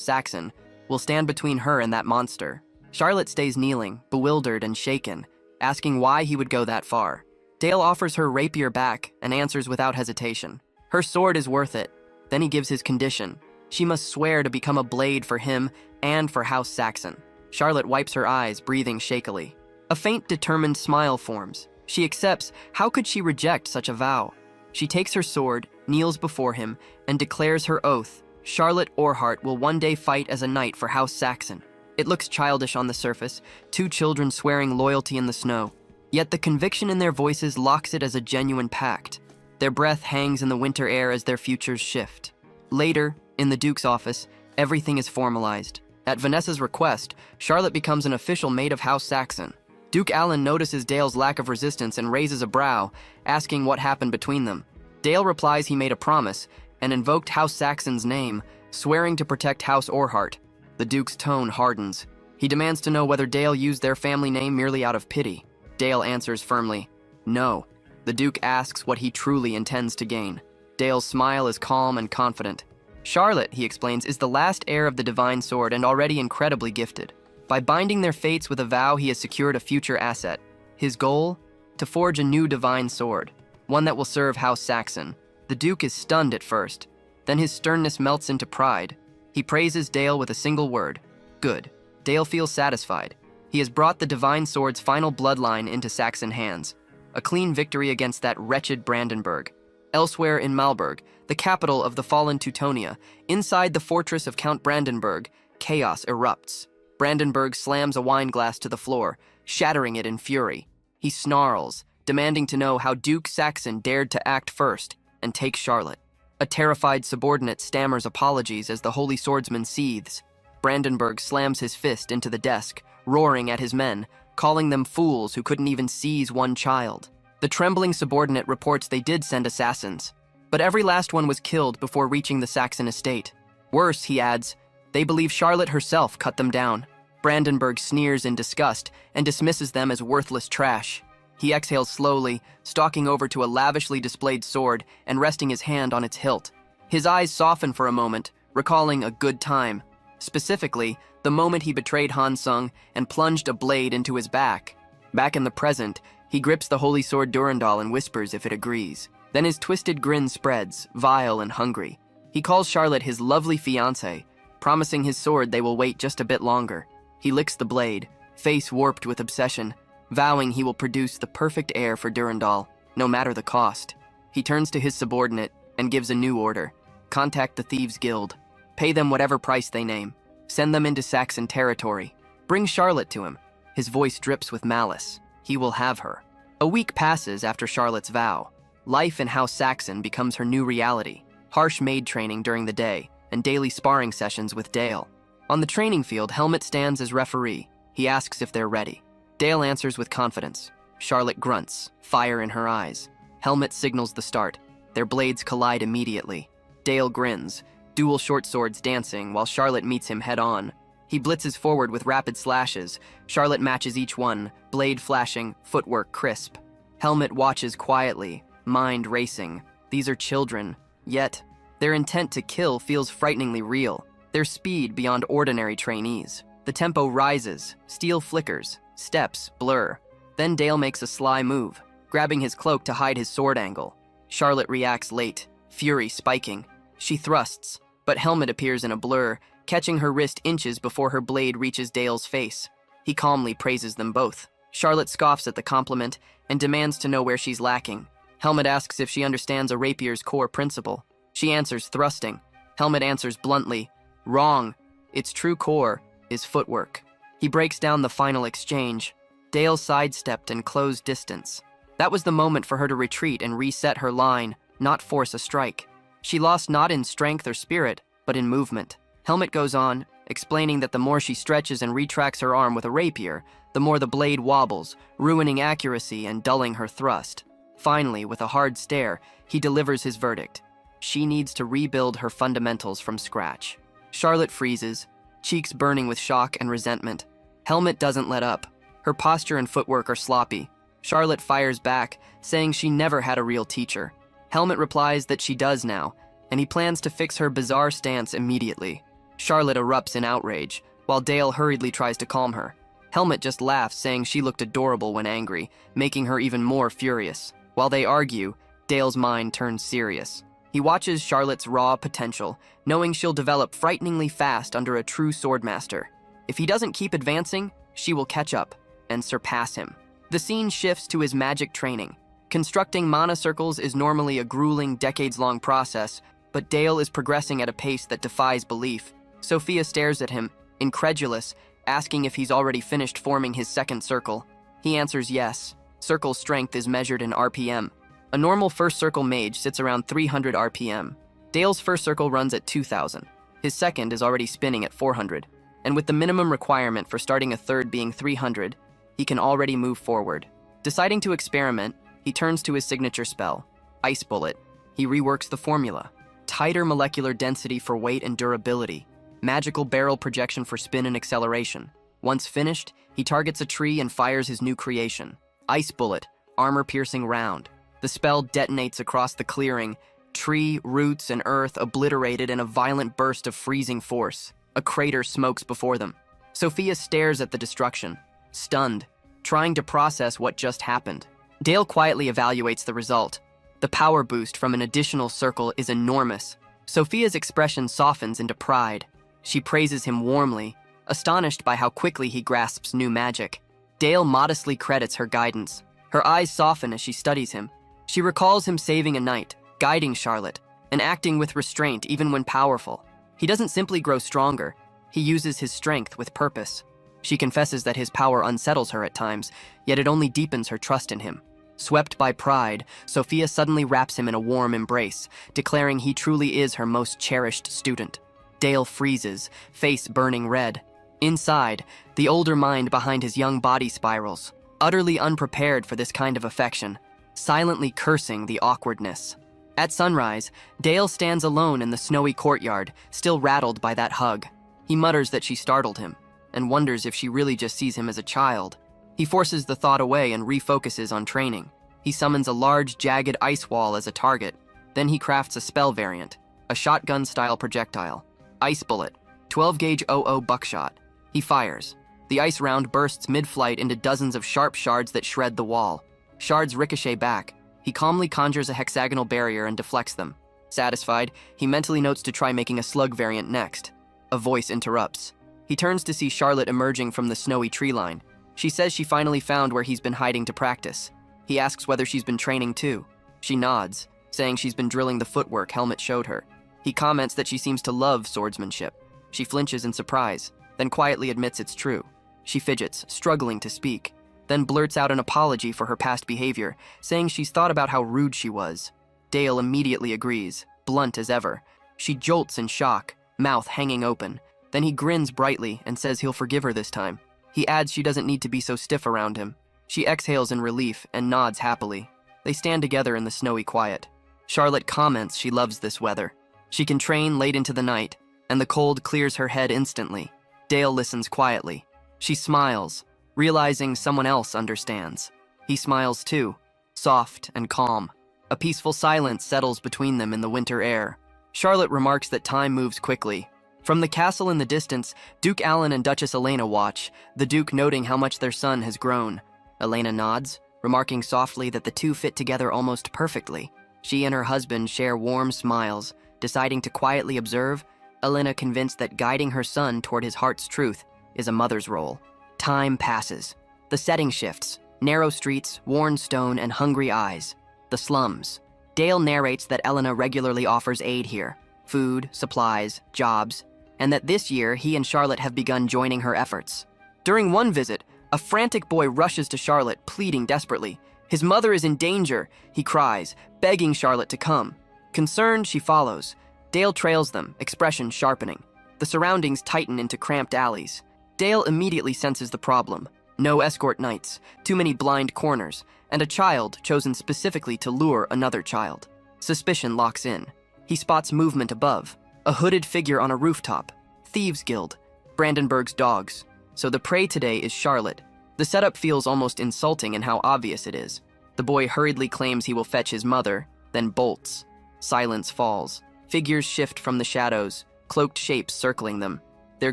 Saxon, will stand between her and that monster. Charlotte stays kneeling, bewildered and shaken, asking why he would go that far. Dale offers her rapier back and answers without hesitation. Her sword is worth it. Then he gives his condition. She must swear to become a blade for him and for House Saxon. Charlotte wipes her eyes, breathing shakily. A faint, determined smile forms. She accepts. How could she reject such a vow? She takes her sword, kneels before him, and declares her oath. Charlotte Orhart will one day fight as a knight for House Saxon. It looks childish on the surface, two children swearing loyalty in the snow. Yet the conviction in their voices locks it as a genuine pact. Their breath hangs in the winter air as their futures shift. Later, in the Duke's office, everything is formalized. At Vanessa's request, Charlotte becomes an official maid of House Saxon. Duke Alan notices Dale's lack of resistance and raises a brow, asking what happened between them. Dale replies he made a promise and invoked House Saxon's name, swearing to protect House Orhart. The Duke's tone hardens. He demands to know whether Dale used their family name merely out of pity. Dale answers firmly, no. The Duke asks what he truly intends to gain. Dale's smile is calm and confident. Charlotte, he explains, is the last heir of the divine sword and already incredibly gifted. By binding their fates with a vow, he has secured a future asset. His goal? To forge a new divine sword, one that will serve House Saxon. The Duke is stunned at first. Then his sternness melts into pride. He praises Dale with a single word. Good. Dale feels satisfied. He has brought the divine sword's final bloodline into Saxon hands. A clean victory against that wretched Brandenburg. Elsewhere in Malberg, the capital of the fallen Teutonia, inside the fortress of Count Brandenburg, chaos erupts. Brandenburg slams a wineglass to the floor, shattering it in fury. He snarls, demanding to know how Duke Saxon dared to act first and take Charlotte. A terrified subordinate stammers apologies as the holy swordsman seethes. Brandenburg slams his fist into the desk, roaring at his men, calling them fools who couldn't even seize one child. The trembling subordinate reports they did send assassins, but every last one was killed before reaching the Saxon estate. Worse, he adds, they believe Charlotte herself cut them down. Brandenburg sneers in disgust and dismisses them as worthless trash. He exhales slowly, stalking over to a lavishly displayed sword and resting his hand on its hilt. His eyes soften for a moment, recalling a good time. Specifically, the moment he betrayed Han Sung and plunged a blade into his back. Back in the present, he grips the holy sword Durandal and whispers if it agrees. Then his twisted grin spreads, vile and hungry. He calls Charlotte his lovely fiancée, Promising his sword they will wait just a bit longer. He licks the blade, face warped with obsession, vowing he will produce the perfect heir for Durandal, no matter the cost. He turns to his subordinate and gives a new order. Contact the Thieves' Guild. Pay them whatever price they name. Send them into Saxon territory. Bring Charlotte to him. His voice drips with malice. He will have her. A week passes after Charlotte's vow. Life in House Saxon becomes her new reality. Harsh maid training during the day, and daily sparring sessions with Dale. On the training field, Helmut stands as referee. He asks if they're ready. Dale answers with confidence. Charlotte grunts, fire in her eyes. Helmut signals the start. Their blades collide immediately. Dale grins, dual short swords dancing while Charlotte meets him head-on. He blitzes forward with rapid slashes. Charlotte matches each one, blade flashing, footwork crisp. Helmut watches quietly, mind racing. These are children, yet their intent to kill feels frighteningly real. Their speed beyond ordinary trainees. The tempo rises, steel flickers, steps blur. Then Dale makes a sly move, grabbing his cloak to hide his sword angle. Charlotte reacts late, fury spiking. She thrusts, but Helmut appears in a blur, catching her wrist inches before her blade reaches Dale's face. He calmly praises them both. Charlotte scoffs at the compliment and demands to know where she's lacking. Helmut asks if she understands a rapier's core principle. She answers thrusting. Helmut answers bluntly, wrong. Its true core is footwork. He breaks down the final exchange. Dale sidestepped and closed distance. That was the moment for her to retreat and reset her line, not force a strike. She lost not in strength or spirit, but in movement. Helmut goes on, explaining that the more she stretches and retracts her arm with a rapier, the more the blade wobbles, ruining accuracy and dulling her thrust. Finally, with a hard stare, he delivers his verdict. She needs to rebuild her fundamentals from scratch. Charlotte freezes, cheeks burning with shock and resentment. Helmut doesn't let up. Her posture and footwork are sloppy. Charlotte fires back, saying she never had a real teacher. Helmut replies that she does now, and he plans to fix her bizarre stance immediately. Charlotte erupts in outrage, while Dale hurriedly tries to calm her. Helmut just laughs, saying she looked adorable when angry, making her even more furious. While they argue, Dale's mind turns serious. He watches Charlotte's raw potential, knowing she'll develop frighteningly fast under a true swordmaster. If he doesn't keep advancing, she will catch up and surpass him. The scene shifts to his magic training. Constructing mana circles is normally a grueling, decades-long process, but Dale is progressing at a pace that defies belief. Sophia stares at him, incredulous, asking if he's already finished forming his second circle. He answers yes. Circle strength is measured in RPM. A normal first circle mage sits around 300 RPM. Dale's first circle runs at 2,000. His second is already spinning at 400. And with the minimum requirement for starting a third being 300, he can already move forward. Deciding to experiment, he turns to his signature spell, Ice Bullet. He reworks the formula. Tighter molecular density for weight and durability. Magical barrel projection for spin and acceleration. Once finished, he targets a tree and fires his new creation. Ice Bullet, armor-piercing round. The spell detonates across the clearing, tree, roots, and earth obliterated in a violent burst of freezing force. A crater smokes before them. Sophia stares at the destruction, stunned, trying to process what just happened. Dale quietly evaluates the result. The power boost from an additional circle is enormous. Sophia's expression softens into pride. She praises him warmly, astonished by how quickly he grasps new magic. Dale modestly credits her guidance. Her eyes soften as she studies him. She recalls him saving a knight, guiding Charlotte, and acting with restraint even when powerful. He doesn't simply grow stronger. He uses his strength with purpose. She confesses that his power unsettles her at times, yet it only deepens her trust in him. Swept by pride, Sophia suddenly wraps him in a warm embrace, declaring he truly is her most cherished student. Dale freezes, face burning red. Inside, the older mind behind his young body spirals, utterly unprepared for this kind of affection, silently cursing the awkwardness. At sunrise, Dale stands alone in the snowy courtyard, still rattled by that hug. He mutters that she startled him, and wonders if she really just sees him as a child. He forces the thought away and refocuses on training. He summons a large, jagged ice wall as a target. Then he crafts a spell variant, a shotgun-style projectile. Ice Bullet, 12-gauge 00 buckshot. He fires. The ice round bursts mid-flight into dozens of sharp shards that shred the wall. Shards ricochet back. He calmly conjures a hexagonal barrier and deflects them. Satisfied, he mentally notes to try making a slug variant next. A voice interrupts. He turns to see Charlotte emerging from the snowy tree line. She says she finally found where he's been hiding to practice. He asks whether she's been training too. She nods, saying she's been drilling the footwork Helmet showed her. He comments that she seems to love swordsmanship. She flinches in surprise, then quietly admits it's true. She fidgets, struggling to speak, then blurts out an apology for her past behavior, saying she's thought about how rude she was. Dale immediately agrees, blunt as ever. She jolts in shock, mouth hanging open. Then he grins brightly and says he'll forgive her this time. He adds she doesn't need to be so stiff around him. She exhales in relief and nods happily. They stand together in the snowy quiet. Charlotte comments she loves this weather. She can train late into the night, and the cold clears her head instantly. Dale listens quietly. She smiles, realizing someone else understands. He smiles too, soft and calm. A peaceful silence settles between them in the winter air. Charlotte remarks that time moves quickly. From the castle in the distance, Duke Alan and Duchess Elena watch, the Duke noting how much their son has grown. Elena nods, remarking softly that the two fit together almost perfectly. She and her husband share warm smiles, deciding to quietly observe, Elena convinced that guiding her son toward his heart's truth is a mother's role. Time passes. The setting shifts. Narrow streets, worn stone, and hungry eyes. The slums. Dale narrates that Elena regularly offers aid here. Food, supplies, jobs, and that this year he and Charlotte have begun joining her efforts. During one visit, a frantic boy rushes to Charlotte, pleading desperately. His mother is in danger, he cries, begging Charlotte to come. Concerned, she follows. Dale trails them, expression sharpening. The surroundings tighten into cramped alleys. Dale immediately senses the problem. No escort knights, too many blind corners, and a child chosen specifically to lure another child. Suspicion locks in. He spots movement above, a hooded figure on a rooftop. Thieves' Guild, Brandenburg's dogs. So the prey today is Charlotte. The setup feels almost insulting in how obvious it is. The boy hurriedly claims he will fetch his mother, then bolts. Silence falls. Figures shift from the shadows, cloaked shapes circling them. Their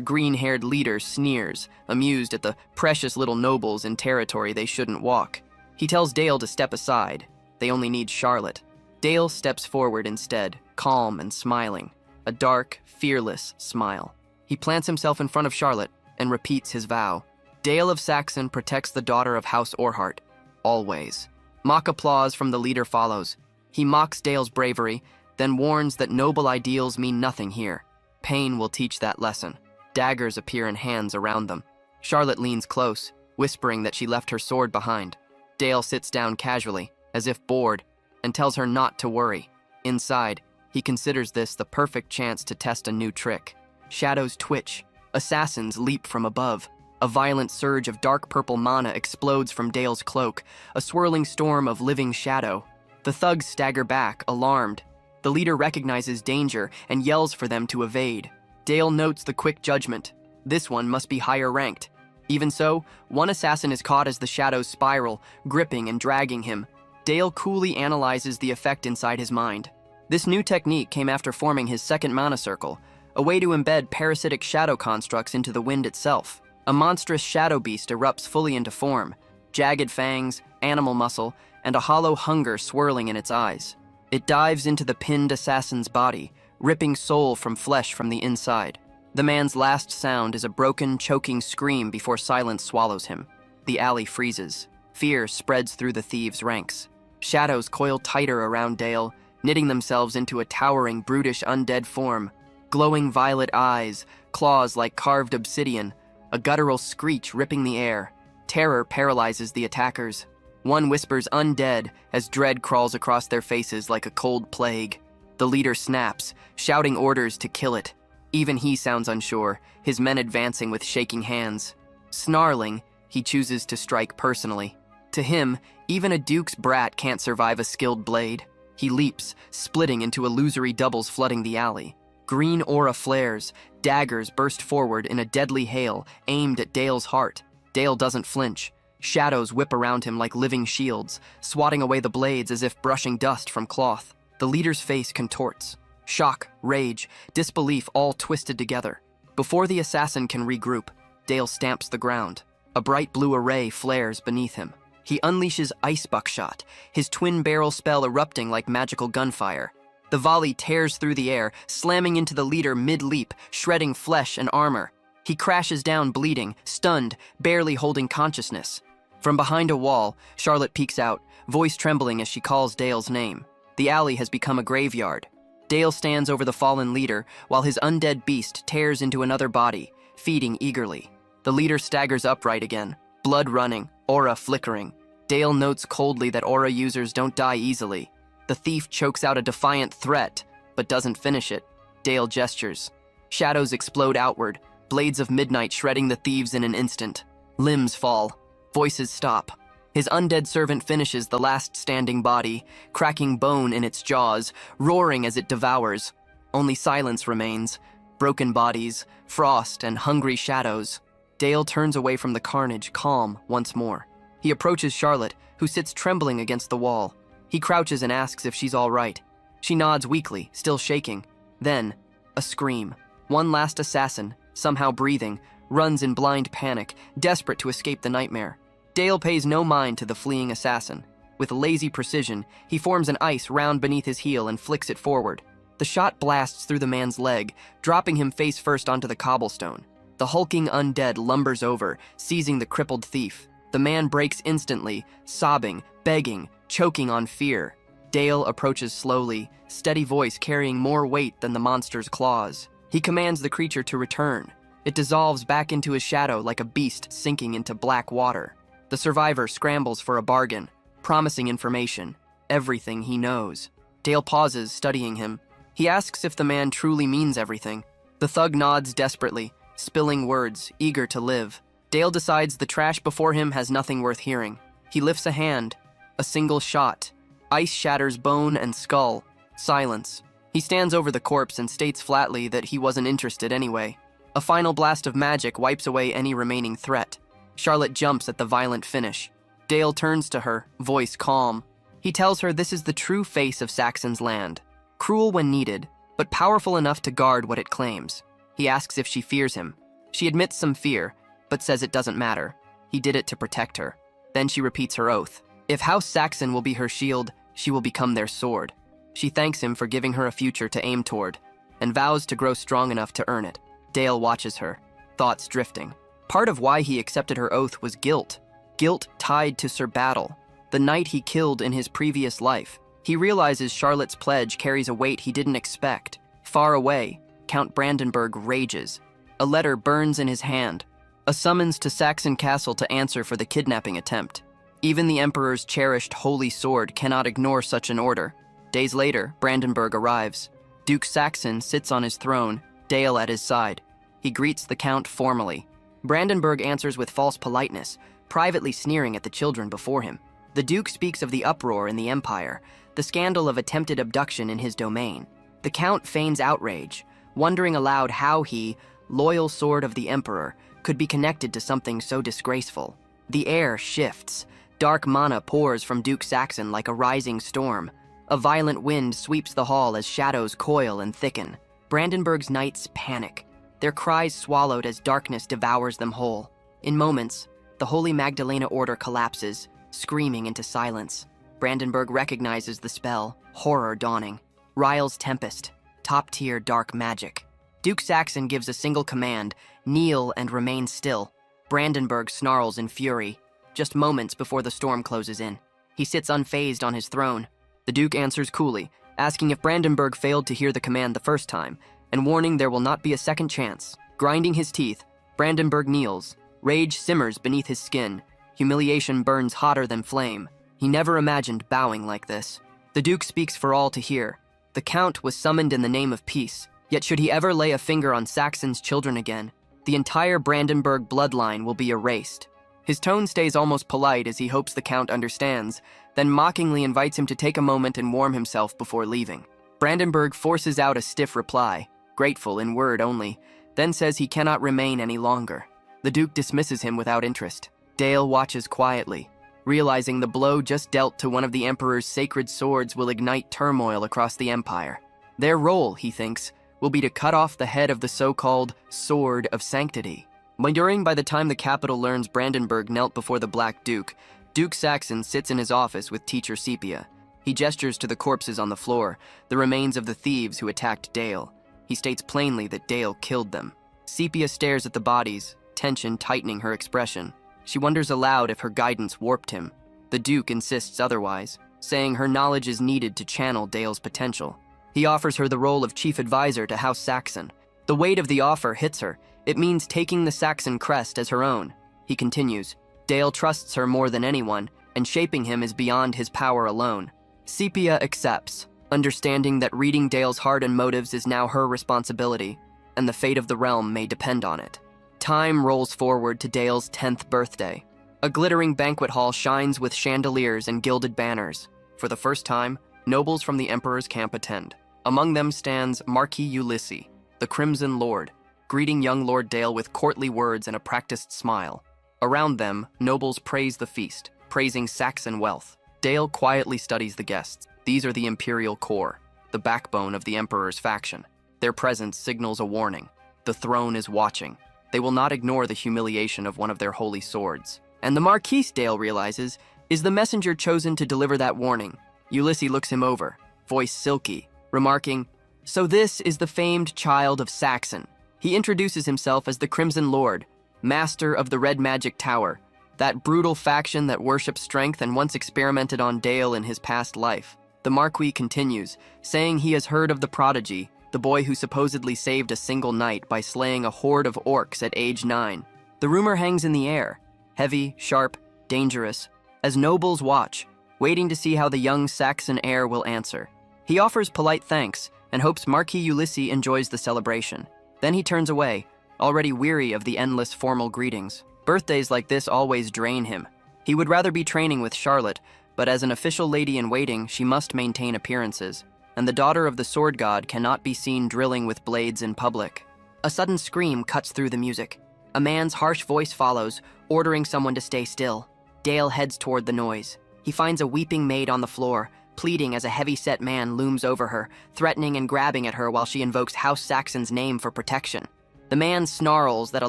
green-haired leader sneers, amused at the precious little nobles in territory they shouldn't walk. He tells Dale to step aside. They only need Charlotte. Dale steps forward instead, calm and smiling. A dark, fearless smile. He plants himself in front of Charlotte and repeats his vow. Dale of Saxon protects the daughter of House Orhart. Always. Mock applause from the leader follows. He mocks Dale's bravery, then warns that noble ideals mean nothing here. Pain will teach that lesson. Daggers appear in hands around them. Charlotte leans close, whispering that she left her sword behind. Dale sits down casually, as if bored, and tells her not to worry. Inside, he considers this the perfect chance to test a new trick. Shadows twitch. Assassins leap from above. A violent surge of dark purple mana explodes from Dale's cloak, a swirling storm of living shadow. The thugs stagger back, alarmed. The leader recognizes danger and yells for them to evade. Dale notes the quick judgment. This one must be higher ranked. Even so, one assassin is caught as the shadows spiral, gripping and dragging him. Dale coolly analyzes the effect inside his mind. This new technique came after forming his second mana circle, a way to embed parasitic shadow constructs into the wind itself. A monstrous shadow beast erupts fully into form, jagged fangs, animal muscle, and a hollow hunger swirling in its eyes. It dives into the pinned assassin's body, ripping soul from flesh from the inside. The man's last sound is a broken, choking scream before silence swallows him. The alley freezes. Fear spreads through the thieves' ranks. Shadows coil tighter around Dale, knitting themselves into a towering, brutish, undead form. Glowing violet eyes, claws like carved obsidian, a guttural screech ripping the air. Terror paralyzes the attackers. One whispers undead as dread crawls across their faces like a cold plague. The leader snaps, shouting orders to kill it. Even he sounds unsure, his men advancing with shaking hands. Snarling, he chooses to strike personally. To him, even a duke's brat can't survive a skilled blade. He leaps, splitting into illusory doubles flooding the alley. Green aura flares, daggers burst forward in a deadly hail, aimed at Dale's heart. Dale doesn't flinch. Shadows whip around him like living shields, swatting away the blades as if brushing dust from cloth. The leader's face contorts. Shock, rage, disbelief all twisted together. Before the assassin can regroup, Dale stamps the ground. A bright blue array flares beneath him. He unleashes Ice Buckshot, his twin barrel spell erupting like magical gunfire. The volley tears through the air, slamming into the leader mid-leap, shredding flesh and armor. He crashes down bleeding, stunned, barely holding consciousness. From behind a wall, Charlotte peeks out, voice trembling as she calls Dale's name. The alley has become a graveyard. Dale stands over the fallen leader, while his undead beast tears into another body, feeding eagerly. The leader staggers upright again, blood running, aura flickering. Dale notes coldly that aura users don't die easily. The thief chokes out a defiant threat, but doesn't finish it. Dale gestures. Shadows explode outward, blades of midnight shredding the thieves in an instant. Limbs fall. Voices stop. His undead servant finishes the last standing body, cracking bone in its jaws, roaring as it devours. Only silence remains. Broken bodies, frost, and hungry shadows. Dale turns away from the carnage, calm once more. He approaches Charlotte, who sits trembling against the wall. He crouches and asks if she's all right. She nods weakly, still shaking. Then, a scream. One last assassin, somehow breathing, runs in blind panic, desperate to escape the nightmare. Dale pays no mind to the fleeing assassin. With lazy precision, he forms an ice round beneath his heel and flicks it forward. The shot blasts through the man's leg, dropping him face first onto the cobblestone. The hulking undead lumbers over, seizing the crippled thief. The man breaks instantly, sobbing, begging, choking on fear. Dale approaches slowly, steady voice carrying more weight than the monster's claws. He commands the creature to return. It dissolves back into his shadow like a beast sinking into black water. The survivor scrambles for a bargain, promising information, everything he knows. Dale pauses, studying him. He asks if the man truly means everything. The thug nods desperately, spilling words, eager to live. Dale decides the trash before him has nothing worth hearing. He lifts a hand. A single shot. Ice shatters bone and skull. Silence. He stands over the corpse and states flatly that he wasn't interested anyway. A final blast of magic wipes away any remaining threat. Charlotte jumps at the violent finish. Dale turns to her, voice calm. He tells her this is the true face of Saxon's land. Cruel when needed, but powerful enough to guard what it claims. He asks if she fears him. She admits some fear, but says it doesn't matter. He did it to protect her. Then she repeats her oath. If House Saxon will be her shield, she will become their sword. She thanks him for giving her a future to aim toward, and vows to grow strong enough to earn it. Dale watches her, thoughts drifting. Part of why he accepted her oath was guilt. Guilt tied to Sir Battle, the knight he killed in his previous life. He realizes Charlotte's pledge carries a weight he didn't expect. Far away, Count Brandenburg rages. A letter burns in his hand, a summons to Saxon Castle to answer for the kidnapping attempt. Even the Emperor's cherished holy sword cannot ignore such an order. Days later, Brandenburg arrives. Duke Saxon sits on his throne, Dale at his side. He greets the Count formally. Brandenburg answers with false politeness, privately sneering at the children before him. The Duke speaks of the uproar in the Empire, the scandal of attempted abduction in his domain. The Count feigns outrage, wondering aloud how he, loyal sword of the Emperor, could be connected to something so disgraceful. The air shifts. Dark mana pours from Duke Saxon like a rising storm. A violent wind sweeps the hall as shadows coil and thicken. Brandenburg's knights panic, their cries swallowed as darkness devours them whole. In moments, the Holy Magdalena Order collapses, screaming into silence. Brandenburg recognizes the spell, horror dawning. Ryle's Tempest, top-tier dark magic. Duke Saxon gives a single command, kneel and remain still. Brandenburg snarls in fury, just moments before the storm closes in. He sits unfazed on his throne. The Duke answers coolly, asking if Brandenburg failed to hear the command the first time, and warning there will not be a second chance. Grinding his teeth, Brandenburg kneels. Rage simmers beneath his skin. Humiliation burns hotter than flame. He never imagined bowing like this. The Duke speaks for all to hear. The Count was summoned in the name of peace, yet should he ever lay a finger on Saxon's children again, the entire Brandenburg bloodline will be erased. His tone stays almost polite as he hopes the Count understands, then mockingly invites him to take a moment and warm himself before leaving. Brandenburg forces out a stiff reply, grateful in word only, then says he cannot remain any longer. The Duke dismisses him without interest. Dale watches quietly, realizing the blow just dealt to one of the Emperor's sacred swords will ignite turmoil across the Empire. Their role, he thinks, will be to cut off the head of the so-called Sword of Sanctity. By the time the capital learns Brandenburg knelt before the Black Duke, Duke Saxon sits in his office with teacher Sepia. He gestures to the corpses on the floor, the remains of the thieves who attacked Dale. He states plainly that Dale killed them. Sepia stares at the bodies, tension tightening her expression. She wonders aloud if her guidance warped him. The Duke insists otherwise, saying her knowledge is needed to channel Dale's potential. He offers her the role of chief advisor to House Saxon. The weight of the offer hits her. It means taking the Saxon crest as her own. He continues, Dale trusts her more than anyone, and shaping him is beyond his power alone. Sepia accepts, understanding that reading Dale's heart and motives is now her responsibility, and the fate of the realm may depend on it. Time rolls forward to Dale's 10th birthday. A glittering banquet hall shines with chandeliers and gilded banners. For the first time, nobles from the Emperor's camp attend. Among them stands Marquis Ulysses, the Crimson Lord, greeting young Lord Dale with courtly words and a practiced smile. Around them, nobles praise the feast, praising Saxon wealth. Dale quietly studies the guests. These are the Imperial Corps, the backbone of the Emperor's faction. Their presence signals a warning. The throne is watching. They will not ignore the humiliation of one of their holy swords. And the Marquis, Dale realizes, is the messenger chosen to deliver that warning. Ulysses looks him over, voice silky, remarking, "So this is the famed child of Saxon." He introduces himself as the Crimson Lord, master of the Red Magic Tower, that brutal faction that worships strength and once experimented on Dale in his past life. The Marquis continues, saying he has heard of the prodigy, the boy who supposedly saved a single night by slaying a horde of orcs at age 9. The rumor hangs in the air, heavy, sharp, dangerous, as nobles watch, waiting to see how the young Saxon heir will answer. He offers polite thanks and hopes Marquis Ulysses enjoys the celebration. Then he turns away, already weary of the endless formal greetings. Birthdays like this always drain him. He would rather be training with Charlotte, but as an official lady-in-waiting, she must maintain appearances, and the daughter of the sword god cannot be seen drilling with blades in public. A sudden scream cuts through the music. A man's harsh voice follows, ordering someone to stay still. Dale heads toward the noise. He finds a weeping maid on the floor, pleading as a heavy-set man looms over her, threatening and grabbing at her while she invokes House Saxon's name for protection. The man snarls that a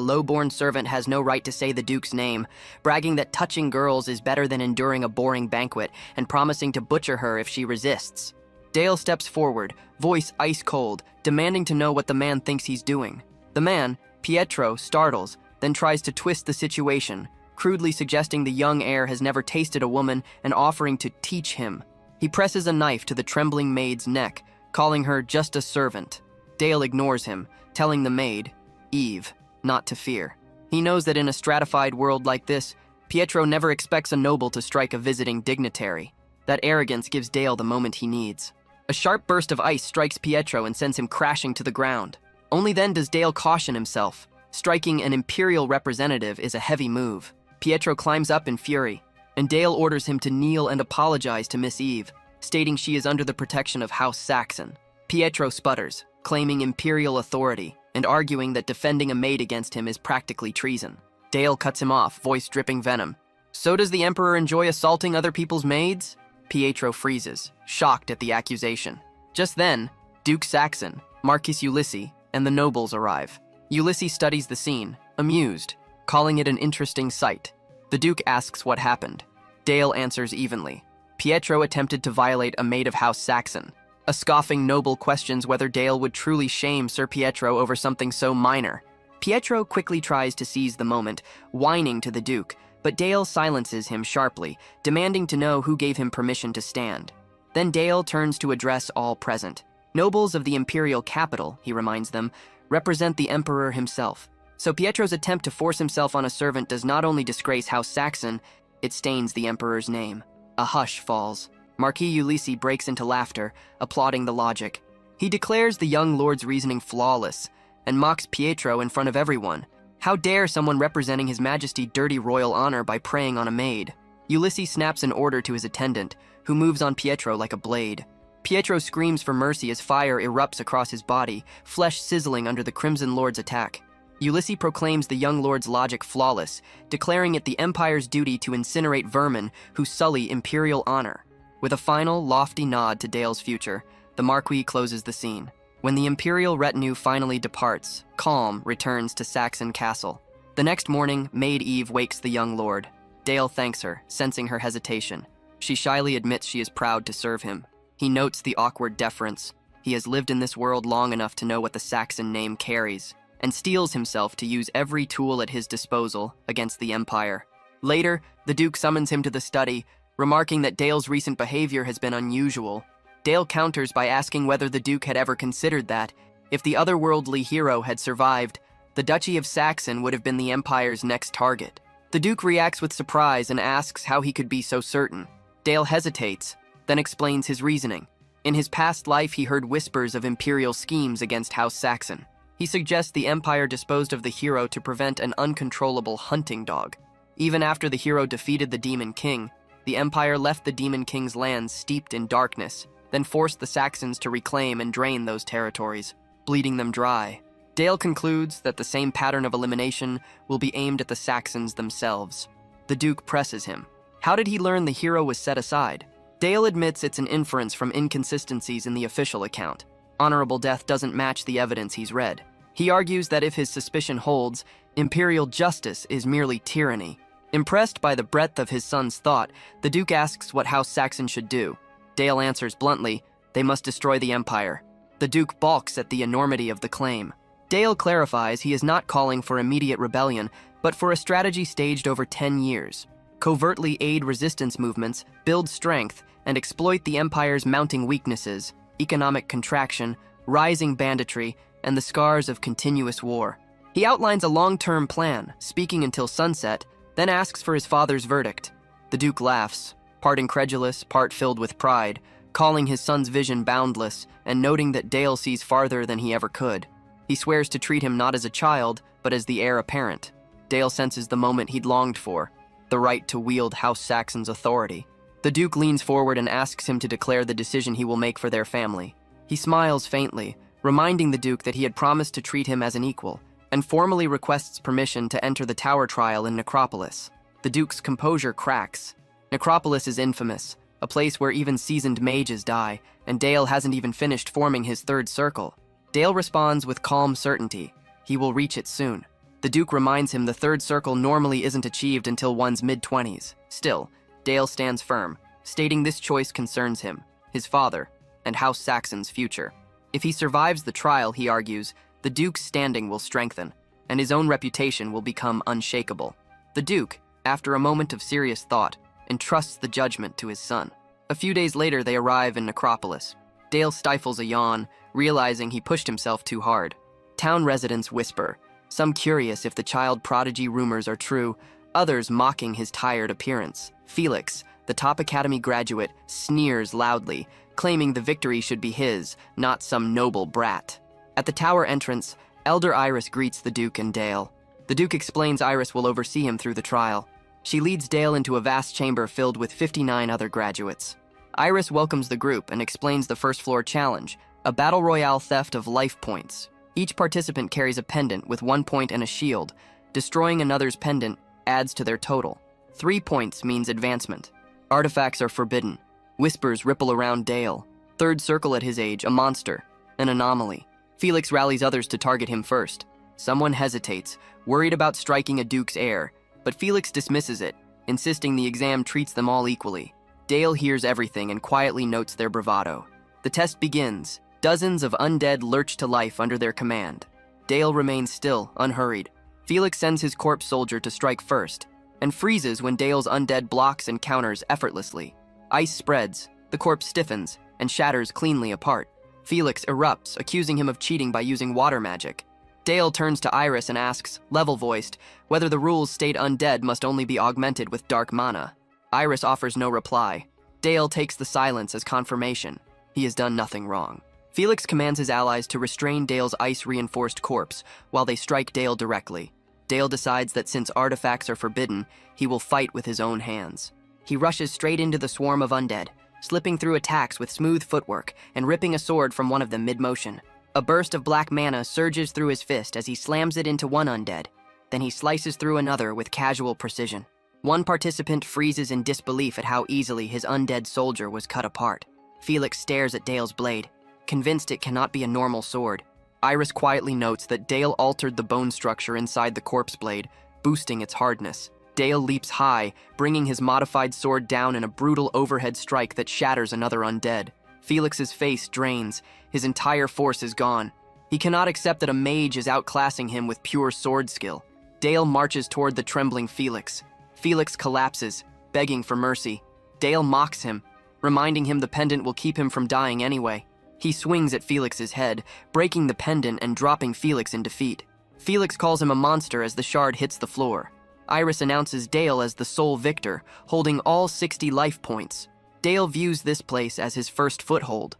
low-born servant has no right to say the Duke's name, bragging that touching girls is better than enduring a boring banquet, and promising to butcher her if she resists. Dale steps forward, voice ice-cold, demanding to know what the man thinks he's doing. The man, Pietro, startles, then tries to twist the situation, crudely suggesting the young heir has never tasted a woman and offering to teach him. He presses a knife to the trembling maid's neck, calling her just a servant. Dale ignores him, telling the maid, Eve, not to fear. He knows that in a stratified world like this, Pietro never expects a noble to strike a visiting dignitary. That arrogance gives Dale the moment he needs. A sharp burst of ice strikes Pietro and sends him crashing to the ground. Only then does Dale caution himself. Striking an imperial representative is a heavy move. Pietro climbs up in fury, and Dale orders him to kneel and apologize to Miss Eve, stating she is under the protection of House Saxon. Pietro sputters, claiming imperial authority, and arguing that defending a maid against him is practically treason. Dale cuts him off, voice dripping venom. "So does the Emperor enjoy assaulting other people's maids?" Pietro freezes, shocked at the accusation. Just then, Duke Saxon, Marquis Ulysses, and the nobles arrive. Ulysses studies the scene, amused, calling it an interesting sight. The Duke asks what happened. Dale answers evenly. Pietro attempted to violate a maid of House Saxon. A scoffing noble questions whether Dale would truly shame Sir Pietro over something so minor. Pietro quickly tries to seize the moment, whining to the Duke, but Dale silences him sharply, demanding to know who gave him permission to stand. Then Dale turns to address all present. Nobles of the imperial capital, he reminds them, represent the Emperor himself. So Pietro's attempt to force himself on a servant does not only disgrace House Saxon, it stains the Emperor's name. A hush falls. Marquis Ulysses breaks into laughter, applauding the logic. He declares the young lord's reasoning flawless, and mocks Pietro in front of everyone. How dare someone representing His Majesty dirty royal honor by preying on a maid? Ulysses snaps an order to his attendant, who moves on Pietro like a blade. Pietro screams for mercy as fire erupts across his body, flesh sizzling under the Crimson Lord's attack. Ulysses proclaims the young lord's logic flawless, declaring it the Empire's duty to incinerate vermin who sully imperial honor. With a final, lofty nod to Dale's future, the Marquis closes the scene. When the imperial retinue finally departs, calm returns to Saxon Castle. The next morning, Maid Eve wakes the young lord. Dale thanks her, sensing her hesitation. She shyly admits she is proud to serve him. He notes the awkward deference. He has lived in this world long enough to know what the Saxon name carries, and steels himself to use every tool at his disposal against the Empire. Later, the Duke summons him to the study, remarking that Dale's recent behavior has been unusual. Dale counters by asking whether the Duke had ever considered that, if the otherworldly hero had survived, the Duchy of Saxon would have been the Empire's next target. The Duke reacts with surprise and asks how he could be so certain. Dale hesitates, then explains his reasoning. In his past life, he heard whispers of imperial schemes against House Saxon. He suggests the Empire disposed of the hero to prevent an uncontrollable hunting dog. Even after the hero defeated the Demon King, the Empire left the Demon King's lands steeped in darkness, then forced the Saxons to reclaim and drain those territories, bleeding them dry. Dale concludes that the same pattern of elimination will be aimed at the Saxons themselves. The Duke presses him. How did he learn the hero was set aside? Dale admits it's an inference from inconsistencies in the official account. Honorable death doesn't match the evidence he's read. He argues that if his suspicion holds, imperial justice is merely tyranny. Impressed by the breadth of his son's thought, the Duke asks what House Saxon should do. Dale answers bluntly, they must destroy the Empire. The Duke balks at the enormity of the claim. Dale clarifies he is not calling for immediate rebellion, but for a strategy staged over 10 years. Covertly aid resistance movements, build strength, and exploit the Empire's mounting weaknesses, economic contraction, rising banditry, and the scars of continuous war. He outlines a long-term plan, speaking until sunset, then asks for his father's verdict. The Duke laughs, part incredulous, part filled with pride, calling his son's vision boundless and noting that Dale sees farther than he ever could. He swears to treat him not as a child, but as the heir apparent. Dale senses the moment he'd longed for, the right to wield House Saxon's authority. The Duke leans forward and asks him to declare the decision he will make for their family. He smiles faintly, reminding the Duke that he had promised to treat him as an equal, and formally requests permission to enter the tower trial in Necropolis. The Duke's composure cracks. Necropolis is infamous, a place where even seasoned mages die, and Dale hasn't even finished forming his third circle. Dale responds with calm certainty. He will reach it soon. The Duke reminds him the third circle normally isn't achieved until one's mid-20s. Still, Dale stands firm, stating this choice concerns him, his father, and House Saxon's future. If he survives the trial, he argues, the Duke's standing will strengthen, and his own reputation will become unshakable. The Duke, after a moment of serious thought, entrusts the judgment to his son. A few days later, they arrive in Necropolis. Dale stifles a yawn, realizing he pushed himself too hard. Town residents whisper, some curious if the child prodigy rumors are true, others mocking his tired appearance. Felix, the top academy graduate, sneers loudly, claiming the victory should be his, not some noble brat. At the tower entrance, Elder Iris greets the Duke and Dale. The Duke explains Iris will oversee him through the trial. She leads Dale into a vast chamber filled with 59 other graduates. Iris welcomes the group and explains the first floor challenge, a battle royale theft of life points. Each participant carries a pendant with 1 point and a shield. Destroying another's pendant adds to their total. 3 points means advancement. Artifacts are forbidden. Whispers ripple around Dale. Third circle at his age, a monster, an anomaly. Felix rallies others to target him first. Someone hesitates, worried about striking a Duke's heir, but Felix dismisses it, insisting the exam treats them all equally. Dale hears everything and quietly notes their bravado. The test begins. Dozens of undead lurch to life under their command. Dale remains still, unhurried. Felix sends his corpse soldier to strike first, and freezes when Dale's undead blocks and counters effortlessly. Ice spreads, the corpse stiffens, and shatters cleanly apart. Felix erupts, accusing him of cheating by using water magic. Dale turns to Iris and asks, level-voiced, whether the rules state undead must only be augmented with dark mana. Iris offers no reply. Dale takes the silence as confirmation. He has done nothing wrong. Felix commands his allies to restrain Dale's ice-reinforced corpse while they strike Dale directly. Dale decides that since artifacts are forbidden, he will fight with his own hands. He rushes straight into the swarm of undead, slipping through attacks with smooth footwork and ripping a sword from one of them mid-motion. A burst of black mana surges through his fist as he slams it into one undead. Then he slices through another with casual precision. One participant freezes in disbelief at how easily his undead soldier was cut apart. Felix stares at Dale's blade, convinced it cannot be a normal sword. Iris quietly notes that Dale altered the bone structure inside the corpse blade, boosting its hardness. Dale leaps high, bringing his modified sword down in a brutal overhead strike that shatters another undead. Felix's face drains. His entire force is gone. He cannot accept that a mage is outclassing him with pure sword skill. Dale marches toward the trembling Felix. Felix collapses, begging for mercy. Dale mocks him, reminding him the pendant will keep him from dying anyway. He swings at Felix's head, breaking the pendant and dropping Felix in defeat. Felix calls him a monster as the shard hits the floor. Iris announces Dale as the sole victor, holding all 60 life points. Dale views this place as his first foothold.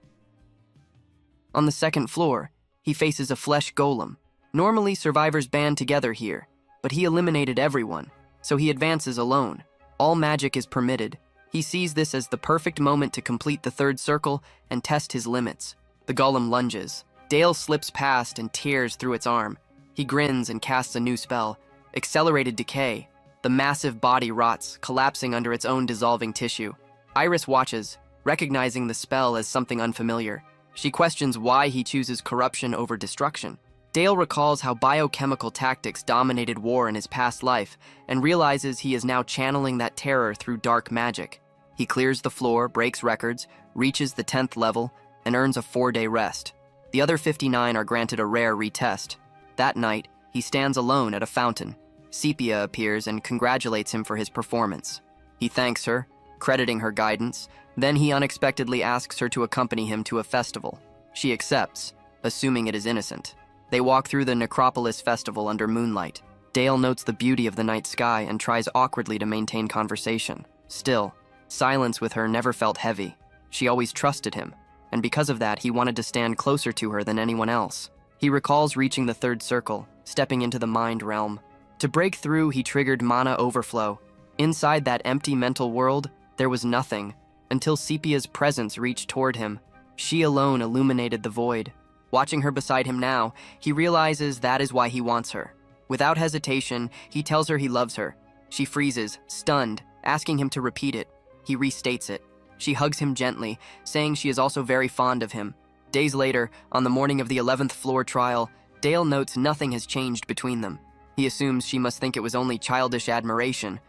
On the second floor, he faces a flesh golem. Normally, survivors band together here, but he eliminated everyone, so he advances alone. All magic is permitted. He sees this as the perfect moment to complete the third circle and test his limits. The golem lunges. Dale slips past and tears through its arm. He grins and casts a new spell, Accelerated Decay. The massive body rots, collapsing under its own dissolving tissue. Iris watches, recognizing the spell as something unfamiliar. She questions why he chooses corruption over destruction. Dale recalls how biochemical tactics dominated war in his past life and realizes he is now channeling that terror through dark magic. He clears the floor, breaks records, reaches the 10th level, and earns a 4-day rest. The other 59 are granted a rare retest. That night, he stands alone at a fountain. Sepia appears and congratulates him for his performance. He thanks her, crediting her guidance. Then he unexpectedly asks her to accompany him to a festival. She accepts, assuming it is innocent. They walk through the Necropolis festival under moonlight. Dale notes the beauty of the night sky and tries awkwardly to maintain conversation. Still, silence with her never felt heavy. She always trusted him, and because of that, he wanted to stand closer to her than anyone else. He recalls reaching the third circle, stepping into the mind realm. To break through, he triggered mana overflow. Inside that empty mental world, there was nothing, until Sepia's presence reached toward him. She alone illuminated the void. Watching her beside him now, he realizes that is why he wants her. Without hesitation, he tells her he loves her. She freezes, stunned, asking him to repeat it. He restates it. She hugs him gently, saying she is also very fond of him. Days later, on the morning of the 11th floor trial, Dale notes nothing has changed between them. He assumes she must think it was only childish admiration.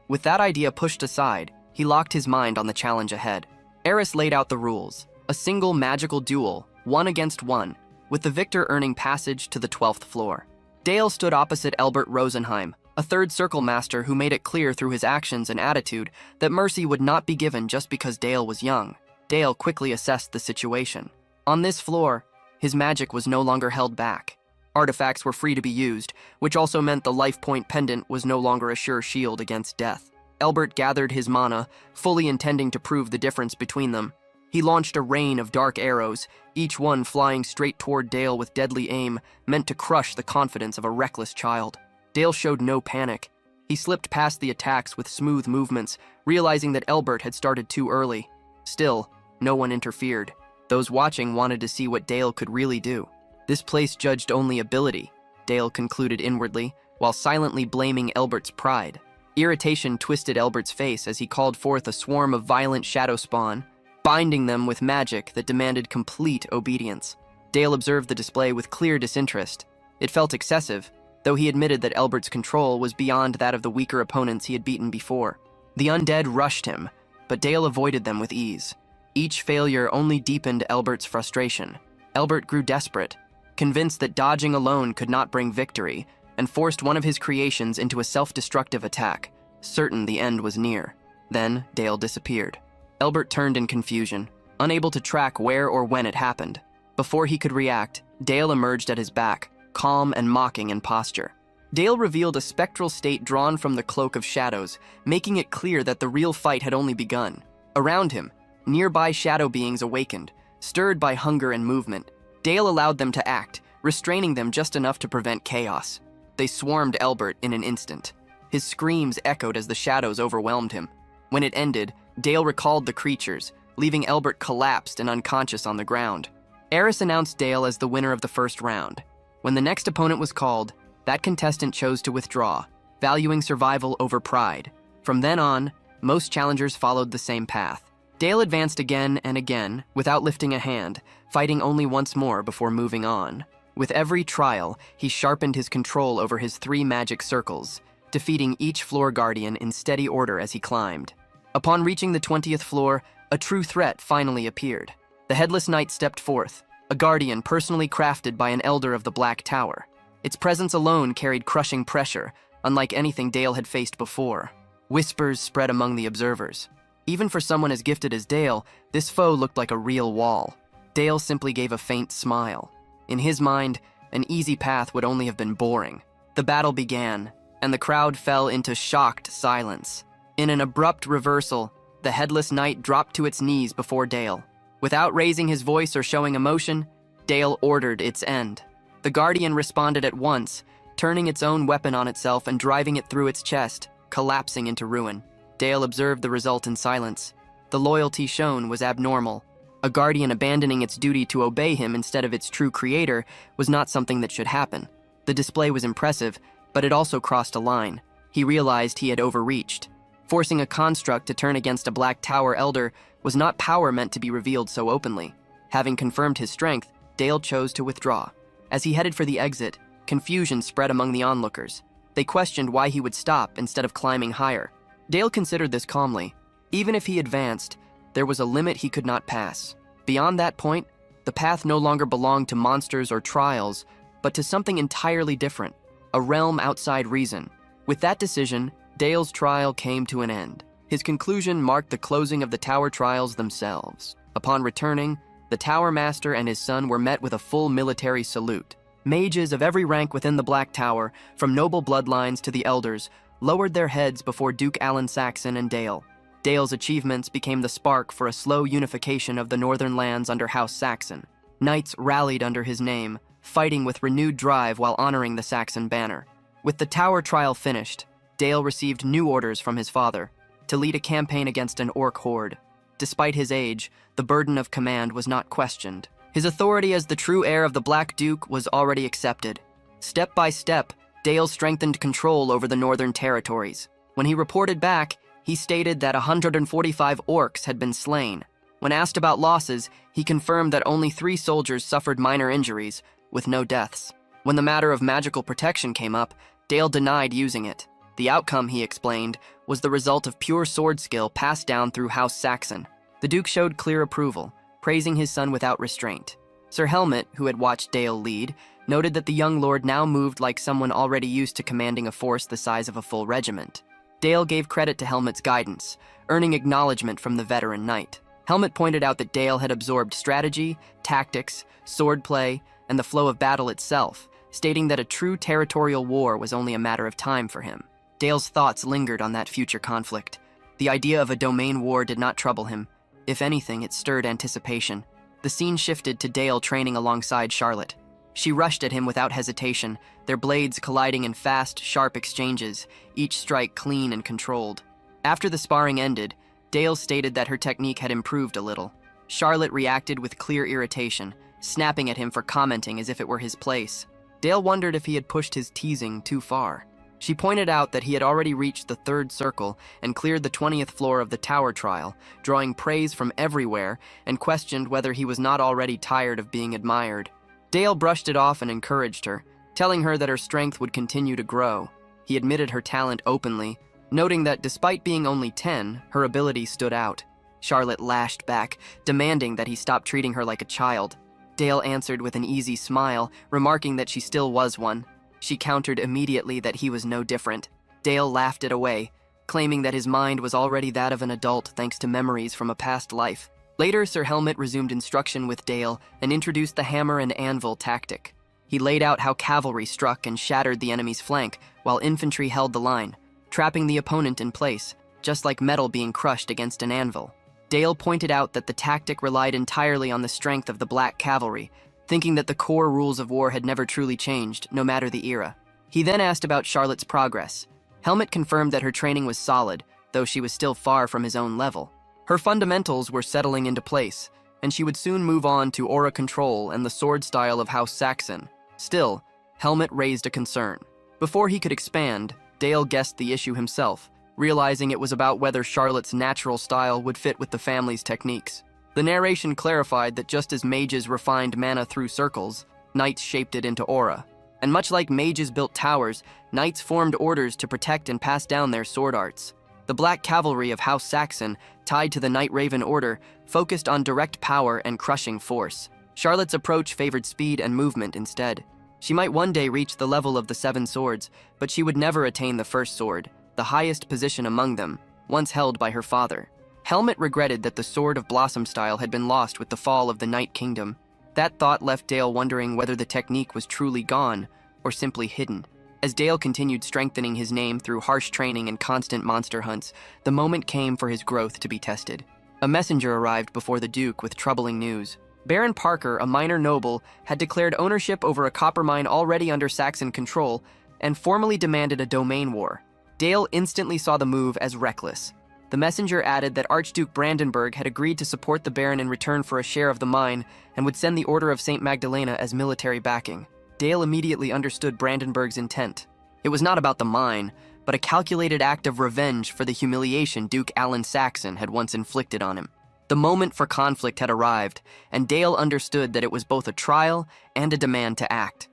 With that idea pushed aside, he locked his mind on the challenge ahead. Eris laid out the rules. A single magical duel, 1 against 1, with the victor earning passage to the 12th floor. Dale stood opposite Elbert Rosenheim, a third circle master who made it clear through his actions and attitude that mercy would not be given just because Dale was young. Dale quickly assessed the situation. On this floor, his magic was no longer held back. Artifacts were free to be used, which also meant the life point pendant was no longer a sure shield against death. Elbert gathered his mana, fully intending to prove the difference between them. He launched a rain of dark arrows, each one flying straight toward Dale with deadly aim, meant to crush the confidence of a reckless child. Dale showed no panic. He slipped past the attacks with smooth movements, realizing that Elbert had started too early. Still, no one interfered. Those watching wanted to see what Dale could really do. This place judged only ability, Dale concluded inwardly, while silently blaming Elbert's pride. Irritation twisted Elbert's face as he called forth a swarm of violent shadow spawn, binding them with magic that demanded complete obedience. Dale observed the display with clear disinterest. It felt excessive, though he admitted that Elbert's control was beyond that of the weaker opponents he had beaten before. The undead rushed him, but Dale avoided them with ease. Each failure only deepened Elbert's frustration. Elbert grew desperate, convinced that dodging alone could not bring victory, and forced one of his creations into a self-destructive attack, certain the end was near. Then Dale disappeared. Elbert turned in confusion, unable to track where or when it happened. Before he could react, Dale emerged at his back, calm and mocking in posture. Dale revealed a spectral state drawn from the cloak of shadows, making it clear that the real fight had only begun. Around him, nearby shadow beings awakened, stirred by hunger and movement. Dale allowed them to act, restraining them just enough to prevent chaos. They swarmed Elbert in an instant. His screams echoed as the shadows overwhelmed him. When it ended, Dale recalled the creatures, leaving Elbert collapsed and unconscious on the ground. Eris announced Dale as the winner of the first round. When the next opponent was called, that contestant chose to withdraw, valuing survival over pride. From then on, most challengers followed the same path. Dale advanced again and again, without lifting a hand, fighting only once more before moving on. With every trial, he sharpened his control over his 3 magic circles, defeating each floor guardian in steady order as he climbed. Upon reaching the 20th floor, a true threat finally appeared. The Headless Knight stepped forth, a guardian personally crafted by an elder of the Black Tower. Its presence alone carried crushing pressure, unlike anything Dale had faced before. Whispers spread among the observers. Even for someone as gifted as Dale, this foe looked like a real wall. Dale simply gave a faint smile. In his mind, an easy path would only have been boring. The battle began, and the crowd fell into shocked silence. In an abrupt reversal, the Headless Knight dropped to its knees before Dale. Without raising his voice or showing emotion, Dale ordered its end. The Guardian responded at once, turning its own weapon on itself and driving it through its chest, collapsing into ruin. Dale observed the result in silence. The loyalty shown was abnormal. A Guardian abandoning its duty to obey him instead of its true creator was not something that should happen. The display was impressive, but it also crossed a line. He realized he had overreached. Forcing a construct to turn against a Black Tower elder was not power meant to be revealed so openly. Having confirmed his strength, Dale chose to withdraw. As he headed for the exit, confusion spread among the onlookers. They questioned why he would stop instead of climbing higher. Dale considered this calmly. Even if he advanced, there was a limit he could not pass. Beyond that point, the path no longer belonged to monsters or trials, but to something entirely different, a realm outside reason. With that decision, Dale's trial came to an end. His conclusion marked the closing of the Tower trials themselves. Upon returning, the Tower Master and his son were met with a full military salute. Mages of every rank within the Black Tower, from noble bloodlines to the elders, lowered their heads before Duke Alan Saxon and Dale. Dale's achievements became the spark for a slow unification of the northern lands under House Saxon. Knights rallied under his name, fighting with renewed drive while honoring the Saxon banner. With the Tower trial finished, Dale received new orders from his father to lead a campaign against an orc horde. Despite his age, the burden of command was not questioned. His authority as the true heir of the Black Duke was already accepted. Step by step, Dale strengthened control over the northern territories. When he reported back, he stated that 145 orcs had been slain. When asked about losses, he confirmed that only 3 soldiers suffered minor injuries, with no deaths. When the matter of magical protection came up, Dale denied using it. The outcome, he explained, was the result of pure sword skill passed down through House Saxon. The Duke showed clear approval, praising his son without restraint. Sir Helmet, who had watched Dale lead, noted that the young lord now moved like someone already used to commanding a force the size of a full regiment. Dale gave credit to Helmet's guidance, earning acknowledgement from the veteran knight. Helmet pointed out that Dale had absorbed strategy, tactics, swordplay, and the flow of battle itself, stating that a true territorial war was only a matter of time for him. Dale's thoughts lingered on that future conflict. The idea of a domain war did not trouble him. If anything, it stirred anticipation. The scene shifted to Dale training alongside Charlotte. She rushed at him without hesitation, their blades colliding in fast, sharp exchanges, each strike clean and controlled. After the sparring ended, Dale stated that her technique had improved a little. Charlotte reacted with clear irritation, snapping at him for commenting as if it were his place. Dale wondered if he had pushed his teasing too far. She pointed out that he had already reached the 3rd circle and cleared the 20th floor of the Tower trial, drawing praise from everywhere, and questioned whether he was not already tired of being admired. Dale brushed it off and encouraged her, telling her that her strength would continue to grow. He admitted her talent openly, noting that despite being only 10, her ability stood out. Charlotte lashed back, demanding that he stop treating her like a child. Dale answered with an easy smile, remarking that she still was one. She countered immediately that he was no different. Dale laughed it away, claiming that his mind was already that of an adult thanks to memories from a past life. Later, Sir Helmet resumed instruction with Dale and introduced the hammer and anvil tactic. He laid out how cavalry struck and shattered the enemy's flank, while infantry held the line, trapping the opponent in place, just like metal being crushed against an anvil. Dale pointed out that the tactic relied entirely on the strength of the Black Cavalry, thinking that the core rules of war had never truly changed, no matter the era. He then asked about Charlotte's progress. Helmet confirmed that her training was solid, though she was still far from his own level. Her fundamentals were settling into place, and she would soon move on to aura control and the sword style of House Saxon. Still, Helmet raised a concern. Before he could expand, Dale guessed the issue himself, realizing it was about whether Charlotte's natural style would fit with the family's techniques. The narration clarified that just as mages refined mana through circles, knights shaped it into aura. And much like mages built towers, knights formed orders to protect and pass down their sword arts. The Black Cavalry of House Saxon, tied to the Knight Raven Order, focused on direct power and crushing force. Charlotte's approach favored speed and movement instead. She might one day reach the level of the Seven Swords, but she would never attain the first sword, the highest position among them, once held by her father. Helmet regretted that the Sword of Blossom style had been lost with the fall of the Night Kingdom. That thought left Dale wondering whether the technique was truly gone or simply hidden. As Dale continued strengthening his name through harsh training and constant monster hunts, the moment came for his growth to be tested. A messenger arrived before the Duke with troubling news. Baron Parker, a minor noble, had declared ownership over a copper mine already under Saxon control and formally demanded a domain war. Dale instantly saw the move as reckless. The messenger added that Archduke Brandenburg had agreed to support the Baron in return for a share of the mine and would send the Order of St. Magdalena as military backing. Dale immediately understood Brandenburg's intent. It was not about the mine, but a calculated act of revenge for the humiliation Duke Alan Saxon had once inflicted on him. The moment for conflict had arrived, and Dale understood that it was both a trial and a demand to act.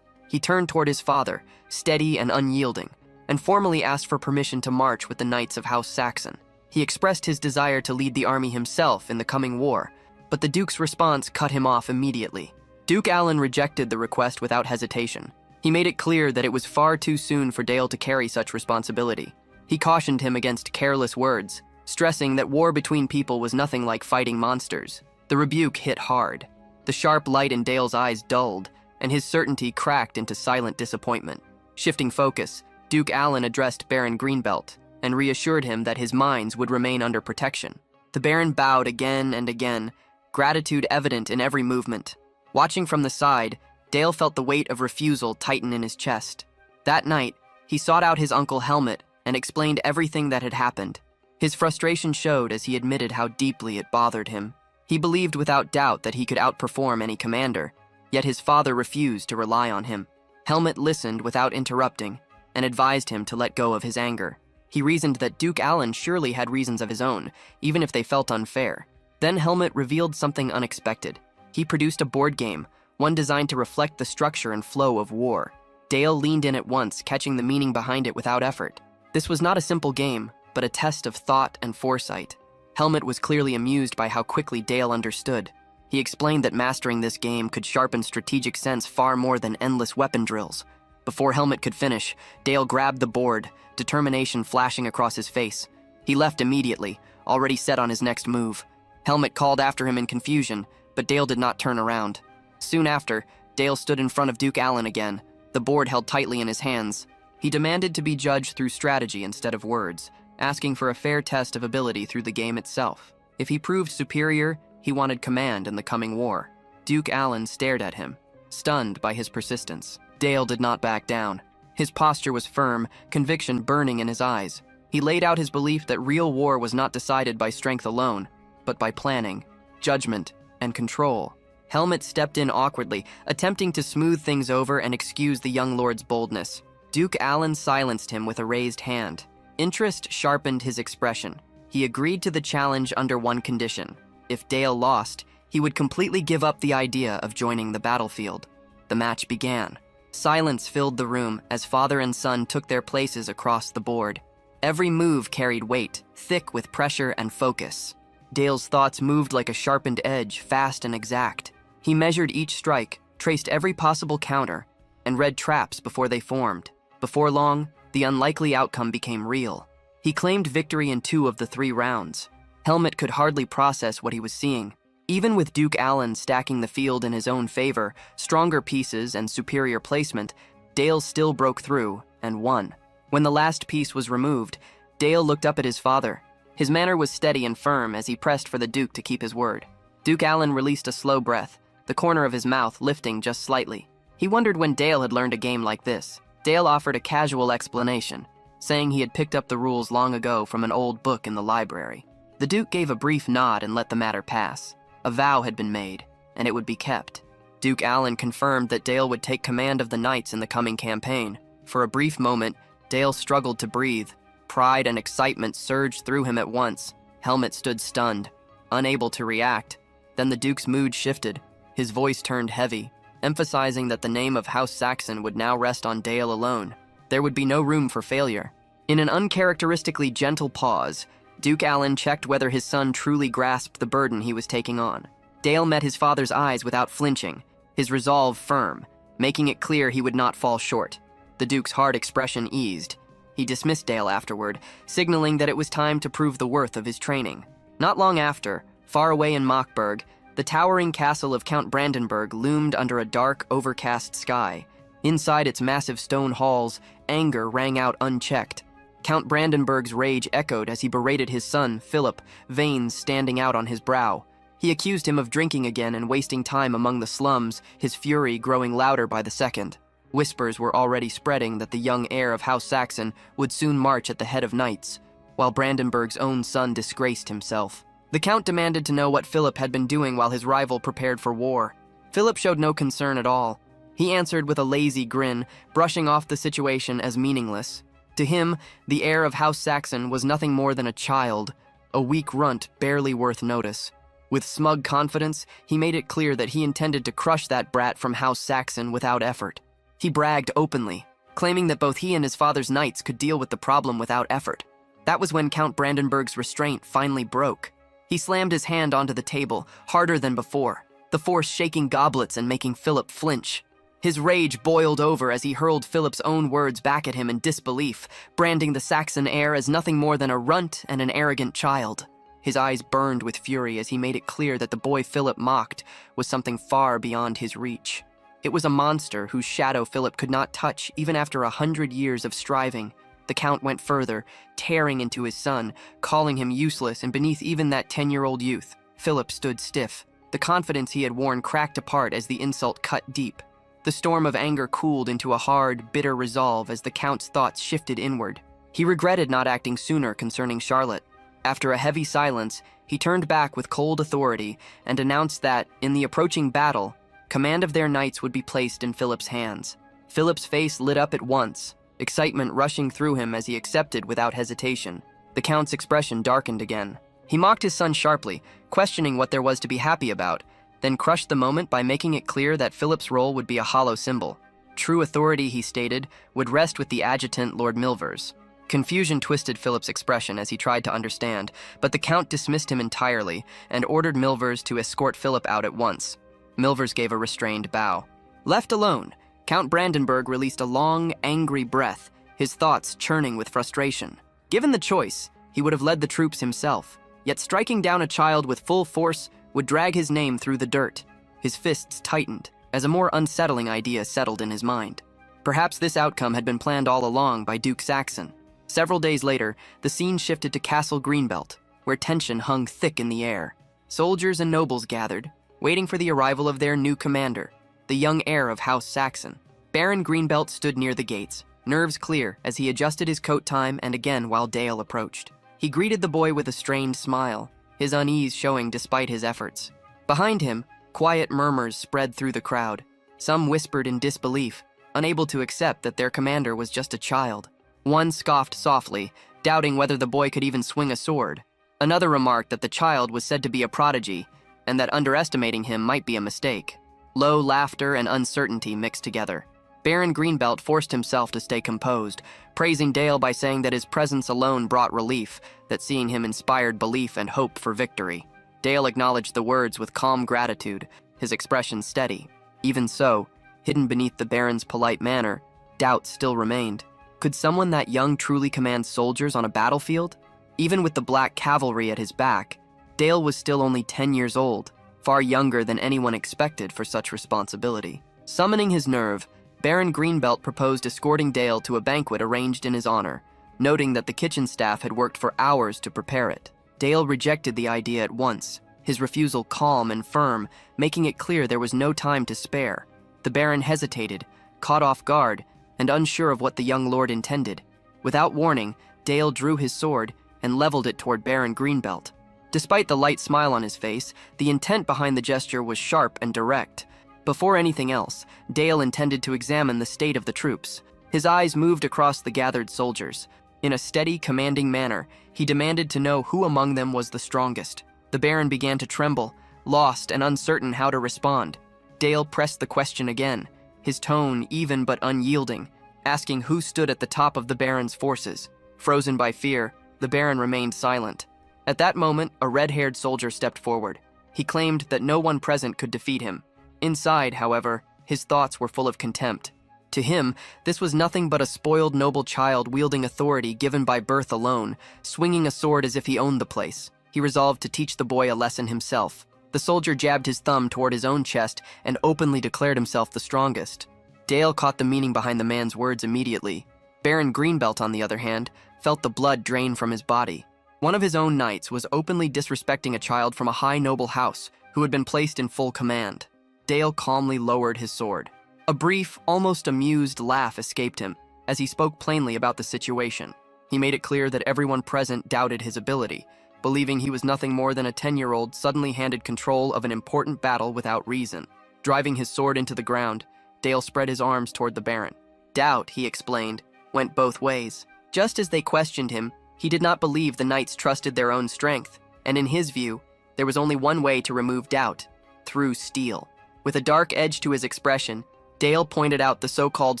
He turned toward his father, steady and unyielding, and formally asked for permission to march with the Knights of House Saxon. He expressed his desire to lead the army himself in the coming war, but the Duke's response cut him off immediately. Duke Alan rejected the request without hesitation. He made it clear that it was far too soon for Dale to carry such responsibility. He cautioned him against careless words, stressing that war between people was nothing like fighting monsters. The rebuke hit hard. The sharp light in Dale's eyes dulled, and his certainty cracked into silent disappointment. Shifting focus, Duke Alan addressed Baron Greenbelt and reassured him that his mines would remain under protection. The Baron bowed again and again, gratitude evident in every movement. Watching from the side, Dale felt the weight of refusal tighten in his chest. That night, he sought out his uncle Helmet and explained everything that had happened. His frustration showed as he admitted how deeply it bothered him. He believed without doubt that he could outperform any commander, yet his father refused to rely on him. Helmet listened without interrupting and advised him to let go of his anger. He reasoned that Duke Alan surely had reasons of his own, even if they felt unfair. Then Helmet revealed something unexpected. He produced a board game, one designed to reflect the structure and flow of war. Dale leaned in at once, catching the meaning behind it without effort. This was not a simple game, but a test of thought and foresight. Helmet was clearly amused by how quickly Dale understood. He explained that mastering this game could sharpen strategic sense far more than endless weapon drills. Before Helmet could finish, Dale grabbed the board, determination flashing across his face. He left immediately, already set on his next move. Helmet called after him in confusion, but Dale did not turn around. Soon after, Dale stood in front of Duke Alan again, the board held tightly in his hands. He demanded to be judged through strategy instead of words, asking for a fair test of ability through the game itself. If he proved superior, he wanted command in the coming war. Duke Alan stared at him, stunned by his persistence. Dale did not back down. His posture was firm, conviction burning in his eyes. He laid out his belief that real war was not decided by strength alone, but by planning, judgment, and control. Helmet stepped in awkwardly, attempting to smooth things over and excuse the young lord's boldness. Duke Alan silenced him with a raised hand. Interest sharpened his expression. He agreed to the challenge under one condition. If Dale lost, he would completely give up the idea of joining the battlefield. The match began. Silence filled the room as father and son took their places across the board. Every move carried weight, thick with pressure and focus. Dale's thoughts moved like a sharpened edge, fast and exact. He measured each strike, traced every possible counter, and read traps before they formed. Before long, the unlikely outcome became real. He claimed victory in 2 of the 3 rounds. Helmet could hardly process what he was seeing. Even with Duke Alan stacking the field in his own favor, stronger pieces and superior placement, Dale still broke through and won. When the last piece was removed, Dale looked up at his father. His manner was steady and firm as he pressed for the Duke to keep his word. Duke Alan released a slow breath, the corner of his mouth lifting just slightly. He wondered when Dale had learned a game like this. Dale offered a casual explanation, saying he had picked up the rules long ago from an old book in the library. The Duke gave a brief nod and let the matter pass. A vow had been made, and it would be kept. Duke Alan confirmed that Dale would take command of the Knights in the coming campaign. For a brief moment, Dale struggled to breathe. Pride and excitement surged through him at once. Helmet stood stunned, unable to react. Then the Duke's mood shifted. His voice turned heavy, emphasizing that the name of House Saxon would now rest on Dale alone. There would be no room for failure. In an uncharacteristically gentle pause, Duke Allen checked whether his son truly grasped the burden he was taking on. Dale met his father's eyes without flinching, his resolve firm, making it clear he would not fall short. The Duke's hard expression eased. He dismissed Dale afterward, signaling that it was time to prove the worth of his training. Not long after, far away in Mockburg, the towering castle of Count Brandenburg loomed under a dark, overcast sky. Inside its massive stone halls, anger rang out unchecked. Count Brandenburg's rage echoed as he berated his son, Philip, veins standing out on his brow. He accused him of drinking again and wasting time among the slums, his fury growing louder by the second. Whispers were already spreading that the young heir of House Saxon would soon march at the head of knights, while Brandenburg's own son disgraced himself. The Count demanded to know what Philip had been doing while his rival prepared for war. Philip showed no concern at all. He answered with a lazy grin, brushing off the situation as meaningless. To him, the heir of House Saxon was nothing more than a child, a weak runt barely worth notice. With smug confidence, he made it clear that he intended to crush that brat from House Saxon without effort. He bragged openly, claiming that both he and his father's knights could deal with the problem without effort. That was when Count Brandenburg's restraint finally broke. He slammed his hand onto the table, harder than before, the force shaking goblets and making Philip flinch. His rage boiled over as he hurled Philip's own words back at him in disbelief, branding the Saxon heir as nothing more than a runt and an arrogant child. His eyes burned with fury as he made it clear that the boy Philip mocked was something far beyond his reach. It was a monster whose shadow Philip could not touch even after 100 years of striving. The Count went further, tearing into his son, calling him useless and beneath even that 10-year-old youth. Philip stood stiff. The confidence he had worn cracked apart as the insult cut deep. The storm of anger cooled into a hard, bitter resolve as the Count's thoughts shifted inward. He regretted not acting sooner concerning Charlotte. After a heavy silence, he turned back with cold authority and announced that, in the approaching battle, command of their knights would be placed in Philip's hands. Philip's face lit up at once, excitement rushing through him as he accepted without hesitation. The Count's expression darkened again. He mocked his son sharply, questioning what there was to be happy about, then crushed the moment by making it clear that Philip's role would be a hollow symbol. True authority, he stated, would rest with the adjutant Lord Milvers. Confusion twisted Philip's expression as he tried to understand, but the Count dismissed him entirely and ordered Milvers to escort Philip out at once. Milvers gave a restrained bow. Left alone, Count Brandenburg released a long, angry breath, his thoughts churning with frustration. Given the choice, he would have led the troops himself, yet striking down a child with full force would drag his name through the dirt. His fists tightened as a more unsettling idea settled in his mind. Perhaps this outcome had been planned all along by Duke Saxon. Several days later, the scene shifted to Castle Greenbelt, where tension hung thick in the air. Soldiers and nobles gathered, waiting for the arrival of their new commander, the young heir of House Saxon. Baron Greenbelt stood near the gates, nerves clear as he adjusted his coat time and again while Dale approached. He greeted the boy with a strained smile, his unease showing despite his efforts. Behind him, quiet murmurs spread through the crowd. Some whispered in disbelief, unable to accept that their commander was just a child. One scoffed softly, doubting whether the boy could even swing a sword. Another remarked that the child was said to be a prodigy, and that underestimating him might be a mistake. Low laughter and uncertainty mixed together. Baron Greenbelt forced himself to stay composed, praising Dale by saying that his presence alone brought relief, that seeing him inspired belief and hope for victory. Dale acknowledged the words with calm gratitude, his expression steady. Even so, hidden beneath the Baron's polite manner, doubt still remained. Could someone that young truly command soldiers on a battlefield? Even with the black cavalry at his back, Dale was still only 10 years old, far younger than anyone expected for such responsibility. Summoning his nerve, Baron Greenbelt proposed escorting Dale to a banquet arranged in his honor, noting that the kitchen staff had worked for hours to prepare it. Dale rejected the idea at once, his refusal calm and firm, making it clear there was no time to spare. The Baron hesitated, caught off guard, and unsure of what the young lord intended. Without warning, Dale drew his sword and leveled it toward Baron Greenbelt. Despite the light smile on his face, the intent behind the gesture was sharp and direct. Before anything else, Dale intended to examine the state of the troops. His eyes moved across the gathered soldiers. In a steady, commanding manner, he demanded to know who among them was the strongest. The Baron began to tremble, lost and uncertain how to respond. Dale pressed the question again, his tone even but unyielding, asking who stood at the top of the Baron's forces. Frozen by fear, the Baron remained silent. At that moment, a red-haired soldier stepped forward. He claimed that no one present could defeat him. Inside, however, his thoughts were full of contempt. To him, this was nothing but a spoiled noble child wielding authority given by birth alone, swinging a sword as if he owned the place. He resolved to teach the boy a lesson himself. The soldier jabbed his thumb toward his own chest and openly declared himself the strongest. Dale caught the meaning behind the man's words immediately. Baron Greenbelt, on the other hand, felt the blood drain from his body. One of his own knights was openly disrespecting a child from a high noble house who had been placed in full command. Dale calmly lowered his sword. A brief, almost amused laugh escaped him as he spoke plainly about the situation. He made it clear that everyone present doubted his ability, believing he was nothing more than a 10-year-old suddenly handed control of an important battle without reason. Driving his sword into the ground, Dale spread his arms toward the Baron. Doubt, he explained, went both ways. Just as they questioned him, he did not believe the knights trusted their own strength, and in his view, there was only one way to remove doubt: through steel. With a dark edge to his expression, Dale pointed out the so-called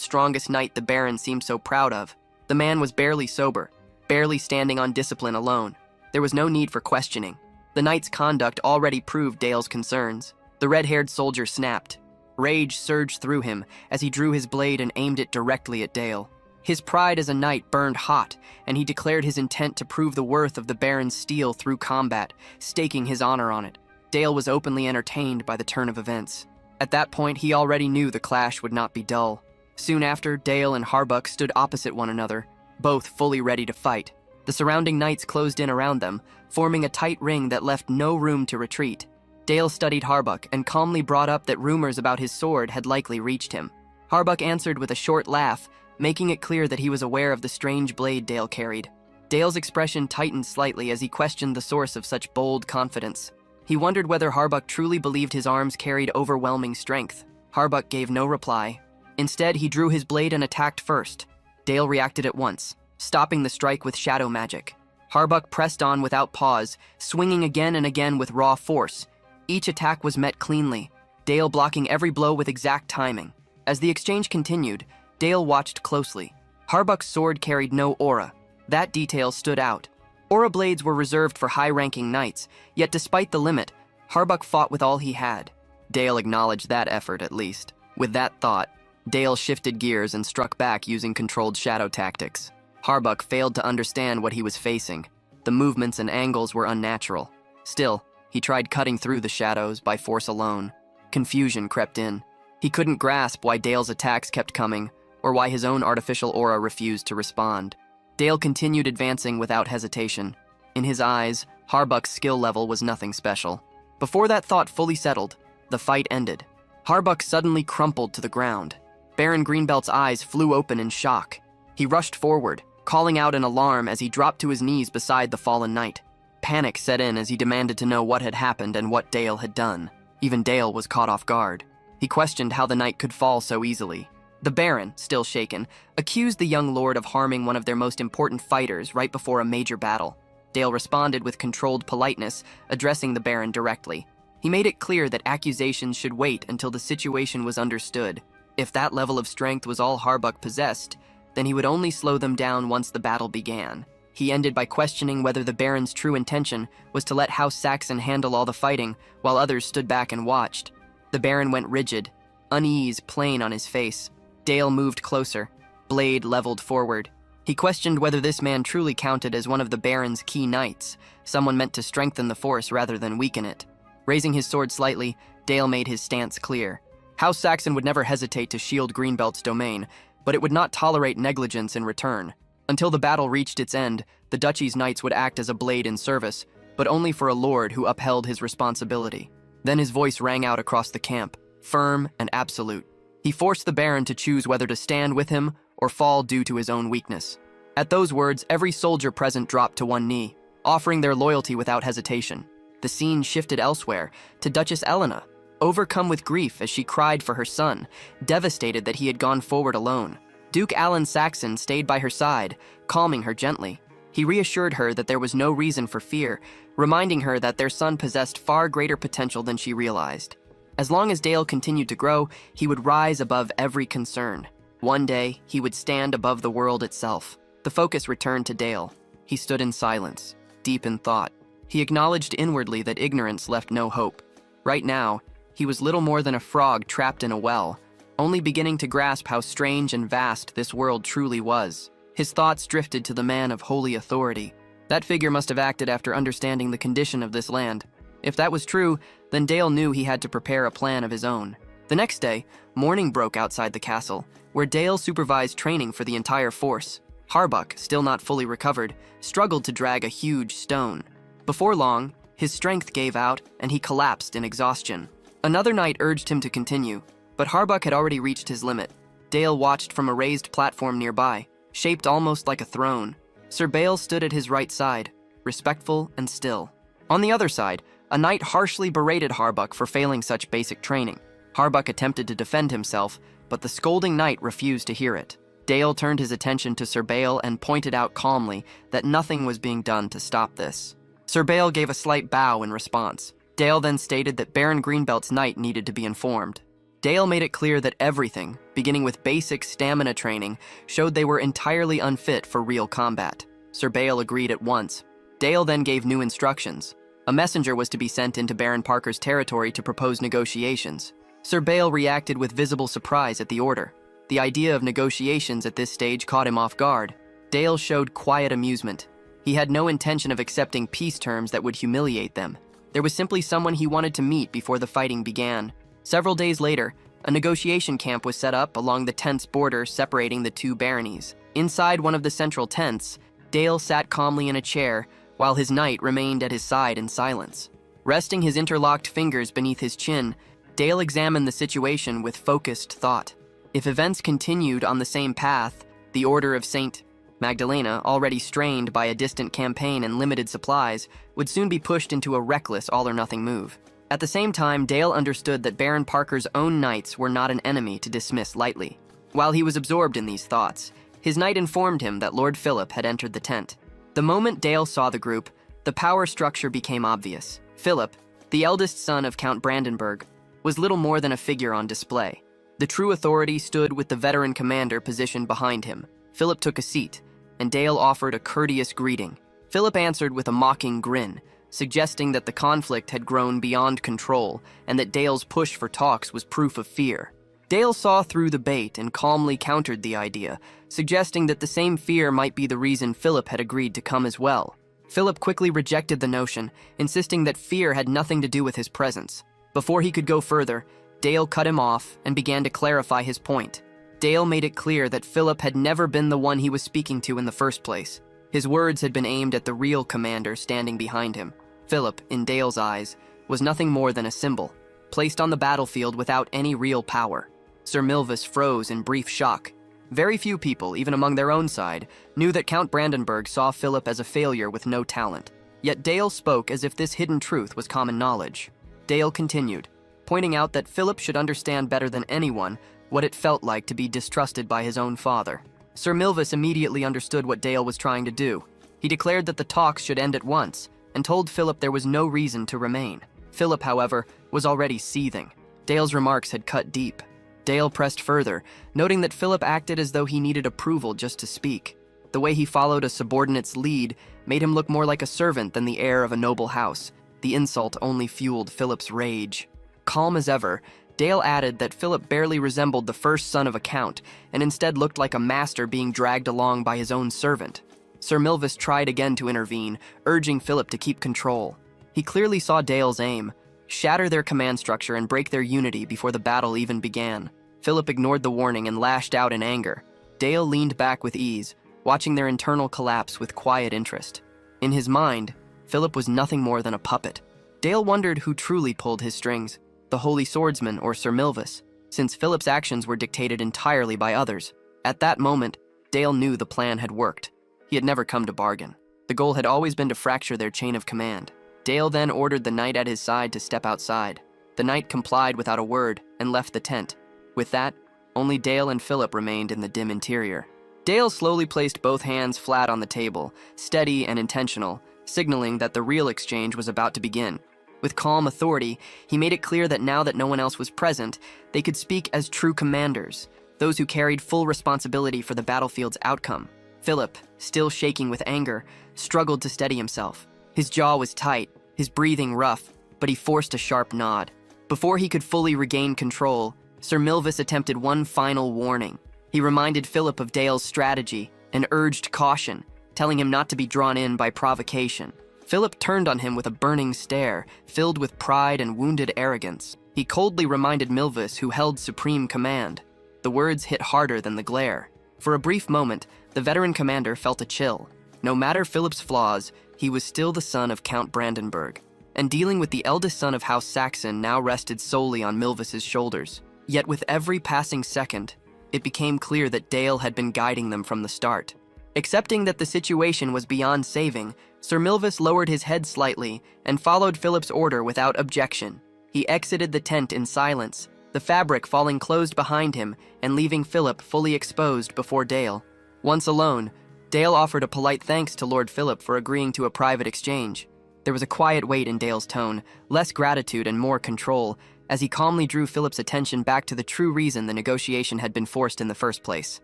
strongest knight the Baron seemed so proud of. The man was barely sober, barely standing on discipline alone. There was no need for questioning. The knight's conduct already proved Dale's concerns. The red-haired soldier snapped. Rage surged through him as he drew his blade and aimed it directly at Dale. His pride as a knight burned hot, and he declared his intent to prove the worth of the Baron's steel through combat, staking his honor on it. Dale was openly entertained by the turn of events. At that point, he already knew the clash would not be dull. Soon after, Dale and Harbuck stood opposite one another, both fully ready to fight. The surrounding knights closed in around them, forming a tight ring that left no room to retreat. Dale studied Harbuck and calmly brought up that rumors about his sword had likely reached him. Harbuck answered with a short laugh, making it clear that he was aware of the strange blade Dale carried. Dale's expression tightened slightly as he questioned the source of such bold confidence. He wondered whether Harbuck truly believed his arms carried overwhelming strength. Harbuck gave no reply. Instead, he drew his blade and attacked first. Dale reacted at once, stopping the strike with shadow magic. Harbuck pressed on without pause, swinging again and again with raw force. Each attack was met cleanly, Dale blocking every blow with exact timing. As the exchange continued, Dale watched closely. Harbuck's sword carried no aura. That detail stood out. Aura blades were reserved for high-ranking knights, yet despite the limit, Harbuck fought with all he had. Dale acknowledged that effort, at least. With that thought, Dale shifted gears and struck back using controlled shadow tactics. Harbuck failed to understand what he was facing. The movements and angles were unnatural. Still, he tried cutting through the shadows by force alone. Confusion crept in. He couldn't grasp why Dale's attacks kept coming, or why his own artificial aura refused to respond. Dale continued advancing without hesitation. In his eyes, Harbuck's skill level was nothing special. Before that thought fully settled, the fight ended. Harbuck suddenly crumpled to the ground. Baron Greenbelt's eyes flew open in shock. He rushed forward, calling out in alarm as he dropped to his knees beside the fallen knight. Panic set in as he demanded to know what had happened and what Dale had done. Even Dale was caught off guard. He questioned how the knight could fall so easily. The Baron, still shaken, accused the young lord of harming one of their most important fighters right before a major battle. Dale responded with controlled politeness, addressing the Baron directly. He made it clear that accusations should wait until the situation was understood. If that level of strength was all Harbuck possessed, then he would only slow them down once the battle began. He ended by questioning whether the Baron's true intention was to let House Saxon handle all the fighting, while others stood back and watched. The Baron went rigid, unease plain on his face. Dale moved closer, blade leveled forward. He questioned whether this man truly counted as one of the Baron's key knights, someone meant to strengthen the force rather than weaken it. Raising his sword slightly, Dale made his stance clear. House Saxon would never hesitate to shield Greenbelt's domain, but it would not tolerate negligence in return. Until the battle reached its end, the duchy's knights would act as a blade in service, but only for a lord who upheld his responsibility. Then his voice rang out across the camp, firm and absolute. He forced the Baron to choose whether to stand with him or fall due to his own weakness. At those words, every soldier present dropped to one knee, offering their loyalty without hesitation. The scene shifted elsewhere, to Duchess Elena, overcome with grief as she cried for her son, devastated that he had gone forward alone. Duke Alan Saxon stayed by her side, calming her gently. He reassured her that there was no reason for fear, reminding her that their son possessed far greater potential than she realized. As long as Dale continued to grow, he would rise above every concern. One day, he would stand above the world itself. The focus returned to Dale. He stood in silence, deep in thought. He acknowledged inwardly that ignorance left no hope. Right now, he was little more than a frog trapped in a well, only beginning to grasp how strange and vast this world truly was. His thoughts drifted to the man of holy authority. That figure must have acted after understanding the condition of this land. If that was true, then Dale knew he had to prepare a plan of his own. The next day, morning broke outside the castle, where Dale supervised training for the entire force. Harbuck, still not fully recovered, struggled to drag a huge stone. Before long, his strength gave out and he collapsed in exhaustion. Another knight urged him to continue, but Harbuck had already reached his limit. Dale watched from a raised platform nearby, shaped almost like a throne. Sir Bale stood at his right side, respectful and still. On the other side, a knight harshly berated Harbuck for failing such basic training. Harbuck attempted to defend himself, but the scolding knight refused to hear it. Dale turned his attention to Sir Bale and pointed out calmly that nothing was being done to stop this. Sir Bale gave a slight bow in response. Dale then stated that Baron Greenbelt's knight needed to be informed. Dale made it clear that everything, beginning with basic stamina training, showed they were entirely unfit for real combat. Sir Bale agreed at once. Dale then gave new instructions. A messenger was to be sent into Baron Parker's territory to propose negotiations. Sir Bale reacted with visible surprise at the order. The idea of negotiations at this stage caught him off guard. Dale showed quiet amusement. He had no intention of accepting peace terms that would humiliate them. There was simply someone he wanted to meet before the fighting began. Several days later, a negotiation camp was set up along the tent's border separating the two baronies. Inside one of the central tents, Dale sat calmly in a chair while his knight remained at his side in silence. Resting his interlocked fingers beneath his chin, Dale examined the situation with focused thought. If events continued on the same path, the Order of St. Magdalena, already strained by a distant campaign and limited supplies, would soon be pushed into a reckless all-or-nothing move. At the same time, Dale understood that Baron Parker's own knights were not an enemy to dismiss lightly. While he was absorbed in these thoughts, his knight informed him that Lord Philip had entered the tent. The moment Dale saw the group, the power structure became obvious. Philip, the eldest son of Count Brandenburg, was little more than a figure on display. The true authority stood with the veteran commander positioned behind him. Philip took a seat, and Dale offered a courteous greeting. Philip answered with a mocking grin, suggesting that the conflict had grown beyond control and that Dale's push for talks was proof of fear. Dale saw through the bait and calmly countered the idea, suggesting that the same fear might be the reason Philip had agreed to come as well. Philip quickly rejected the notion, insisting that fear had nothing to do with his presence. Before he could go further, Dale cut him off and began to clarify his point. Dale made it clear that Philip had never been the one he was speaking to in the first place. His words had been aimed at the real commander standing behind him. Philip, in Dale's eyes, was nothing more than a symbol, placed on the battlefield without any real power. Sir Milvis froze in brief shock. Very few people, even among their own side, knew that Count Brandenburg saw Philip as a failure with no talent. Yet Dale spoke as if this hidden truth was common knowledge. Dale continued, pointing out that Philip should understand better than anyone what it felt like to be distrusted by his own father. Sir Milvis immediately understood what Dale was trying to do. He declared that the talks should end at once, and told Philip there was no reason to remain. Philip, however, was already seething. Dale's remarks had cut deep. Dale pressed further, noting that Philip acted as though he needed approval just to speak. The way he followed a subordinate's lead made him look more like a servant than the heir of a noble house. The insult only fueled Philip's rage. Calm as ever, Dale added that Philip barely resembled the first son of a count, and instead looked like a master being dragged along by his own servant. Sir Milvis tried again to intervene, urging Philip to keep control. He clearly saw Dale's aim: shatter their command structure and break their unity before the battle even began. Philip ignored the warning and lashed out in anger. Dale leaned back with ease, watching their internal collapse with quiet interest. In his mind, Philip was nothing more than a puppet. Dale wondered who truly pulled his strings, the Holy Swordsman or Sir Milvis, since Philip's actions were dictated entirely by others. At that moment, Dale knew the plan had worked. He had never come to bargain. The goal had always been to fracture their chain of command. Dale then ordered the knight at his side to step outside. The knight complied without a word and left the tent. With that, only Dale and Philip remained in the dim interior. Dale slowly placed both hands flat on the table, steady and intentional, signaling that the real exchange was about to begin. With calm authority, he made it clear that now that no one else was present, they could speak as true commanders, those who carried full responsibility for the battlefield's outcome. Philip, still shaking with anger, struggled to steady himself. His jaw was tight, his breathing rough, but he forced a sharp nod. Before he could fully regain control, Sir Milvis attempted one final warning. He reminded Philip of Dale's strategy and urged caution, telling him not to be drawn in by provocation. Philip turned on him with a burning stare, filled with pride and wounded arrogance. He coldly reminded Milvis who held supreme command. The words hit harder than the glare. For a brief moment, the veteran commander felt a chill. No matter Philip's flaws, he was still the son of Count Brandenburg, and dealing with the eldest son of House Saxon now rested solely on Milvis's shoulders. Yet with every passing second, it became clear that Dale had been guiding them from the start. Accepting that the situation was beyond saving, Sir Milvis lowered his head slightly and followed Philip's order without objection. He exited the tent in silence, the fabric falling closed behind him and leaving Philip fully exposed before Dale. Once alone, Dale offered a polite thanks to Lord Philip for agreeing to a private exchange. There was a quiet weight in Dale's tone, less gratitude and more control, as he calmly drew Philip's attention back to the true reason the negotiation had been forced in the first place.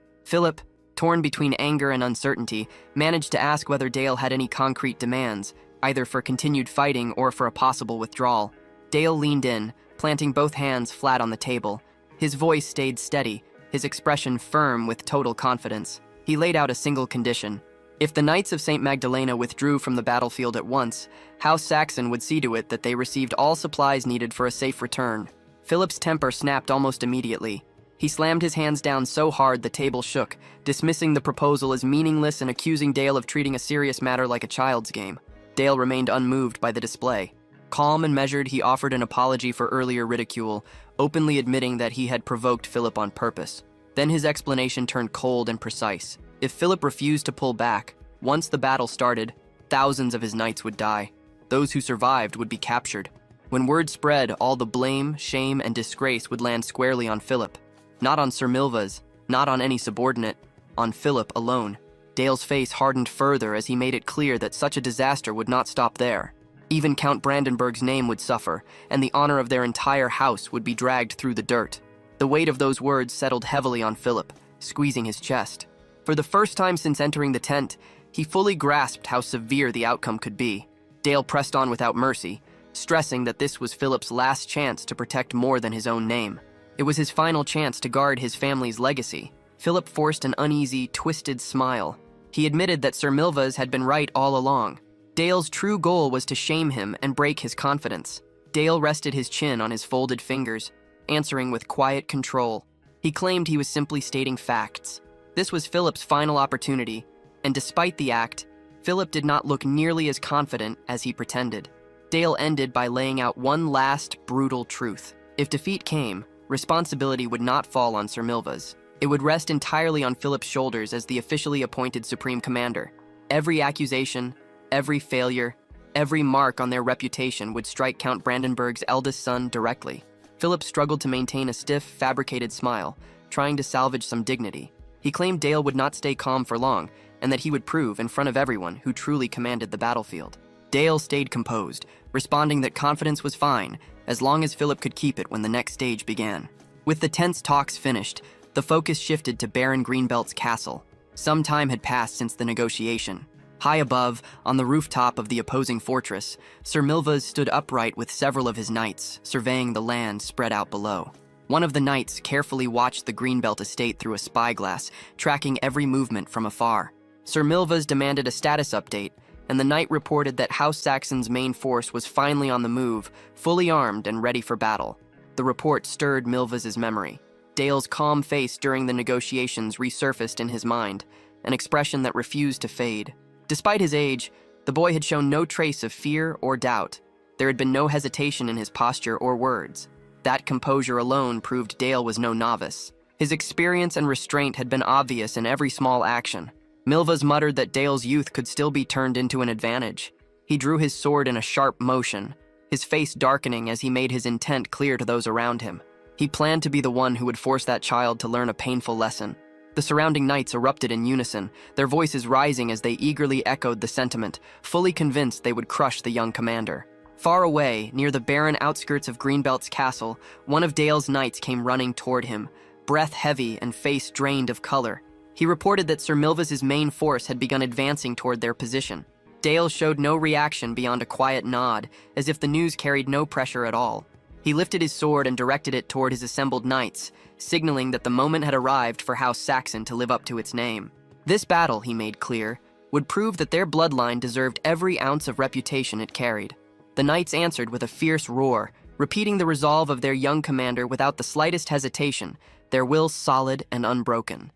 Philip, torn between anger and uncertainty, managed to ask whether Dale had any concrete demands, either for continued fighting or for a possible withdrawal. Dale leaned in, planting both hands flat on the table. His voice stayed steady, his expression firm with total confidence. He laid out a single condition. If the Knights of St. Magdalena withdrew from the battlefield at once, House Saxon would see to it that they received all supplies needed for a safe return. Philip's temper snapped almost immediately. He slammed his hands down so hard the table shook, dismissing the proposal as meaningless and accusing Dale of treating a serious matter like a child's game. Dale remained unmoved by the display. Calm and measured, he offered an apology for earlier ridicule, openly admitting that he had provoked Philip on purpose. Then his explanation turned cold and precise. If Philip refused to pull back, once the battle started, thousands of his knights would die. Those who survived would be captured. When word spread, all the blame, shame, and disgrace would land squarely on Philip. Not on Sir Milvis, not on any subordinate, on Philip alone. Dale's face hardened further as he made it clear that such a disaster would not stop there. Even Count Brandenburg's name would suffer, and the honor of their entire house would be dragged through the dirt. The weight of those words settled heavily on Philip, squeezing his chest. For the first time since entering the tent, he fully grasped how severe the outcome could be. Dale pressed on without mercy, stressing that this was Philip's last chance to protect more than his own name. It was his final chance to guard his family's legacy. Philip forced an uneasy, twisted smile. He admitted that Sir Milvis had been right all along. Dale's true goal was to shame him and break his confidence. Dale rested his chin on his folded fingers, answering with quiet control. He claimed he was simply stating facts. This was Philip's final opportunity, and despite the act, Philip did not look nearly as confident as he pretended. Dale ended by laying out one last, brutal truth. If defeat came, responsibility would not fall on Sir Milvis. It would rest entirely on Philip's shoulders as the officially appointed Supreme Commander. Every accusation, every failure, every mark on their reputation would strike Count Brandenburg's eldest son directly. Philip struggled to maintain a stiff, fabricated smile, trying to salvage some dignity. He claimed Dale would not stay calm for long, and that he would prove in front of everyone who truly commanded the battlefield. Dale stayed composed, responding that confidence was fine, as long as Philip could keep it when the next stage began. With the tense talks finished, the focus shifted to Baron Greenbelt's castle. Some time had passed since the negotiation. High above, on the rooftop of the opposing fortress, Sir Milvis stood upright with several of his knights, surveying the land spread out below. One of the knights carefully watched the Greenbelt estate through a spyglass, tracking every movement from afar. Sir Milvis demanded a status update, and the knight reported that House Saxon's main force was finally on the move, fully armed and ready for battle. The report stirred Milvis's memory. Dale's calm face during the negotiations resurfaced in his mind, an expression that refused to fade. Despite his age, the boy had shown no trace of fear or doubt. There had been no hesitation in his posture or words. That composure alone proved Dale was no novice. His experience and restraint had been obvious in every small action. Milvis muttered that Dale's youth could still be turned into an advantage. He drew his sword in a sharp motion, his face darkening as he made his intent clear to those around him. He planned to be the one who would force that child to learn a painful lesson. The surrounding knights erupted in unison, their voices rising as they eagerly echoed the sentiment, fully convinced they would crush the young commander. Far away, near the barren outskirts of Greenbelt's castle, one of Dale's knights came running toward him, breath heavy and face drained of color. He reported that Sir Milvis's main force had begun advancing toward their position. Dale showed no reaction beyond a quiet nod, as if the news carried no pressure at all. He lifted his sword and directed it toward his assembled knights, signaling that the moment had arrived for House Saxon to live up to its name. This battle, he made clear, would prove that their bloodline deserved every ounce of reputation it carried. The knights answered with a fierce roar, repeating the resolve of their young commander without the slightest hesitation, their will solid and unbroken.